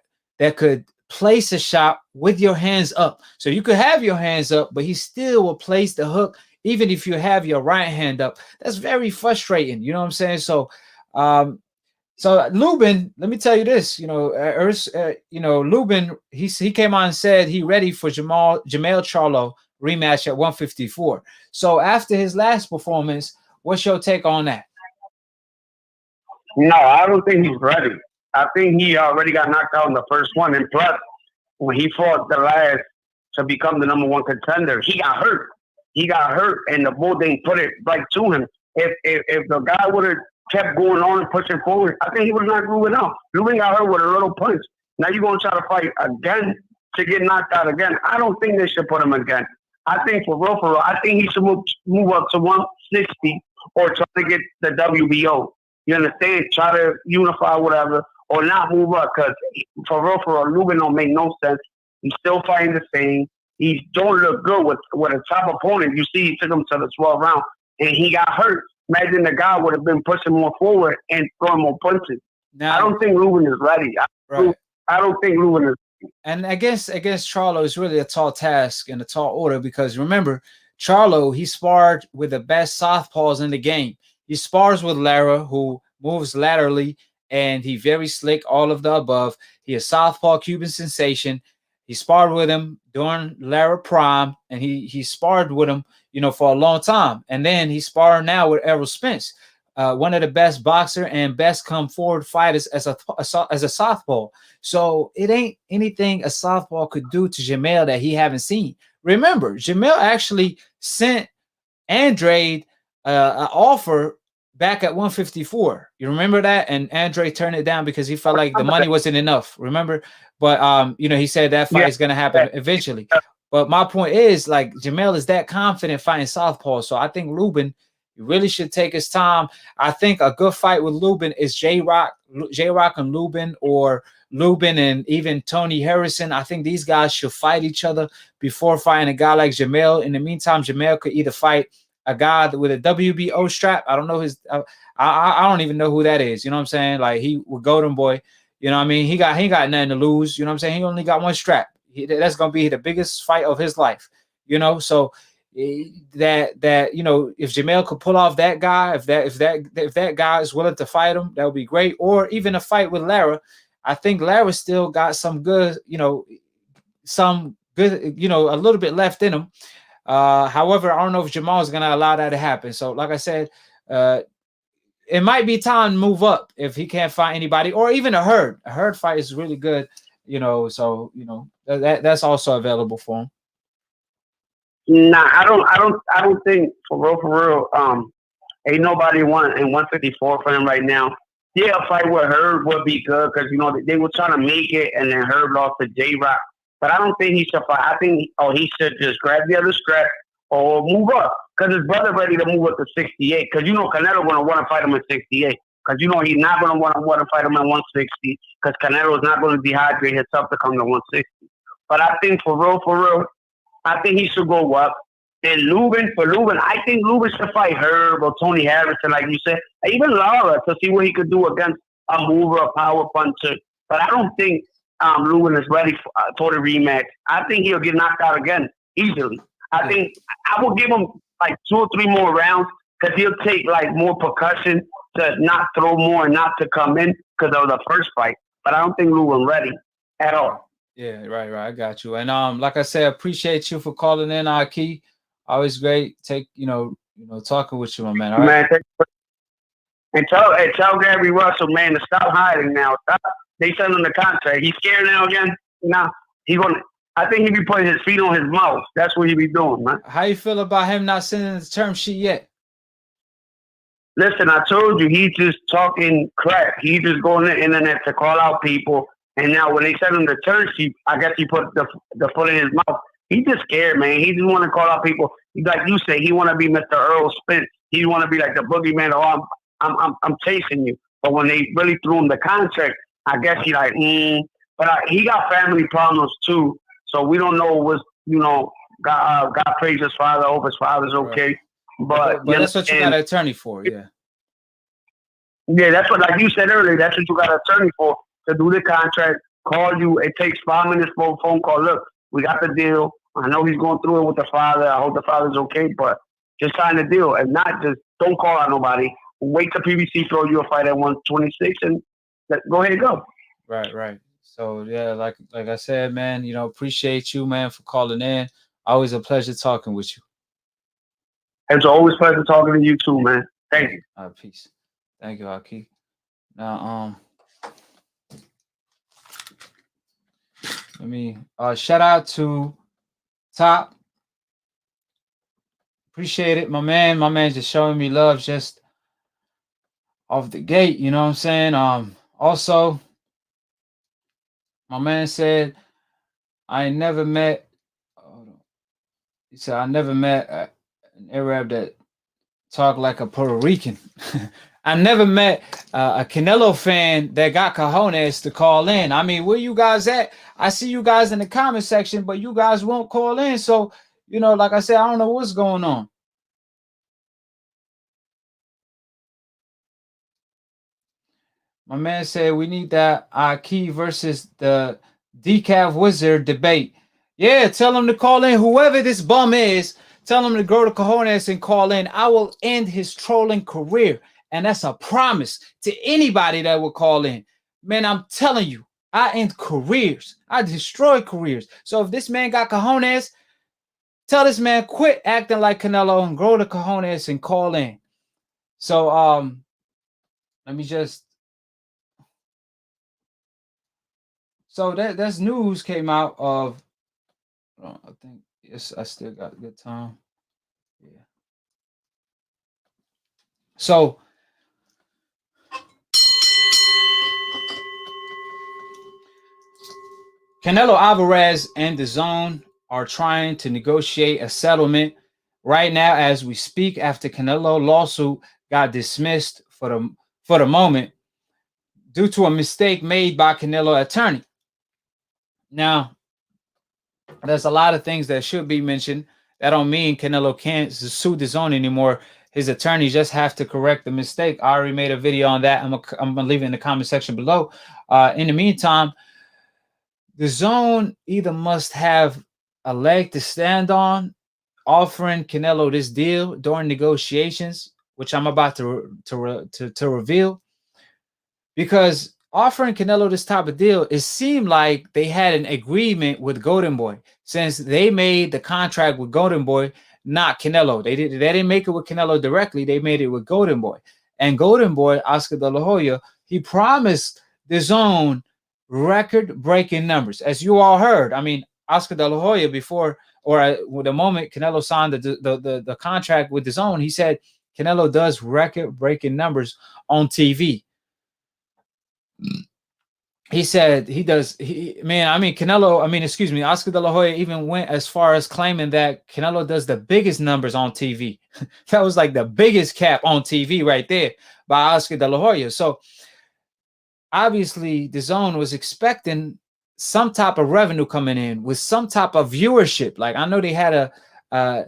could place a shot with your hands up. So you could have your hands up, but he still will place the hook even if you have your right hand up. That's very frustrating. You know what I'm saying? So, so Lubin, let me tell you this. You know, Lubin, he came on and said he ready for Jamel Charlo rematch at 154. So after his last performance, what's your take on that? No, I don't think he's ready. I think he already got knocked out in the first one. And plus, when he fought the last to become the number 1 contender, he got hurt. He got hurt, and the bull didn't put it right to him. If the guy would have kept going on and pushing forward, I think he would not moving up. Lubin got hurt with a little punch. Now you're going to try to fight again to get knocked out again. I don't think they should put him again. I think for real, I think he should move up to 160 or try to get the WBO. You understand? Try to unify whatever or not move up, because for real, Lubin don't make no sense. He's still fighting the same. He don't look good with a top opponent. You see, he took him to the 12th round, and he got hurt. Imagine the guy would have been pushing more forward and throwing more punches. Now, I don't think Lubin is ready. I don't think Lubin is. And against Charlo is really a tall task and a tall order, because remember, Charlo, he sparred with the best southpaws in the game. He spars with Lara, who moves laterally, and he very slick, all of the above. He is southpaw Cuban sensation. He sparred with him during Lara Prime, and he sparred with him, you know, for a long time. And then he sparred now with Errol Spence, one of the best boxer and best come forward fighters as a southpaw. So it ain't anything a southpaw could do to Jamel that he haven't seen. Remember, Jamel actually sent Andrade an offer back at 154. You remember that? And Andre turned it down because he felt like the money wasn't enough. Remember? But you know, he said that fight is going to happen eventually. But my point is, like, Jamel is that confident fighting southpaw. So I think Lubin, you really should take his time. I think a good fight with Lubin is J-Rock and Lubin, or Lubin and even Tony Harrison. I think these guys should fight each other before fighting a guy like Jamel. In the meantime, Jamel could either fight a guy with a WBO strap. I don't know his. I don't even know who that is. You know what I'm saying? Like, he with Golden Boy. You know what I mean? He got nothing to lose. You know what I'm saying? He only got one strap. That's gonna be the biggest fight of his life. You know, so that you know, if Jamel could pull off that guy, if that guy is willing to fight him, that would be great. Or even a fight with Lara. I think Lara still got some good, you know, a little bit left in him. However, I don't know if Jamal is going to allow that to happen. So, like I said, it might be time to move up if he can't find anybody, or even a Hurd. A Hurd fight is really good, you know. So, you know, that's also available for him. Nah, I don't think for real. Ain't nobody in 154 for him right now. Yeah, a fight with Hurd would be good, because you know they were trying to make it, and then Hurd lost to J-Rock. But I don't think he should fight. I think he should just grab the other strap or move up, because his brother ready to move up to 68. Because you know Canelo going to want to fight him at 68. Because you know he's not going to want to fight him at 160. Because Canelo is not going to dehydrate himself to come to 160. But I think for real, I think he should go up. And Lubin, I think Lubin should fight Herb or Tony Harrison, like you said, even Lara, to see what he could do against a mover, a power puncher. But I don't think Lubin is ready for the rematch. I think he'll get knocked out again easily. I think I will give him like 2 or 3 more rounds, because he'll take like more percussion to not throw more and not to come in because of the first fight. But I don't think Lubin ready at all. Yeah, right. I got you. And like I said, appreciate you for calling in, AKHi. Always great. Talking with you, my man. All right. Man, and tell Gary Russell, man, to stop hiding now. They sent him the contract. He's scared now again. Now I think he be putting his feet on his mouth. That's what he be doing, man. How you feel about him not sending the term sheet yet? Listen, I told you, he's just talking crap. He's just going to the internet to call out people And now when they sent him the turn sheet, I guess he put the foot in his mouth. He's just scared, man. He just want to call out people. Like you say, he want to be Mr. Earl Spence. He want to be like the boogeyman. Oh, I'm chasing you. But when they really threw him the contract, I guess he like, But he got family problems too. So we don't know what's, God praise his father. I hope his father's okay. Right. But that's what you got an attorney for, yeah. Yeah, that's what, like you said earlier, that's what you got an attorney for, to do the contract, call you. It takes 5 minutes for a phone call. Look, we got the deal. I know he's going through it with the father. I hope the father's okay, but just sign the deal. And not just, don't call out nobody. Wait till PBC throw you a fight at 126 and go ahead and go. Right. So, yeah, like I said, man, appreciate you, man, for calling in. Always a pleasure talking with you. It's always a pleasure talking to you too, man. Thank you. All right, peace. Thank you, Haki. Now, let me shout out to Top. Appreciate it, my man. My man just showing me love just off the gate. You know what I'm saying? Also, my man said, I never met. He said, I never met an Arab that talked like a Puerto Rican. I never met a Canelo fan that got cojones to call in. I mean, where you guys at? I see you guys in the comment section, but you guys won't call in. So, like I said, I don't know what's going on. My man said we need that AKHi versus the Decaf Wizard debate. Yeah, tell him to call in. Whoever this bum is, tell him to grow the cojones and call in. I will end his trolling career. And that's a promise to anybody that will call in. Man, I'm telling you, I end careers. I destroy careers. So if this man got cojones, tell this man quit acting like Canelo and grow the cojones and call in. So let me just. So that's news came out of. I think yes, I still got a good time. Yeah. So. Canelo Alvarez and DAZN are trying to negotiate a settlement right now as we speak after Canelo lawsuit got dismissed for the moment due to a mistake made by Canelo attorney. Now, there's a lot of things that should be mentioned. That don't mean Canelo can't sue DAZN anymore. His attorney just have to correct the mistake. I already made a video on that. I'm gonna leave it in the comment section below. In the meantime, DAZN either must have a leg to stand on, offering Canelo this deal during negotiations, which I'm about to reveal, because offering Canelo this type of deal, it seemed like they had an agreement with Golden Boy, since they made the contract with Golden Boy, not Canelo. They didn't make it with Canelo directly. They made it with Golden Boy, and Golden Boy, Oscar De La Hoya, he promised DAZN record-breaking numbers, as you all heard. I mean, Oscar De La Hoya before, or with the moment Canelo signed the contract with DAZN, he said Canelo does record-breaking numbers on TV. He said he does. Oscar De La Hoya even went as far as claiming that Canelo does the biggest numbers on TV. That was like the biggest cap on TV right there by Oscar De La Hoya. So obviously, DAZN was expecting some type of revenue coming in with some type of viewership. Like, I know they had a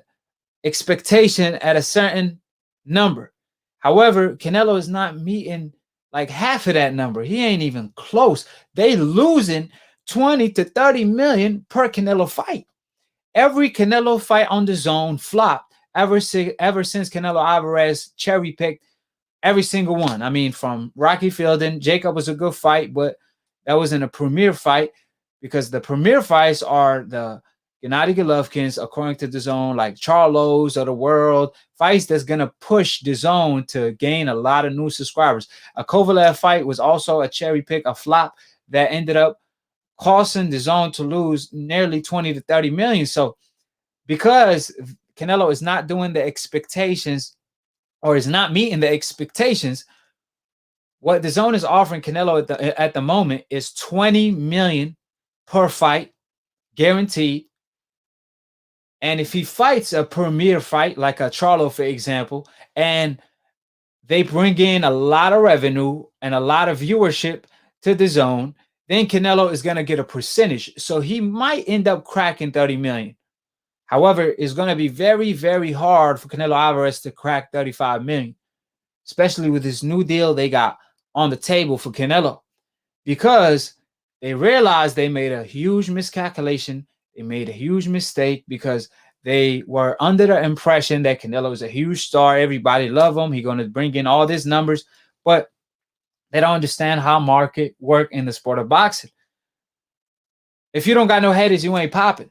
expectation at a certain number. However, Canelo is not meeting like half of that number. He ain't even close. They losing 20 to 30 million per Canelo fight. Every Canelo fight on DAZN flopped ever since Canelo Alvarez cherry picked every single one. I mean, from Rocky Fielding, Jacob was a good fight, but that wasn't a premier fight, because the premier fights are the Gennady Golovkins, according to DAZN, like Charlos of the world, fights that's going to push DAZN to gain a lot of new subscribers. A Kovalev fight was also a cherry pick, a flop that ended up costing DAZN to lose nearly 20 to 30 million. So because Canelo is not doing the expectations, or is not meeting the expectations, What the zone is offering Canelo at the moment is $20 million per fight, guaranteed. And if he fights a premier fight, like a Charlo, for example, and they bring in a lot of revenue and a lot of viewership to the zone, then Canelo is going to get a percentage. So he might end up cracking 30 million. However, it's going to be very, very hard for Canelo Alvarez to crack 35 million, especially with this new deal they got on the table for Canelo, because they realized they made a huge miscalculation. They made a huge mistake because they were under the impression that Canelo is a huge star. Everybody love him. He's going to bring in all these numbers, but they don't understand how market work in the sport of boxing. If you don't got no haters, you ain't popping.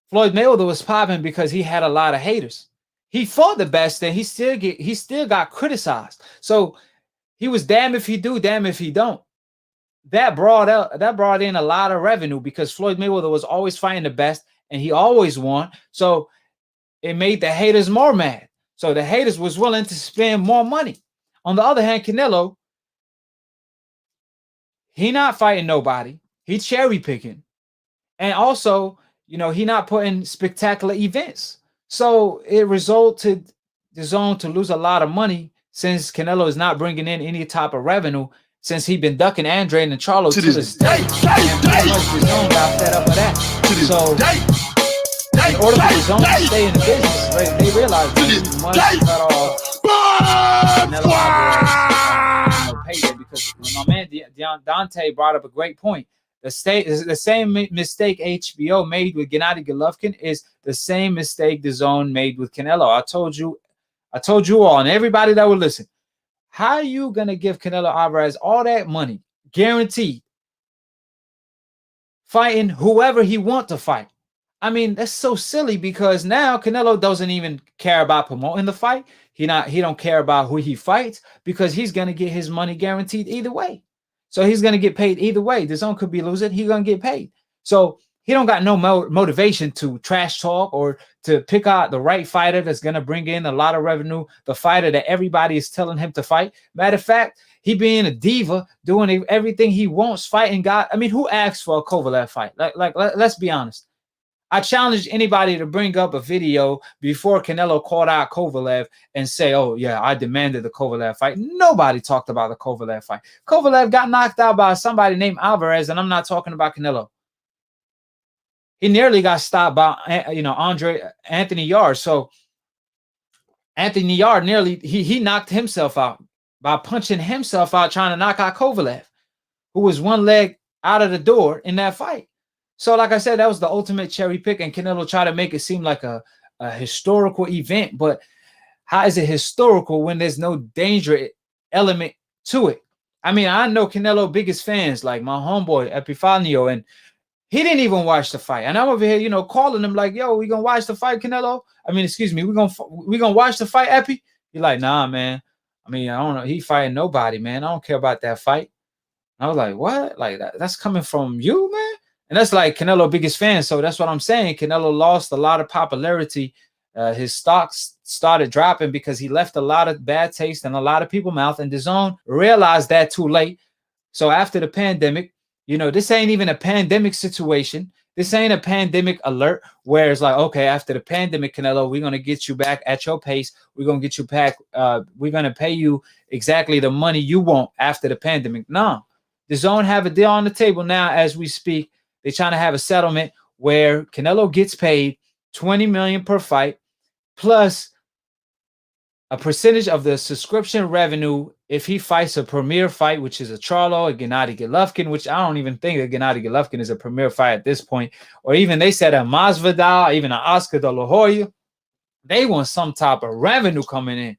Floyd Mayweather was popping because he had a lot of haters. He fought the best, and he still got criticized. So he was damn if he do, damn if he don't. That brought in a lot of revenue because Floyd Mayweather was always fighting the best, and he always won. So it made the haters more mad. So the haters was willing to spend more money. On the other hand, Canelo, he not fighting nobody. He cherry picking. And also, you know, he not putting spectacular events. So it resulted the zone to lose a lot of money since Canelo is not bringing in any type of revenue, since he been ducking Andre and Charlo to this day. And pretty much the zone got fed up with that. So in order for the zone to stay in the business, right, they realized they must cut off Canelo Alvarez payday, because my man Dante brought up a great point. The same mistake HBO made with Gennady Golovkin is the same mistake the zone made with Canelo. I told you all, and everybody that would listen, how are you gonna give Canelo Alvarez all that money, guaranteed, fighting whoever he want to fight? I mean, that's so silly, because now Canelo doesn't even care about promoting the fight. He don't care about who he fights, because he's gonna get his money guaranteed either way. So he's going to get paid either way. The zone could be losing. He's going to get paid. So he don't got no motivation to trash talk or to pick out the right fighter that's going to bring in a lot of revenue, the fighter that everybody is telling him to fight. Matter of fact, he being a diva, doing everything he wants, fighting God. I mean, who asked for a Kovalev fight? Like let's be honest. I challenge anybody to bring up a video before Canelo called out Kovalev and say, oh, yeah, I demanded the Kovalev fight. Nobody talked about the Kovalev fight. Kovalev got knocked out by somebody named Alvarez, and I'm not talking about Canelo. He nearly got stopped by, Anthony Yarde. So Anthony Yarde he knocked himself out by punching himself out, trying to knock out Kovalev, who was one leg out of the door in that fight. So, like I said, that was the ultimate cherry pick, and Canelo tried to make it seem like a historical event. But how is it historical when there's no danger element to it? I mean, I know Canelo biggest fans, like my homeboy Epifanio, and he didn't even watch the fight. And I'm over here, calling him like, yo, we gonna watch the fight, Canelo? I mean, excuse me, we gonna watch the fight, Epi? He's like, nah, man. I mean, I don't know. He fighting nobody, man. I don't care about that fight. And I was like, what? Like that's coming from you, man? And that's like Canelo biggest fan. So that's what I'm saying. Canelo lost a lot of popularity. His stocks started dropping because he left a lot of bad taste in a lot of people's mouth. And DAZN realized that too late. So after the pandemic, this ain't even a pandemic situation. This ain't a pandemic alert where it's like, okay, after the pandemic, Canelo, we're going to get you back at your pace. We're going to get you back. We're going to pay you exactly the money you want after the pandemic. No, DAZN have a deal on the table now as we speak. They're trying to have a settlement where Canelo gets paid $20 million per fight, plus a percentage of the subscription revenue if he fights a premier fight, which is a Charlo, a Gennady Golovkin, which I don't even think that Gennady Golovkin is a premier fight at this point, or even they said a Masvidal, even an Oscar de la Hoya. They want some type of revenue coming in.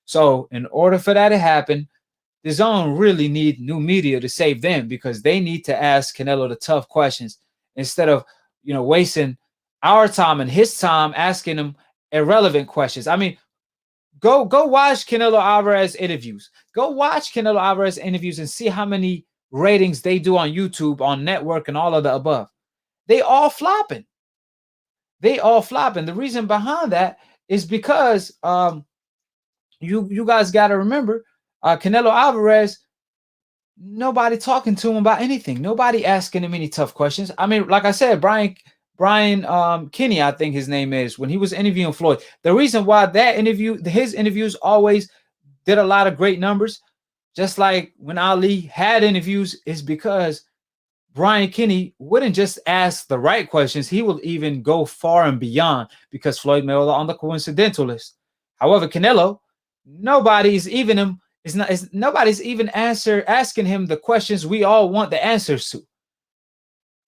So in order for that to happen, DAZN really need new media to save them, because they need to ask Canelo the tough questions instead of, wasting our time and his time asking him irrelevant questions. I mean, go watch Canelo Alvarez interviews. Go watch Canelo Alvarez interviews and see how many ratings they do on YouTube, on network, and all of the above. They all flopping. The reason behind that is because you guys got to remember, Canelo Alvarez nobody talking to him about anything. Nobody asking him any tough questions. I mean, like I said, Brian Kinney, I think his name is, when he was interviewing Floyd, the reason why his interviews always did a lot of great numbers, just like when Ali had interviews, is because Brian Kinney wouldn't just ask the right questions. He will even go far and beyond, because Floyd Mayweather on the coincidental list. However, Canelo, nobody's even asking him the questions we all want the answers to.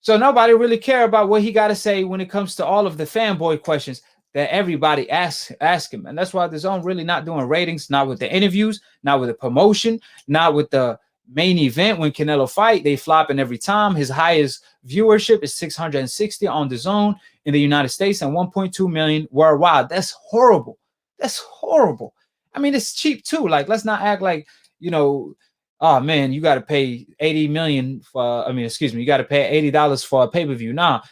So nobody really care about what he got to say when it comes to all of the fanboy questions that everybody ask him. And that's why the Zone really not doing ratings, not with the interviews, not with the promotion, not with the main event. When Canelo fight, they flopping every time. His highest viewership is 660 on the Zone in the United States and 1.2 million worldwide. That's horrible. That's horrible. I mean, it's cheap too. Like, let's not act like, oh man, you got to pay 80 million for, you got to pay $80 for a pay-per-view. Nah,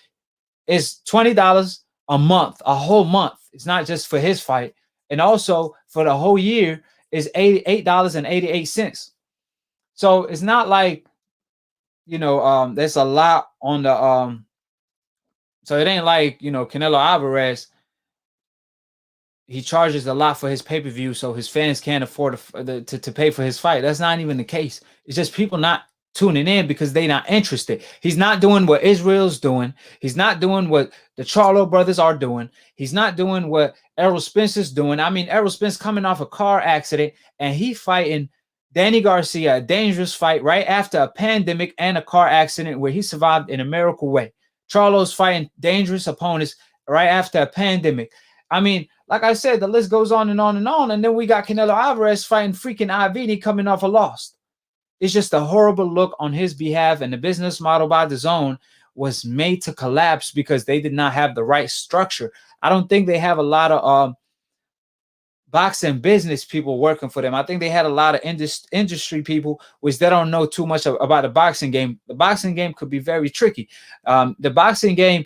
it's $20 a month, a whole month. It's not just for his fight. And also for the whole year is $88.88. So it's not like, there's a lot on the, so it ain't like, Canelo Alvarez, he charges a lot for his pay-per-view, so his fans can't afford to pay for his fight. That's not even the case. It's just people not tuning in because they're not interested. He's not doing what Israel's doing. He's not doing what the Charlo brothers are doing. He's not doing what Errol Spence's doing. I mean, Errol Spence coming off a car accident, and he fighting Danny Garcia, a dangerous fight right after a pandemic and a car accident where he survived in a miracle way. Charlo's fighting dangerous opponents right after a pandemic. I mean, like I said, the list goes on and on and on. And then we got Canelo Alvarez fighting freaking Ivini coming off a loss. It's just a horrible look on his behalf. And the business model by the Zone was made to collapse because they did not have the right structure. I don't think they have a lot of boxing business people working for them. I think they had a lot of industry people, which they don't know too much about the boxing game. The boxing game could be very tricky. The boxing game,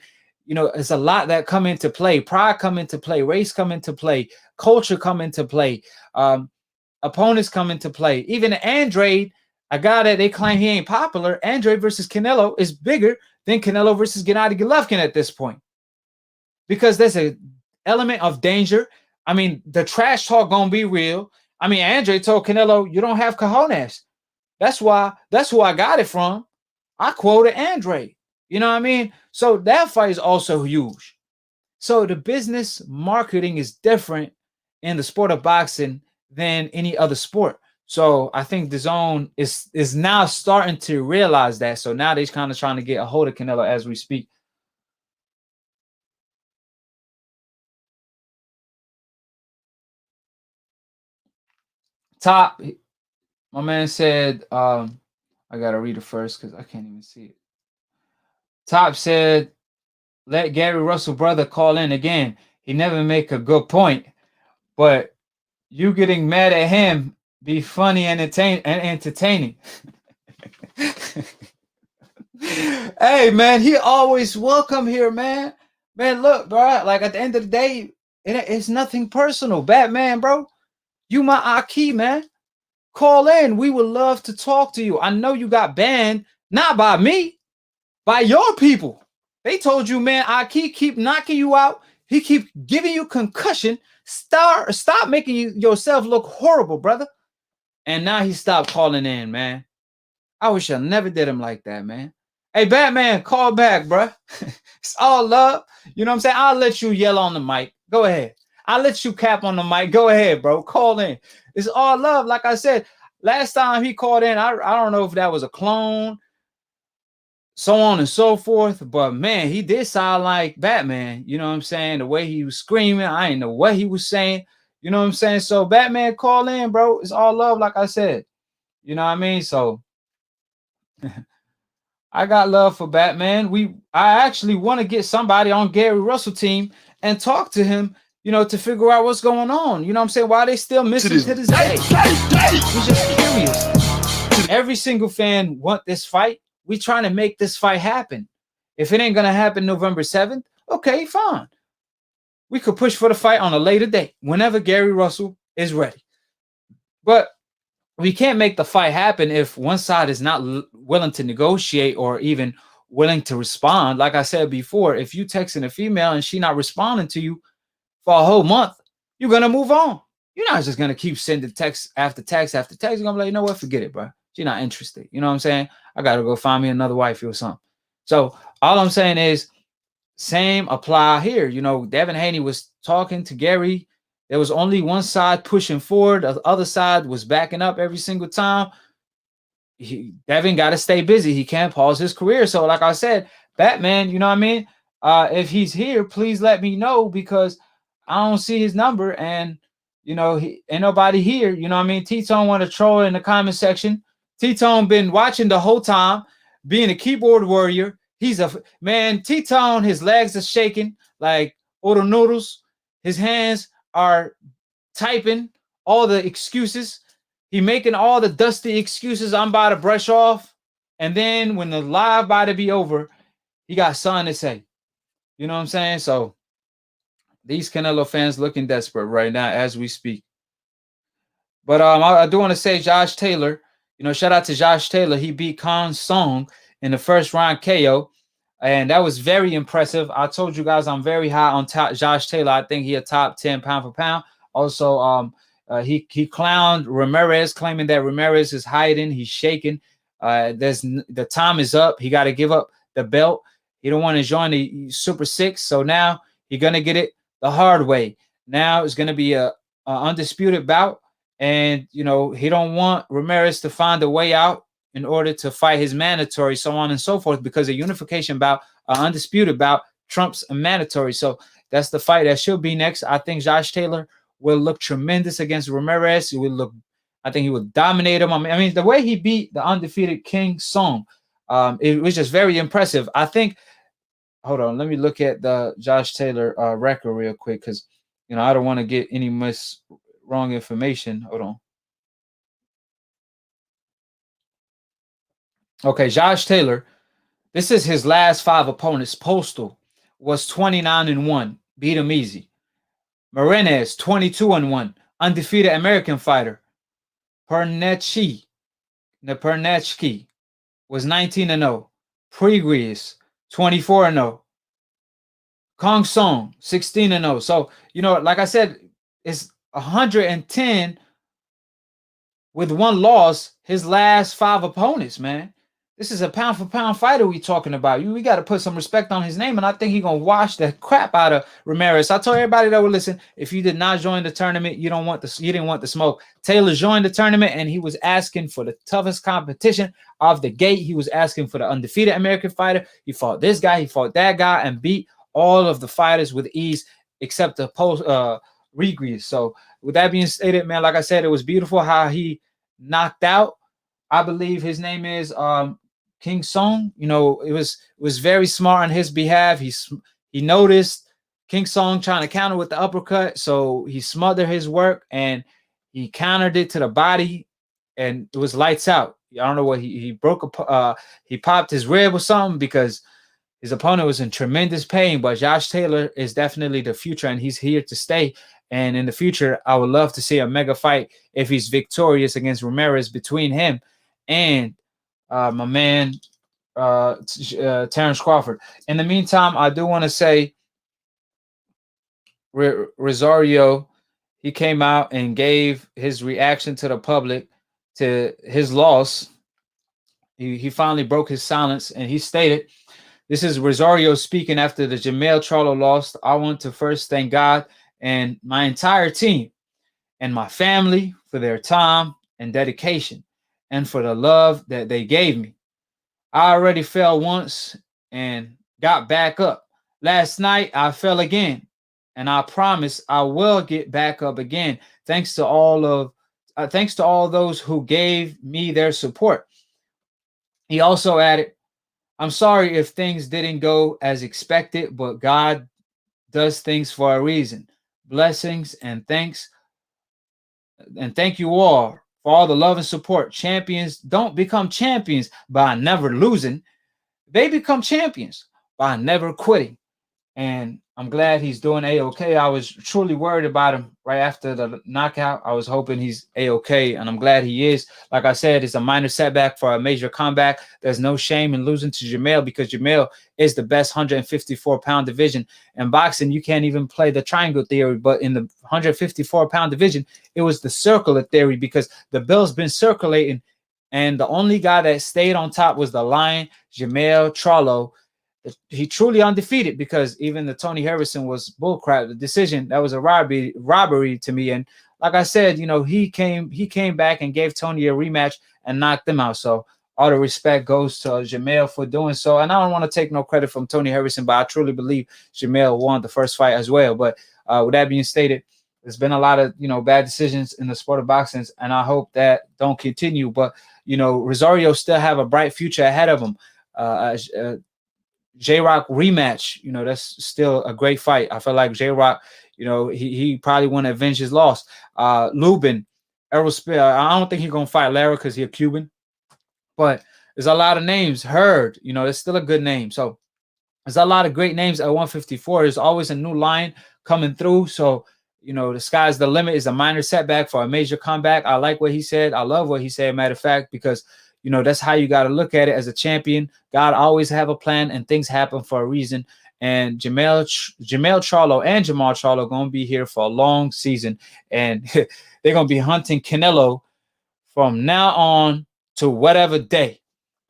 it's a lot that come into play. Pride come into play. Race come into play. Culture come into play. Opponents come into play. Even Andrade, a guy that they claim he ain't popular, Andrade versus Canelo is bigger than Canelo versus Gennady Golovkin at this point, because there's an element of danger. I mean, the trash talk gonna be real. I mean, Andrade told Canelo, "You don't have cojones." That's who I got it from. I quoted Andrade. You know what I mean? So that fight is also huge. So the business marketing is different in the sport of boxing than any other sport. So I think the Zone is now starting to realize that. So now they're kind of trying to get a hold of Canelo as we speak. Top, my man said, I gotta read it first because I can't even see it. Top said, let Gary Russell brother call in again. He never make a good point, but you getting mad at him be funny and entertaining. Hey man, he always welcome here, man. Man, look, bro. Like at the end of the day, it's nothing personal. Batman, bro. You my AKHi, man. Call in. We would love to talk to you. I know you got banned, not by me, by your people. They told you, man, AKHi keep knocking you out. He keep giving you concussion. Stop making yourself look horrible, brother. And now he stopped calling in, man. I wish I never did him like that, man. Hey, Batman, call back, bro. It's all love. You know what I'm saying? I'll let you yell on the mic. Go ahead. I'll let you cap on the mic. Go ahead, bro. Call in. It's all love. Like I said, last time he called in, I don't know if that was a clone, so on and so forth. But, man, he did sound like Batman. You know what I'm saying? The way he was screaming, I didn't know what he was saying. You know what I'm saying? So, Batman, call in, bro. It's all love, like I said. You know what I mean? So, I got love for Batman. I actually want to get somebody on Gary Russell team and talk to him, to figure out what's going on. You know what I'm saying? Why they still missing to this day. We're just curious. Every single fan want this fight. We trying to make this fight happen. If it ain't going to happen November 7th, okay, fine. We could push for the fight on a later date, whenever Gary Russell is ready. But we can't make the fight happen if one side is not willing to negotiate or even willing to respond. Like I said before, if you texting a female and she not responding to you for a whole month, you're gonna move on. You're not just gonna keep sending text after text after text. You're gonna be like, you know what, forget it, bro. She's not interested. You know what I'm saying? I gotta go find me another wife or something. So all I'm saying is, same apply here. You know, Devin Haney was talking to Gary. There was only one side pushing forward. The other side was backing up every single time. Devin got to stay busy. He can't pause his career. So, like I said, Batman, you know what I mean? If he's here, please let me know, because I don't see his number, and you know, ain't nobody here. You know what I mean? T-Tone want to troll in the comment section. T-Tone been watching the whole time, being a keyboard warrior. He's a man. T-Tone, his legs are shaking like oodle noodles. His hands are typing all the excuses. He making all the dusty excuses. I'm about to brush off. And then when the live about to be over, he got something to say. You know what I'm saying? So these Canelo fans looking desperate right now as we speak. But I do want to say Josh Taylor, you know, shout out to Josh Taylor. He beat Kang Song in the first round KO. And that was very impressive. I told you guys I'm very high on Josh Taylor. I think he a top 10 pound for pound. Also, he clowned Ramirez, claiming that Ramirez is hiding. He's shaking. The time is up. He got to give up the belt. He don't want to join the Super Six. So now he's gonna get it the hard way. Now it's gonna be a undisputed bout, and you know he don't want Ramirez to find a way out in order to fight his mandatory, so on and so forth, because a unification bout, undisputed bout, trumps a mandatory. So that's the fight that should be next. I think Josh Taylor will look tremendous against Ramirez. He will look, I think he will dominate him. I mean, the way he beat the undefeated King Song, it was just very impressive. I think, hold on, let me look at the Josh Taylor record real quick, because, you know, I don't want to get any wrong information. Hold on. Okay, Josh Taylor, this is his last 5 opponents. Postal was 29-1, beat him easy. Marenez, 22-1, undefeated American fighter. Pernetsky was 19-0. Pregris, 24-0. Kang Song, 16-0. So, you know, like I said, it's 110 with 1 loss, his last 5 opponents, man. This is a pound-for-pound fighter we talking about. We got to put some respect on his name, and I think he's going to wash the crap out of Ramirez. I told everybody that would listen, if you did not join the tournament, you didn't want the smoke. Taylor joined the tournament, and he was asking for the toughest competition off the gate. He was asking for the undefeated American fighter. He fought this guy, he fought that guy, and beat all of the fighters with ease, except the Regrease. So with that being stated, man, like I said, it was beautiful how he knocked out, I believe his name is King Song. You know, it was very smart on his behalf. He noticed King Song trying to counter with the uppercut, so he smothered his work and he countered it to the body, and it was lights out. I don't know what he broke he popped his rib or something, because his opponent was in tremendous pain. But Josh Taylor is definitely the future, and he's here to stay. And in the future, I would love to see a mega fight if he's victorious against Ramirez, between him and my man Terrence Crawford. In the meantime, I do want to say Rosario, he came out and gave his reaction to the public to his loss. He finally broke his silence, and he stated, this is Rosario speaking after the Jamel Charlo loss. I want to first thank God and my entire team and my family for their time and dedication and for the love that they gave me. I already fell once and got back up. Last night, I fell again, and I promise I will get back up again. Thanks to all those who gave me their support. He also added, I'm sorry if things didn't go as expected, but God does things for a reason. Blessings and thanks. And thank you all for all the love and support. Champions don't become champions by never losing. They become champions by never quitting. and I'm glad he's doing A-OK. I was truly worried about him right after the knockout. I was hoping he's A-OK, and I'm glad he is. Like I said, it's a minor setback for a major comeback. There's no shame in losing to Jamel because Jamel is the best 154-pound division. In boxing, you can't even play the triangle theory, but in the 154-pound division, it was the circular theory because the bell's been circulating, and the only guy that stayed on top was the Lion, Jamel Charlo. He truly undefeated because even the Tony Harrison was bullcrap. The decision, that was a robbery to me. And like I said, you know, he came back and gave Tony a rematch and knocked them out. So all the respect goes to Jamel for doing so. And I don't want to take no credit from Tony Harrison, but I truly believe Jamel won the first fight as well. But with that being stated, there's been a lot of, you know, bad decisions in the sport of boxing, and I hope that don't continue. But, you know, Rosario still have a bright future ahead of him. J-Rock rematch, you know, that's still a great fight. I feel like J-Rock, you know, he probably want to avenge his loss. Lubin, Errol Spence, I don't think he's going to fight Lara because he's a Cuban. But there's a lot of names. Hurd, you know, it's still a good name. So there's a lot of great names at 154. There's always a new line coming through. So, you know, the sky's the limit. Is a minor setback for a major comeback. I like what he said. I love what he said, matter of fact, because you know, that's how you got to look at it as a champion. God always have a plan, and things happen for a reason. And Jamel Charlo and Jermall Charlo going to be here for a long season, and they're going to be hunting Canelo from now on to whatever day.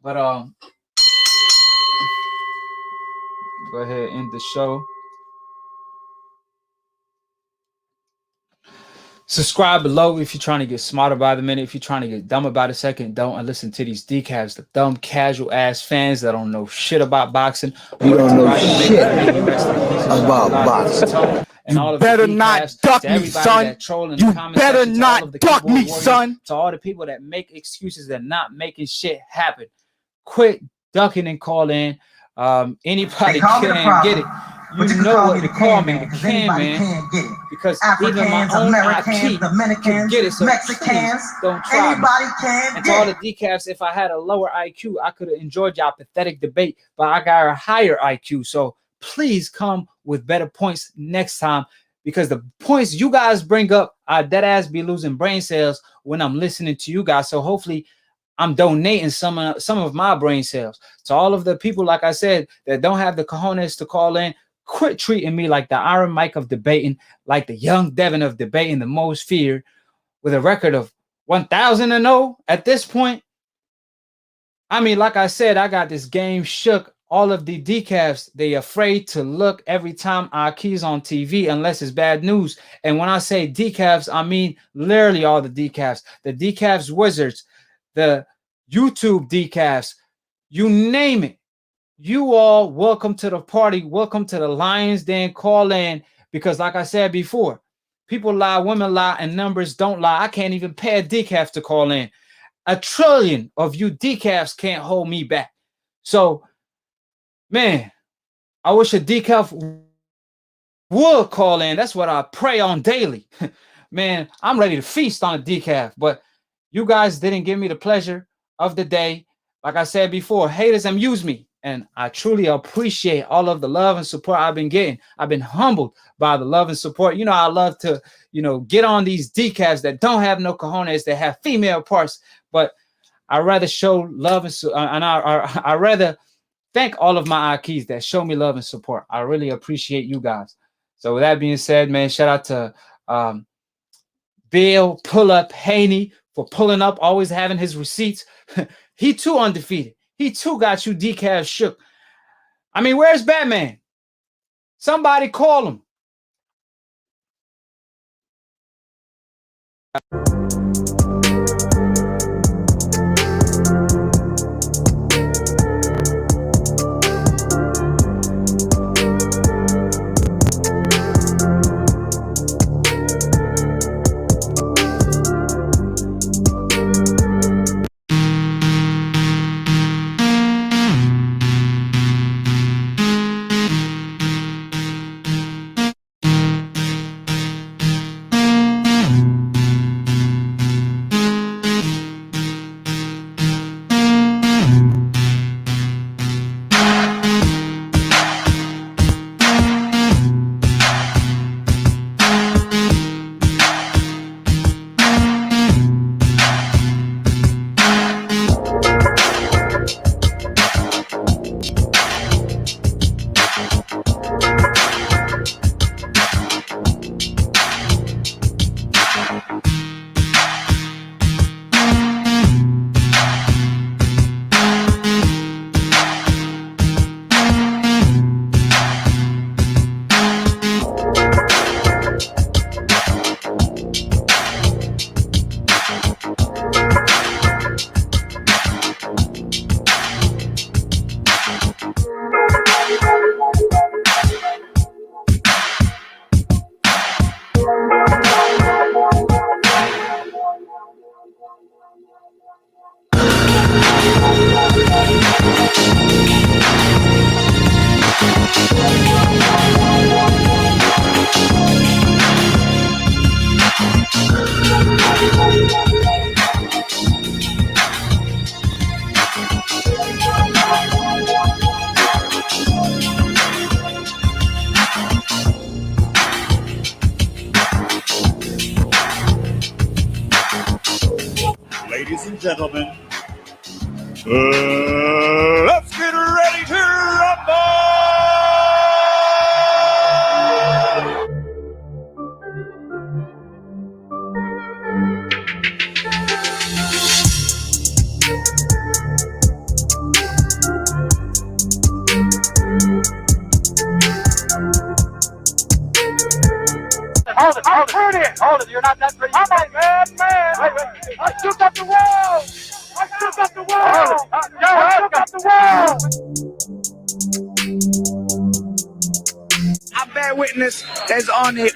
But go ahead and end the show. Subscribe below if you're trying to get smarter by the minute. If you're trying to get dumber by the second, don't. And listen to these decals, the dumb, casual ass fans that don't know shit about boxing. You don't know shit about boxing. And all of better the not duck me, son. You better not duck me, son. To all the people that make excuses that not making shit happen, quit ducking and call in. Anybody can get it. You know what to call me, the can man, because even my own Americans, Dominicans, get it, so Mexicans, don't try anybody me. can And get to all it. the decaps, if I had a lower IQ, I could have enjoyed y'all pathetic debate, but I got a higher IQ, so please come with better points next time, because the points you guys bring up, I dead ass be losing brain cells when I'm listening to you guys, so hopefully I'm donating some of my brain cells. To all of the people, like I said, that don't have the cojones to call in, quit treating me like the Iron Mike of debating, like the young Devin of debating, the most feared, with a record of 1,000-0 at this point. I mean, like I said, I got this game shook. All of the decafs, they afraid to look every time our keys on TV unless it's bad news. And when I say decafs, I mean literally all the decafs. The decafs wizards, the YouTube decafs, you name it. You all welcome to the party. Welcome to the Lions Den call in, because like I said before, people lie, women lie, and numbers don't lie. I can't even pay a decaf to call in. 1 trillion of you decafs can't hold me back. So, man, I wish a decaf would call in. That's what I pray on daily. Man, I'm ready to feast on a decaf, but you guys didn't give me the pleasure of the day. Like I said before, haters amuse me. And I truly appreciate all of the love and support I've been getting. I've been humbled by the love and support. You know, I love to, you know, get on these decafs that don't have no cojones, that have female parts. But I rather show love and I rather thank all of my IKs that show me love and support. I really appreciate you guys. So with that being said, man, shout out to Bill Pull Up Haney for pulling up, always having his receipts. He too undefeated. He too got you decaf shook. I mean, where's Batman? Somebody call him. and gentlemen, let's get ready to rumble! Hold it. You're not that pretty. I'm a bad man. Wait. I shook up the world. I shook up the world. I bear witness, there's only